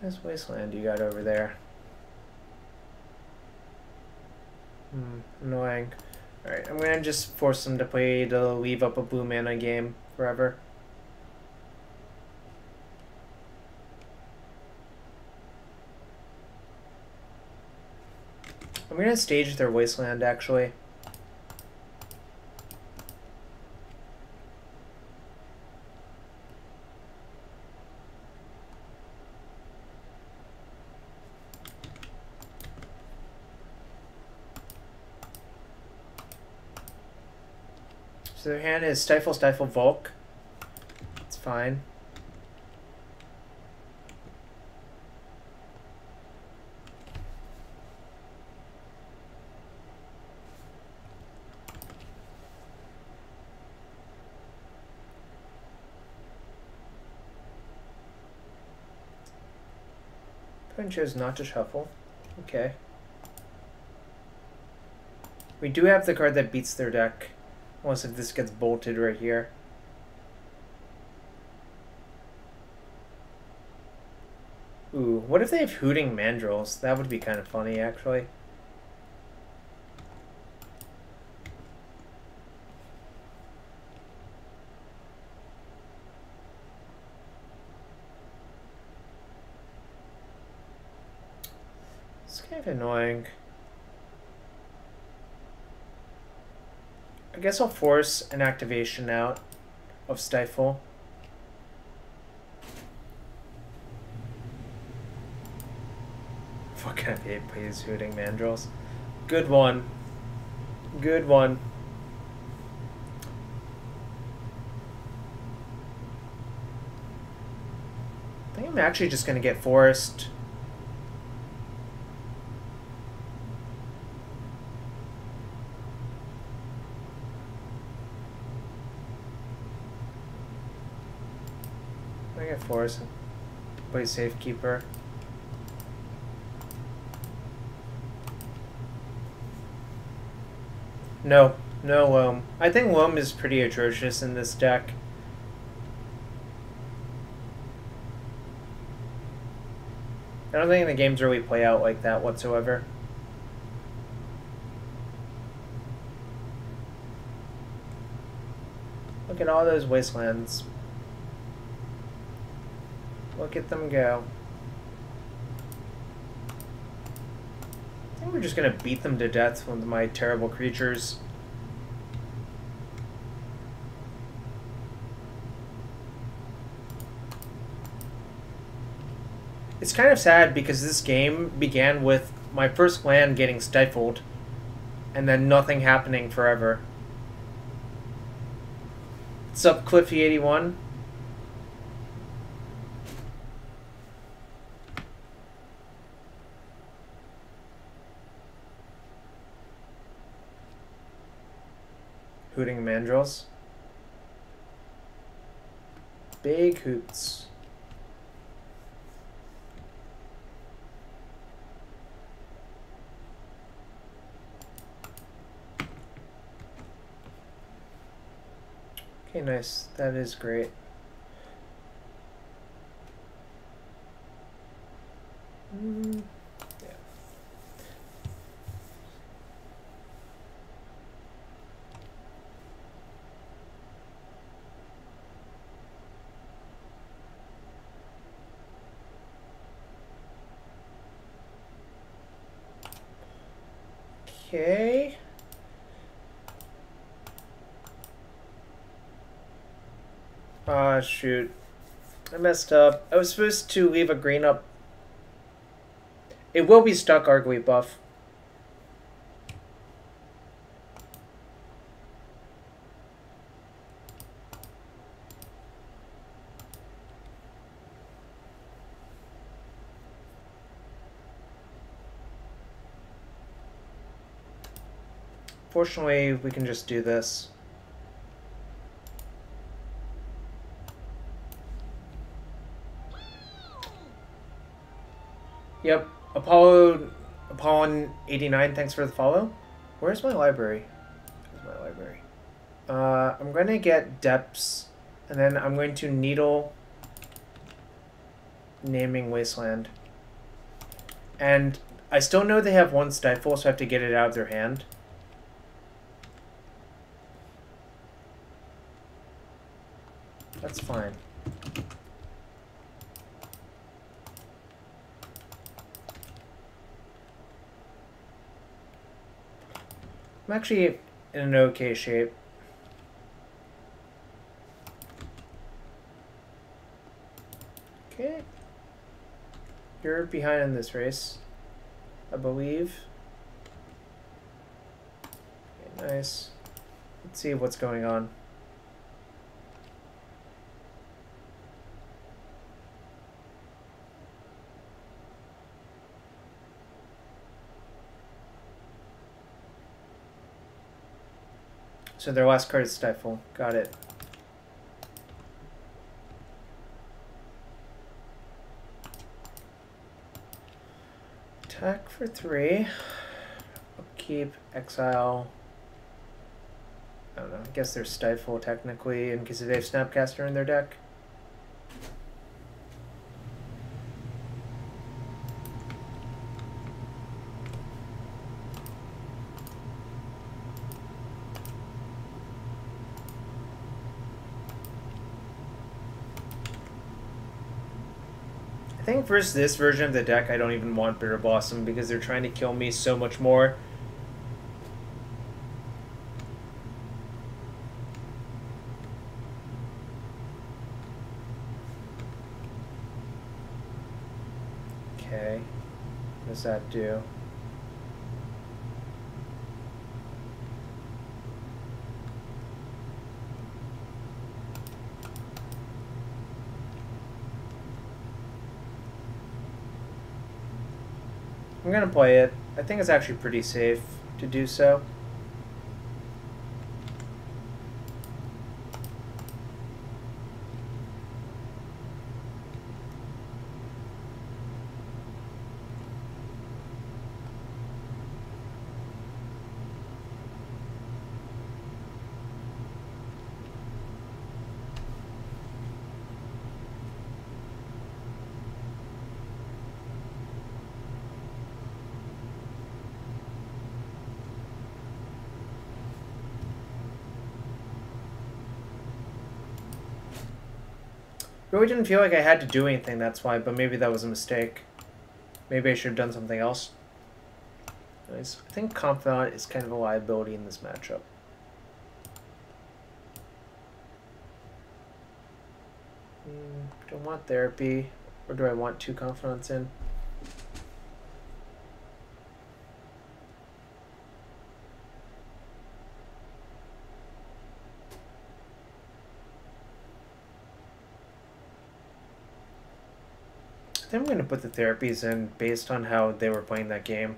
What nice wasteland you got over there. Annoying. Alright, I'm gonna just force them to play to leave up a blue mana game forever. I'm gonna stage their wasteland actually. So their hand is Stifle, Stifle, Volk. It's fine. Opponent chose not to shuffle. Okay. We do have the card that beats their deck. Unless if this gets bolted right here. Ooh, what if they have Hooting Mandrills? That would be kind of funny, actually. It's kind of annoying. I guess I'll force an activation out of Stifle. Fucking hate please Hooting Mandrills. Good one. Good one. I think I'm actually just gonna get forced. I get forced. Play Safekeeper. No, no Loam. I think Loam is pretty atrocious in this deck. I don't think the games really play out like that whatsoever. Look at all those wastelands. Look at them go. I think we're just gonna beat them to death with my terrible creatures. It's kind of sad because this game began with my first land getting stifled and then nothing happening forever. What's up, Cliffy81? Hooting Mandrills. Big hoots. Okay, nice. That is great. Yeah. Okay. Ah, shoot. I messed up. I was supposed to leave a green up. It will be stuck Argly buff. Fortunately, we can just do this. Yep, Apollon89, thanks for the follow. Where's my library? Where's my library? I'm going to get Depths, and then I'm going to Needle Naming Wasteland. And I still know they have one Stifle, so I have to get it out of their hand. That's fine. I'm actually in an okay shape. Okay. You're behind in this race, I believe. Okay, nice. Let's see what's going on. So their last card is Stifle. Got it. Attack for 3. Upkeep, exile. I don't know. I guess they're Stifle technically in case they have Snapcaster in their deck. I think versus this version of the deck, I don't even want Bitter Blossom because they're trying to kill me so much more. Okay, what does that do? I'm gonna play it. I think it's actually pretty safe to do so. Really didn't feel like I had to do anything, that's why, but maybe that was a mistake. Maybe I should have done something else. Nice. I think Confidant is kind of a liability in this matchup. Do I want Therapy, or do I want 2 Confidants in? I think I'm going to put the Therapies in based on how they were playing that game.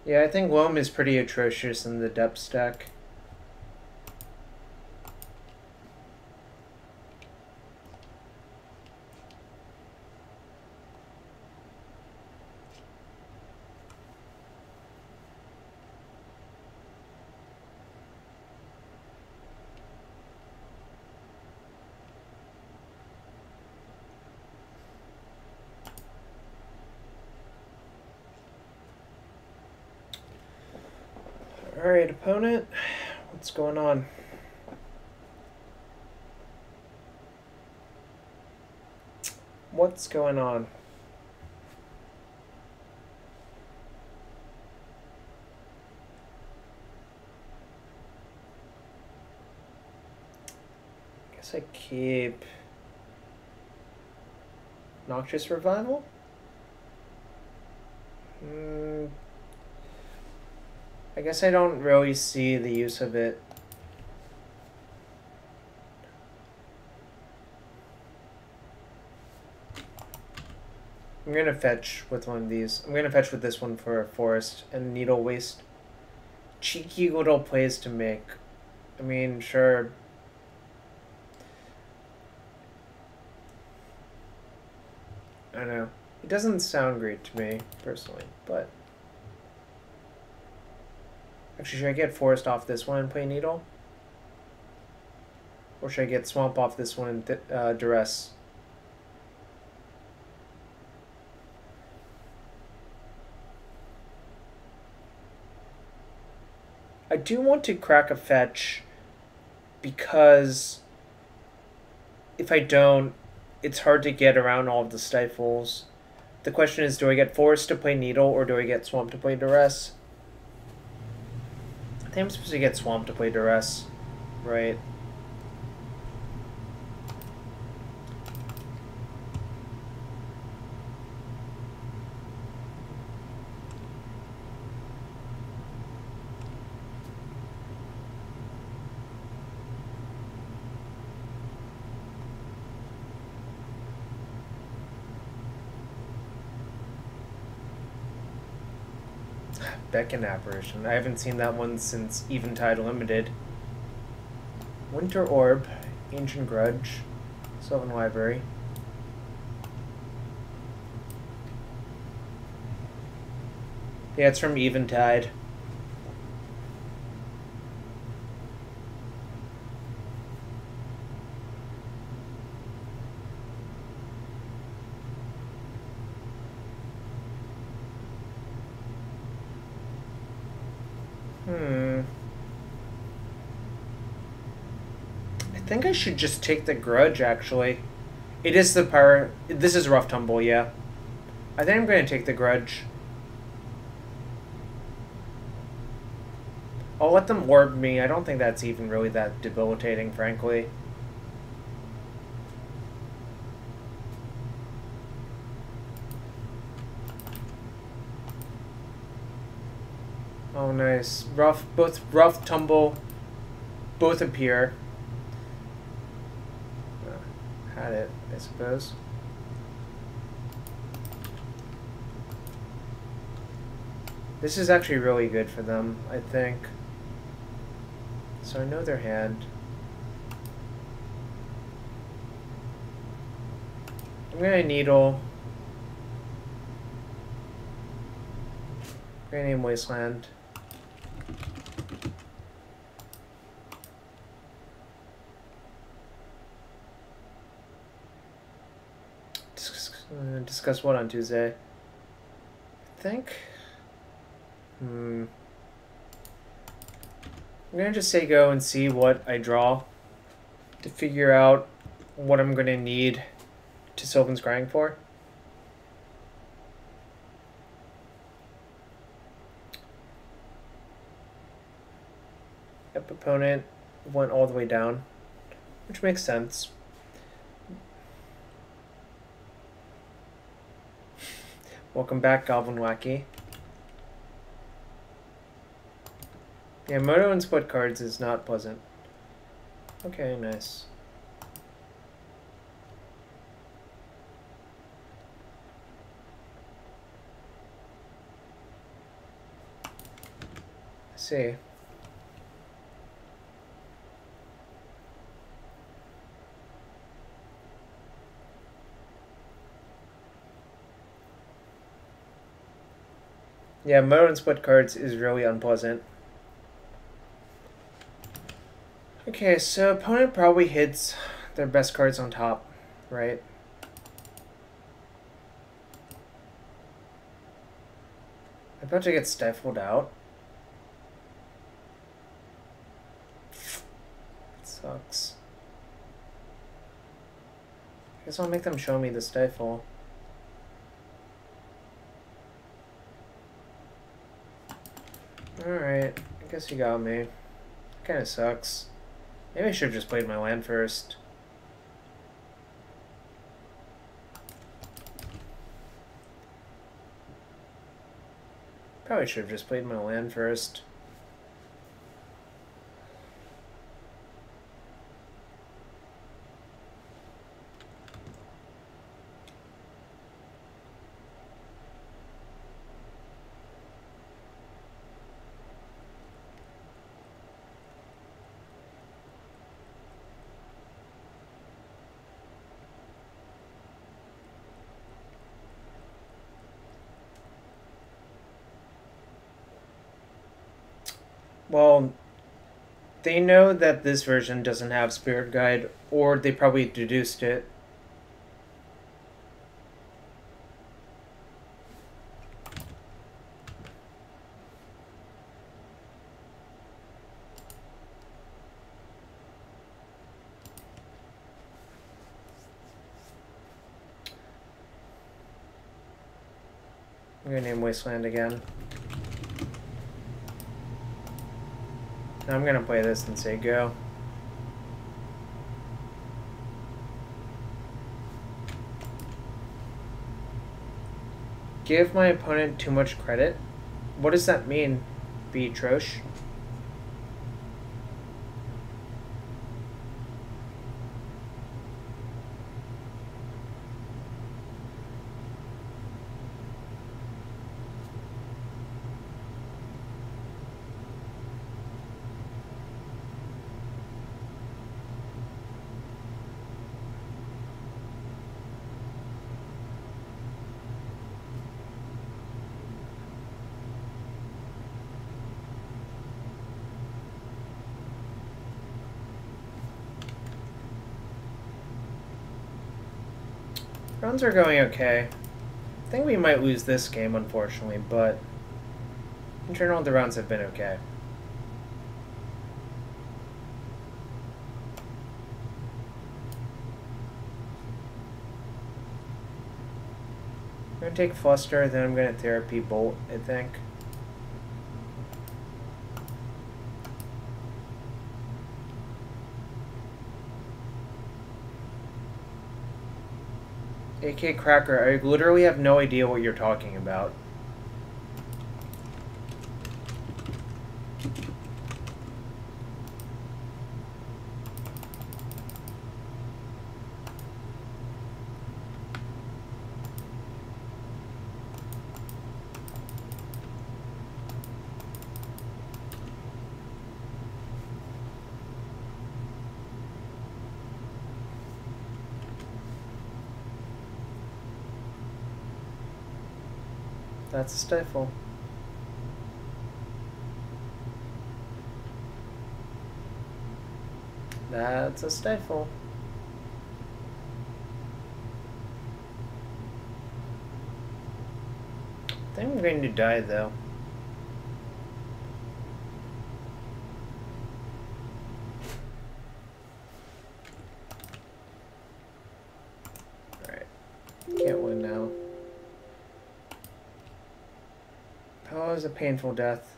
Yeah, I think Loam is pretty atrocious in the depth stack. Alright, opponent, what's going on? What's going on? Guess I keep Noxious Revival? I guess I don't really see the use of it. I'm gonna fetch with one of these. I'm gonna fetch with this one for a forest and needle waste. Cheeky little plays to make. I mean, sure. I don't know. It doesn't sound great to me, personally, but... Actually, should I get Forest off this one and play Needle? Or should I get Swamp off this one and Duress? I do want to crack a fetch because if I don't, it's hard to get around all of the stifles. The question is, do I get Forest to play Needle or do I get Swamp to play Duress? I think I'm supposed to get Swamp to play Duress, right? Beacon Apparition. I haven't seen that one since Eventide Limited. Winter Orb, Ancient Grudge, Sylvan Library. Yeah, it's from Eventide. I think I should just take the Grudge, actually. It is the power... This is Rough Tumble, yeah. I think I'm going to take the Grudge. I'll let them orb me. I don't think that's even really that debilitating, frankly. Oh, nice. Both Rough Tumble, both appear. Had it, I suppose. This is actually really good for them, I think. So I know their hand. I'm gonna Needle. I'm gonna name Wasteland. Discuss what on Tuesday? I think. I'm gonna just say go and see what I draw to figure out what I'm gonna need to Sylvan Scrying for. Yep, opponent went all the way down, which makes sense. Welcome back, Goblin Wacky. Yeah, Moto and split cards is not pleasant. Okay, nice. I see. Yeah, Moto and split cards is really unpleasant. Okay, so opponent probably hits their best cards on top, right? I'm about to get stifled out. It sucks. I guess I'll make them show me the stifle. Alright, I guess you got me. Kinda sucks. Maybe I should have just played my land first. Probably should have just played my land first. Well, they know that this version doesn't have Spirit Guide, or they probably deduced it. I'm gonna name Wasteland again. Now I'm gonna play this and say go. Give my opponent too much credit? What does that mean, Beatrosh? Rounds are going okay. I think we might lose this game, unfortunately, but in general, the rounds have been okay. I'm going to take Fluster, then I'm going to Therapy Bolt, I think. AK Cracker, I literally have no idea what you're talking about. That's a stifle. That's a stifle. I think I'm going to die, though. Alright. Can't win now. That was a painful death.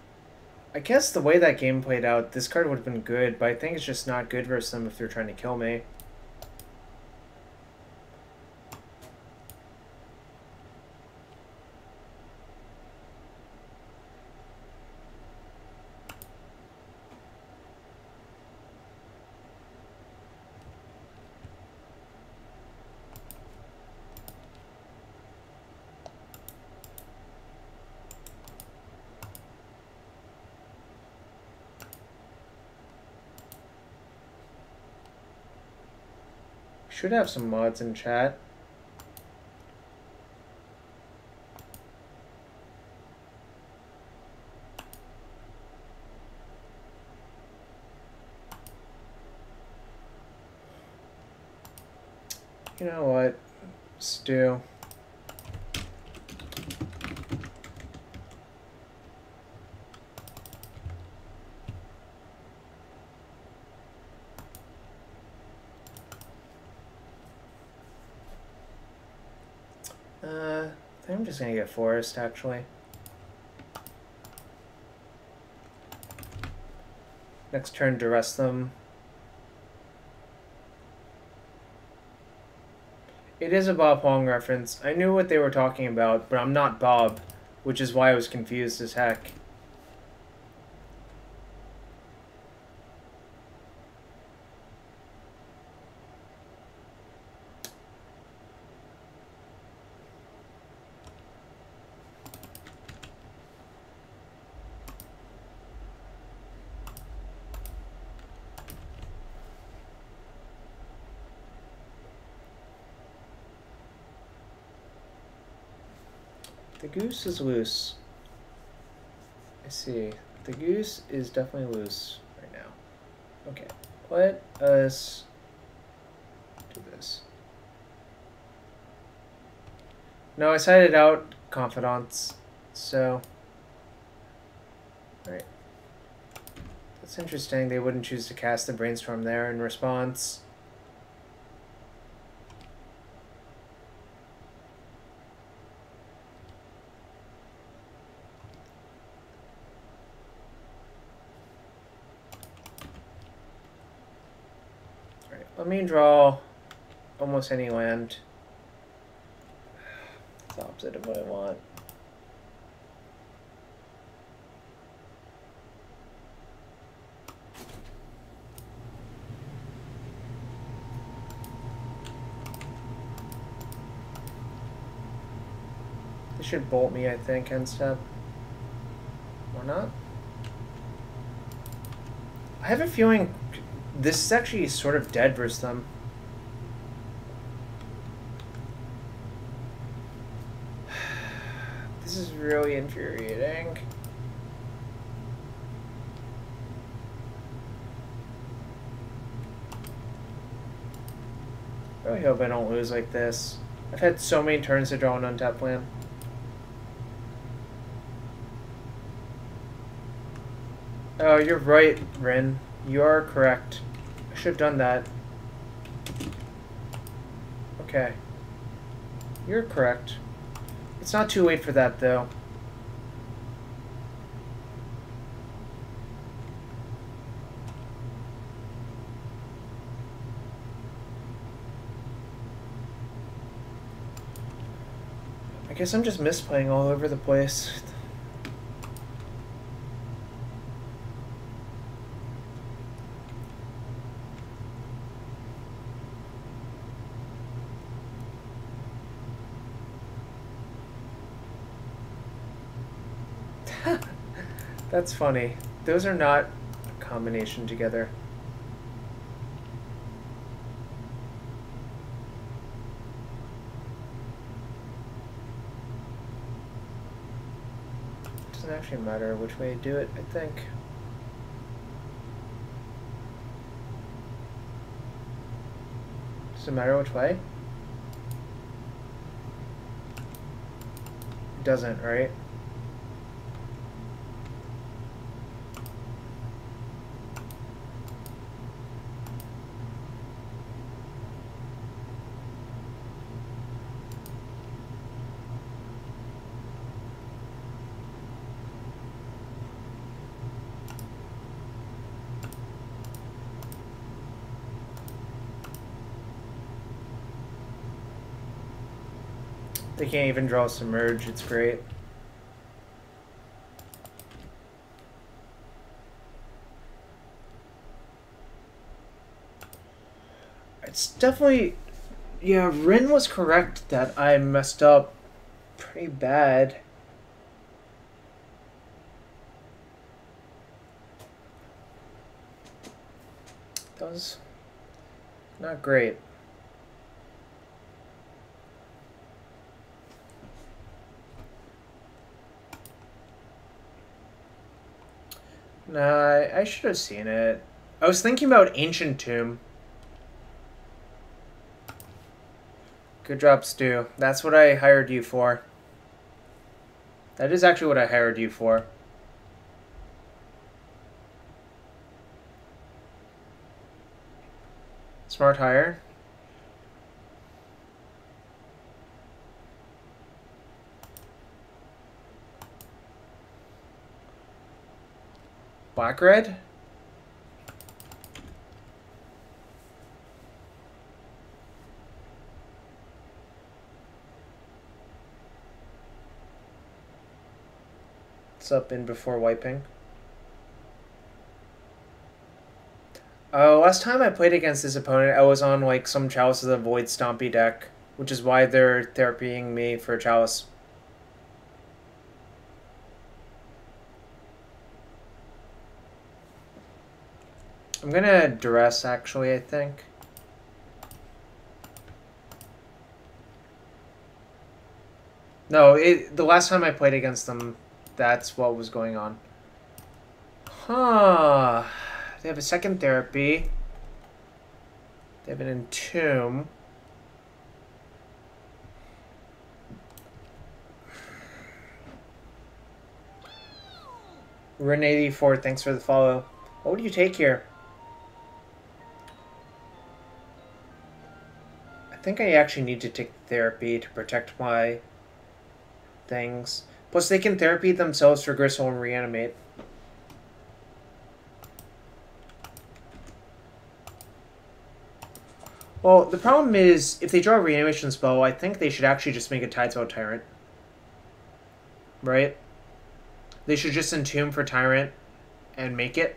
I guess the way that game played out, this card would have been good, but I think it's just not good versus them if they're trying to kill me. Should have some mods in chat. You know what? Stew. I think I'm just gonna get Forest, actually. Next turn, Duress them. It is a Bob Hong reference. I knew what they were talking about, but I'm not Bob, which is why I was confused as heck. The goose is loose. I see. The goose is definitely loose right now. Okay, let us do this. No, I sided out Confidants, so... Alright. That's interesting. They wouldn't choose to cast the Brainstorm there in response. Let me draw almost any land. It's the opposite of what I want. They should bolt me, I think, end step. Or not? I have a feeling this is actually sort of dead versus them. This is really infuriating. I really hope I don't lose like this. I've had so many turns to draw an untapped land. Oh, you're right, Rin. You are correct. I should have done that. Okay. You're correct. It's not too late for that, though. I guess I'm just misplaying all over the place. That's funny. Those are not a combination together. Doesn't actually matter which way you do it, I think. Does it matter which way? It doesn't, right? They can't even draw Submerge, it's great. It's definitely... Yeah, Rin was correct that I messed up pretty bad. That was not great. Nah, I should have seen it. I was thinking about Ancient Tomb. Good job, Stu. That's what I hired you for. That is actually what I hired you for. Smart hire. Black red? What's up in before wiping? Last time I played against this opponent, I was on like some Chalice of the Void Stompy deck, which is why they're therapying me for Chalice. I'm gonna duress, actually, I think. No, the last time I played against them, that's what was going on. Huh. They have a second therapy. They have an Entomb. Ren84, thanks for the follow. What would you take here? I think I actually need to take therapy to protect my things. Plus, they can therapy themselves for Gristle and reanimate. Well, the problem is, if they draw a reanimation spell, I think they should actually just make a Tidespell Tyrant. Right? They should just Entomb for Tyrant and make it.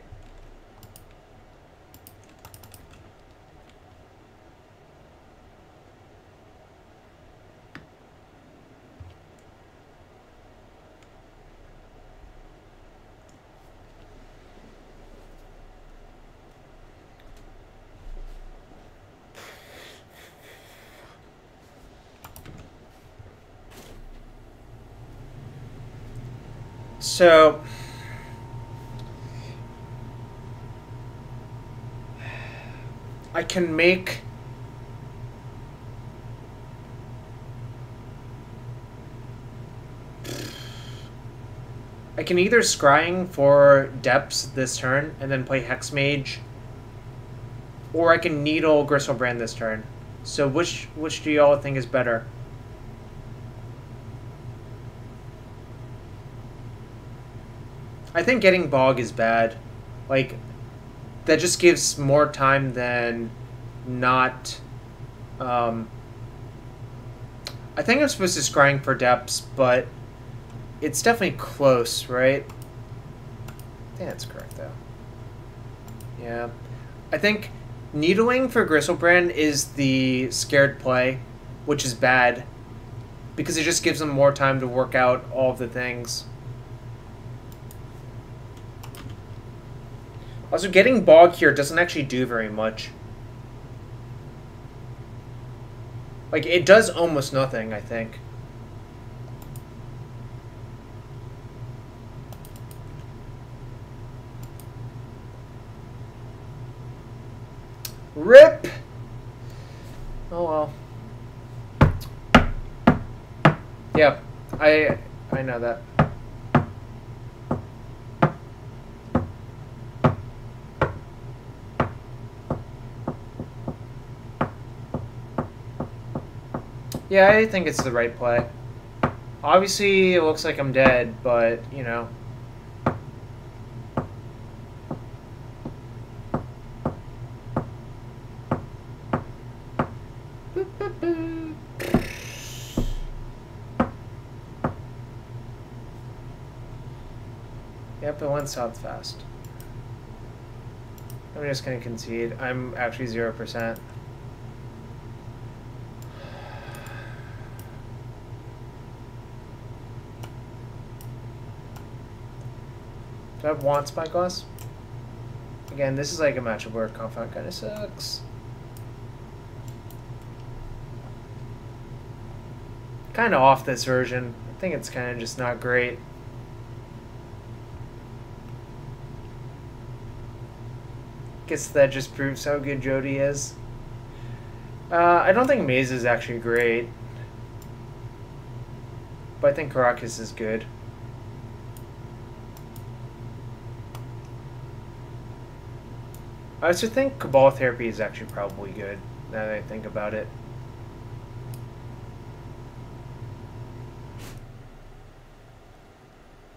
So, I can make I can either scrying for depths this turn and then play Hex Mage, or I can Needle Gristlebrand this turn. So which do y'all think is better? I think getting Bog is bad. Like, that just gives more time than not... I think I'm supposed to scrying for depths, but it's definitely close, right? I think that's correct, though. Yeah. I think needling for Gristlebrand is the scared play, which is bad, because it just gives them more time to work out all of the things. Also, getting Bog here doesn't actually do very much. Like, it does almost nothing, I think. RIP! Oh well. Yeah, I know that. Yeah, I think it's the right play. Obviously, it looks like I'm dead, but, you know. Yep, it went south fast. I'm just going to concede. I'm actually 0%. Do I want Spyglass? Again, this is like a matchup where Confound kind of sucks. Kind of off this version. I think it's kind of just not great. Guess that just proves how good Jody is. I don't think Maze is actually great. But I think Caracas is good. I also think Cabal Therapy is actually probably good, now that I think about it.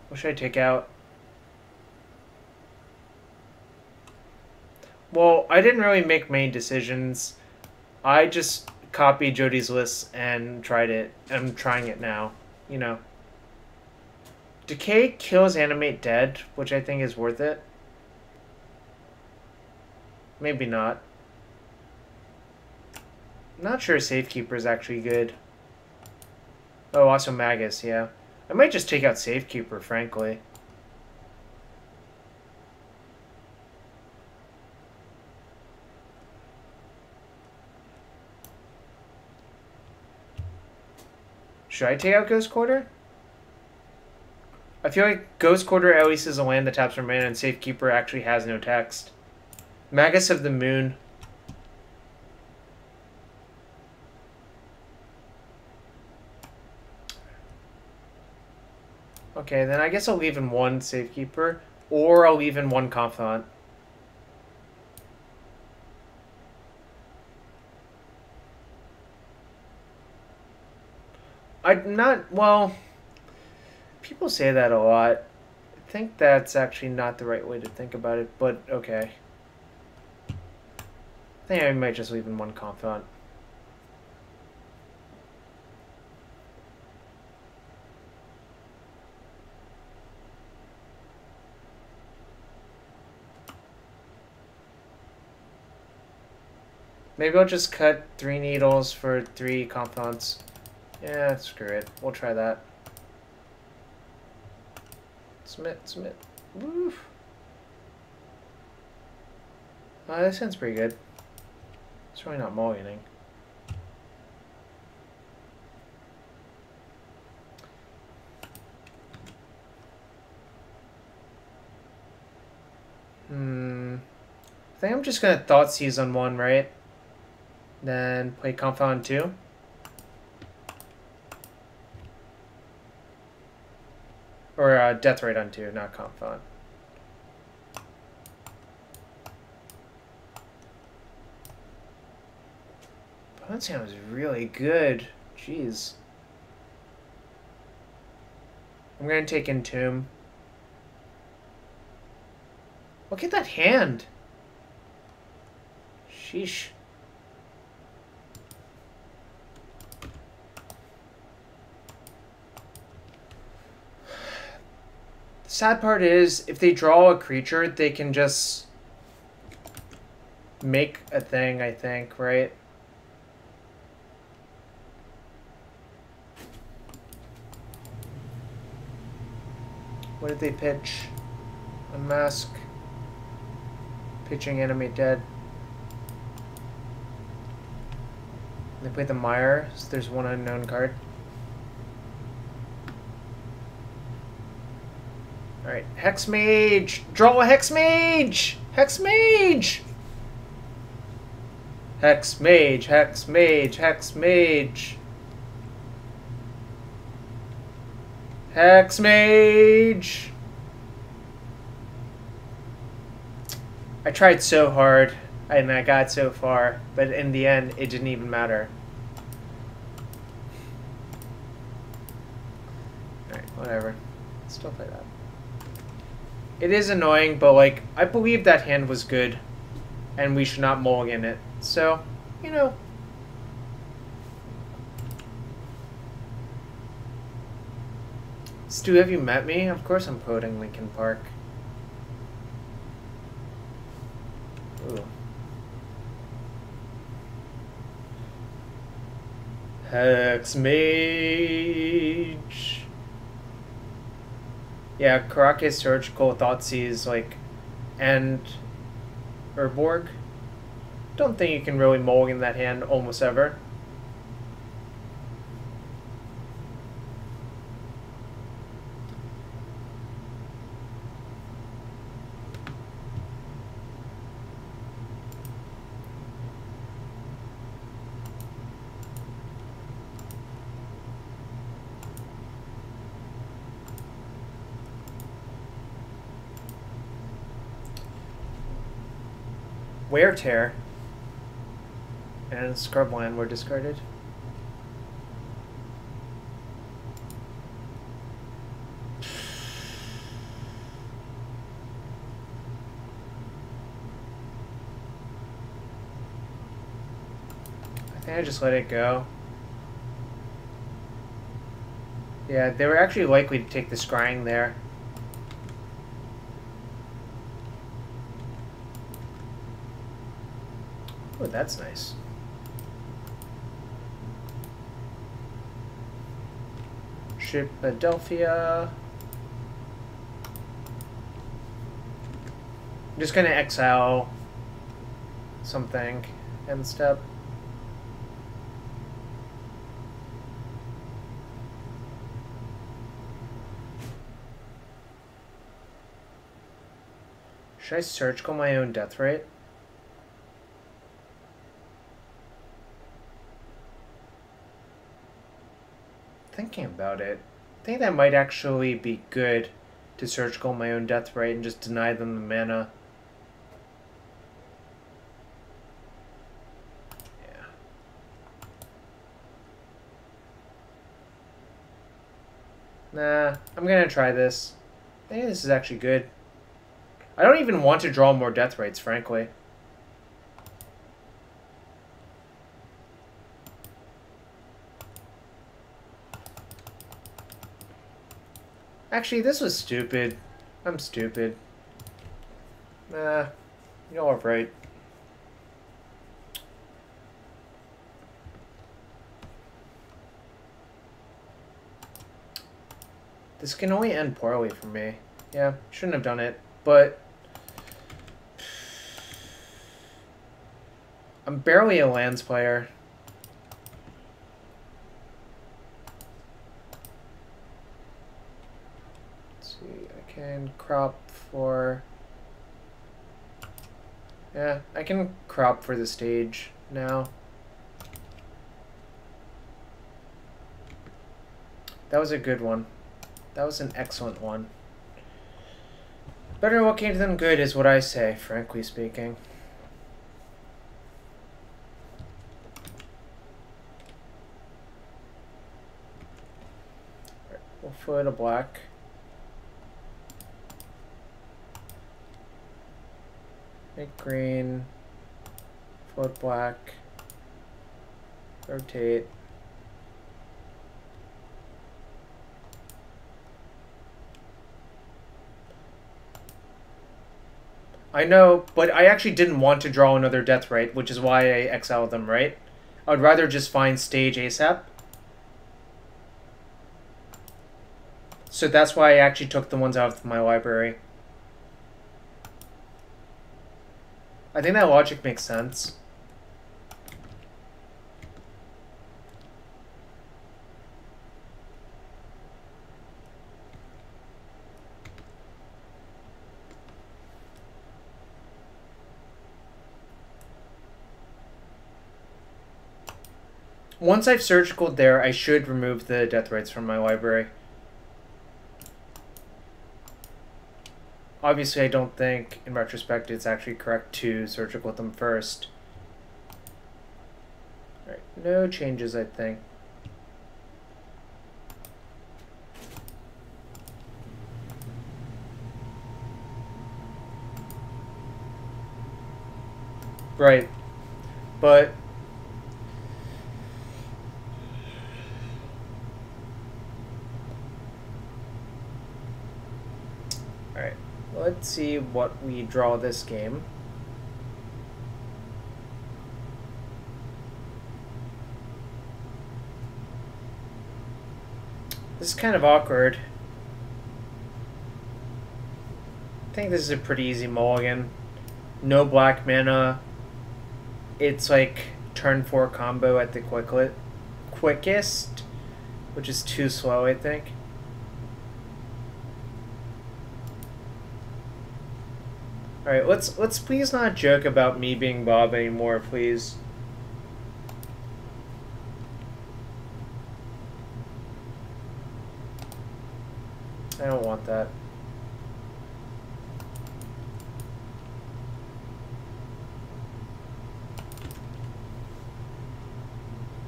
What should I take out? Well, I didn't really make many decisions. I just copied Jody's list and tried it. I'm trying it now, you know. Decay kills Animate Dead, which I think is worth it. Maybe not. Not sure Safekeeper is actually good. Oh, also Magus, yeah. I might just take out Safekeeper, frankly. Should I take out Ghost Quarter? I feel like Ghost Quarter at least is a land that taps for mana, and Safekeeper actually has no text. Magus of the Moon. Okay, then I guess I'll leave in one Safekeeper, or I'll leave in one Confidant. I'm not, well, people say that a lot. I think that's actually not the right way to think about it, but okay. I think I might just leave in one Confidant. Maybe I'll just cut 3 needles for 3 Confidants. Yeah, screw it. We'll try that. Submit. Woof. That sounds pretty good. It's really not mulliganing. I think I'm just gonna Thoughtseize on 1, right? Then play Confound 2. Or Death Rate on 2, not Confidant. Opponent's hand was really good. Jeez. I'm gonna take Entomb. Look at that hand. Sheesh. The sad part is, if they draw a creature, they can just make a thing, I think, right? What did they pitch? Unmask. Pitching Animate Dead. They played the Mire, so there's one unknown card. Alright, Hex Mage! Draw a Hex Mage! Hex Mage! Hex Mage, Hex Mage, Hex Mage. Hex Mage! I tried so hard, and I got so far, but in the end, it didn't even matter. Alright, whatever. Still play that. It is annoying, but, like, I believe that hand was good, and we should not mulligan it. So, you know. Stu, have you met me? Of course I'm quoting Linkin Park. Ooh. Hex Mage. Yeah, Karake's Surgical, Thoughtseize, like, and Urborg. Don't think you can really mulligan that hand almost ever. Wear Tear and Scrubland were discarded. I think I just let it go. Yeah, they were actually likely to take the scrying there. Oh, that's nice. Philadelphia. I'm just gonna exile something end step. Should I surgical my own death rate? Thinking about it, I think that might actually be good to surgical my own death rate and just deny them the mana. Yeah. Nah, I'm gonna try this. I think this is actually good. I don't even want to draw more death rates, frankly. Actually, this was stupid. I'm stupid. Nah, y'all are right. This can only end poorly for me. Yeah, shouldn't have done it, but I'm barely a lands player. Can crop for... Yeah, I can crop for the stage now. That was a good one. That was an excellent one. Better looking than good is what I say, frankly speaking. Right, we'll float a black. Make green. Float black. Rotate. I know, but I actually didn't want to draw another Death Right, which is why I exiled them, right? I would rather just find stage ASAP. So that's why I actually took the ones out of my library. I think that logic makes sense. Once I've surgicaled there, I should remove the Death Rights from my library. Obviously, I don't think, in retrospect, it's actually correct to surgical them first. Alright, no changes, I think. Right, but... Alright, let's see what we draw this game. This is kind of awkward. I think this is a pretty easy mulligan. No black mana. It's like turn 4 combo at the quickest, which is too slow, I think. Alright, let's please not joke about me being Bob anymore, please. I don't want that.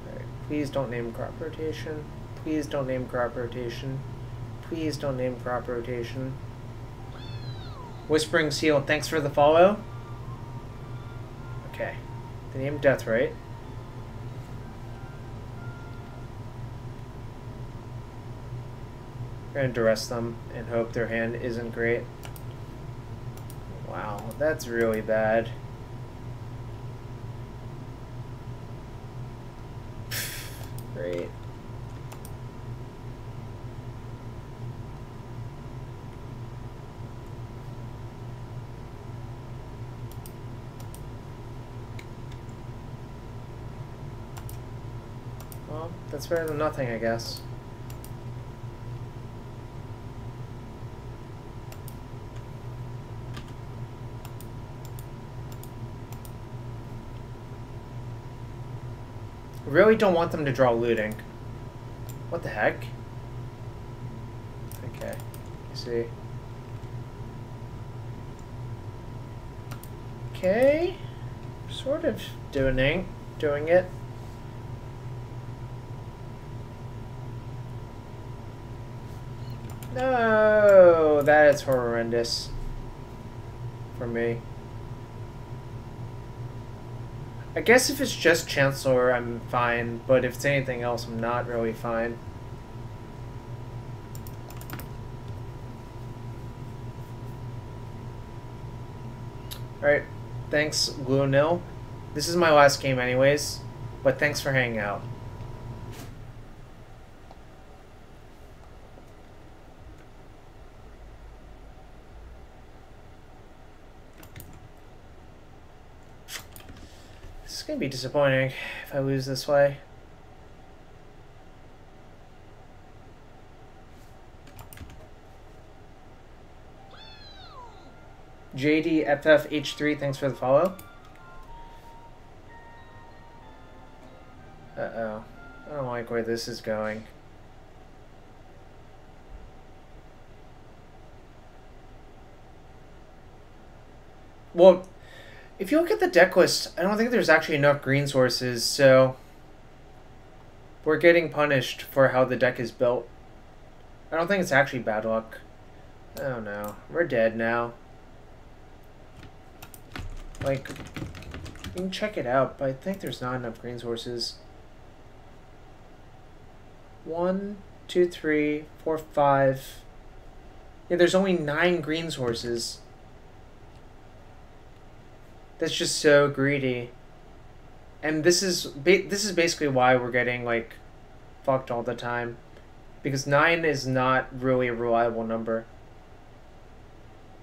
Alright, please don't name crop rotation. Please don't name crop rotation. Please don't name crop rotation. Whispering Seal, thanks for the follow. Okay. The name Death, right? We're gonna duress them and hope their hand isn't great. Wow, that's really bad. Great. Well, that's better than nothing, I guess. I really don't want them to draw looting. What the heck? Okay, I see. Okay, sort of doing it. No, that is horrendous for me. I guess if it's just Chancellor, I'm fine, but if it's anything else, I'm not really fine. Alright, thanks, Glunil. This is my last game anyways, but thanks for hanging out. This is gonna be disappointing if I lose this way. JDFFH3, thanks for the follow. Uh-oh. I don't like where this is going. Well, if you look at the deck list, I don't think there's actually enough green sources, so we're getting punished for how the deck is built. I don't think it's actually bad luck. Oh no, we're dead now. Like, you can check it out, but I think there's not enough green sources. 1, 2, 3, 4, 5. Yeah, there's only 9 green sources. That's just so greedy. And this is basically why we're getting, like, fucked all the time. Because 9 is not really a reliable number.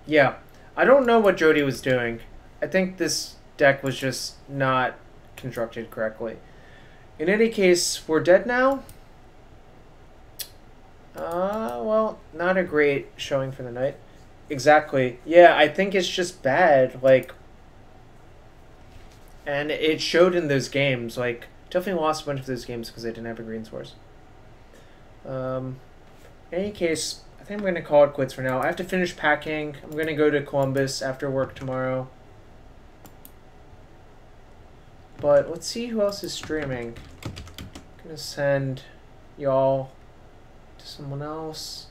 Yeah, I don't know what Jody was doing. I think this deck was just not constructed correctly. In any case, we're dead now. Well, not a great showing for the night. Exactly. Yeah, I think it's just bad. Like, and it showed in those games. Like, definitely lost a bunch of those games because I didn't have a green source. In any case, I think I'm going to call it quits for now. I have to finish packing. I'm going to go to Columbus after work tomorrow. But let's see who else is streaming. I'm going to send y'all to someone else.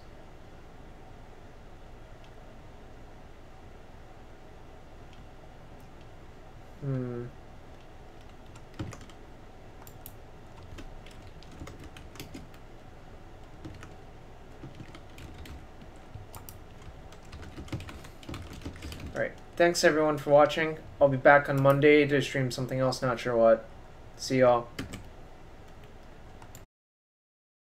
Alright, thanks everyone for watching. I'll be back on Monday to stream something else, not sure what. See y'all.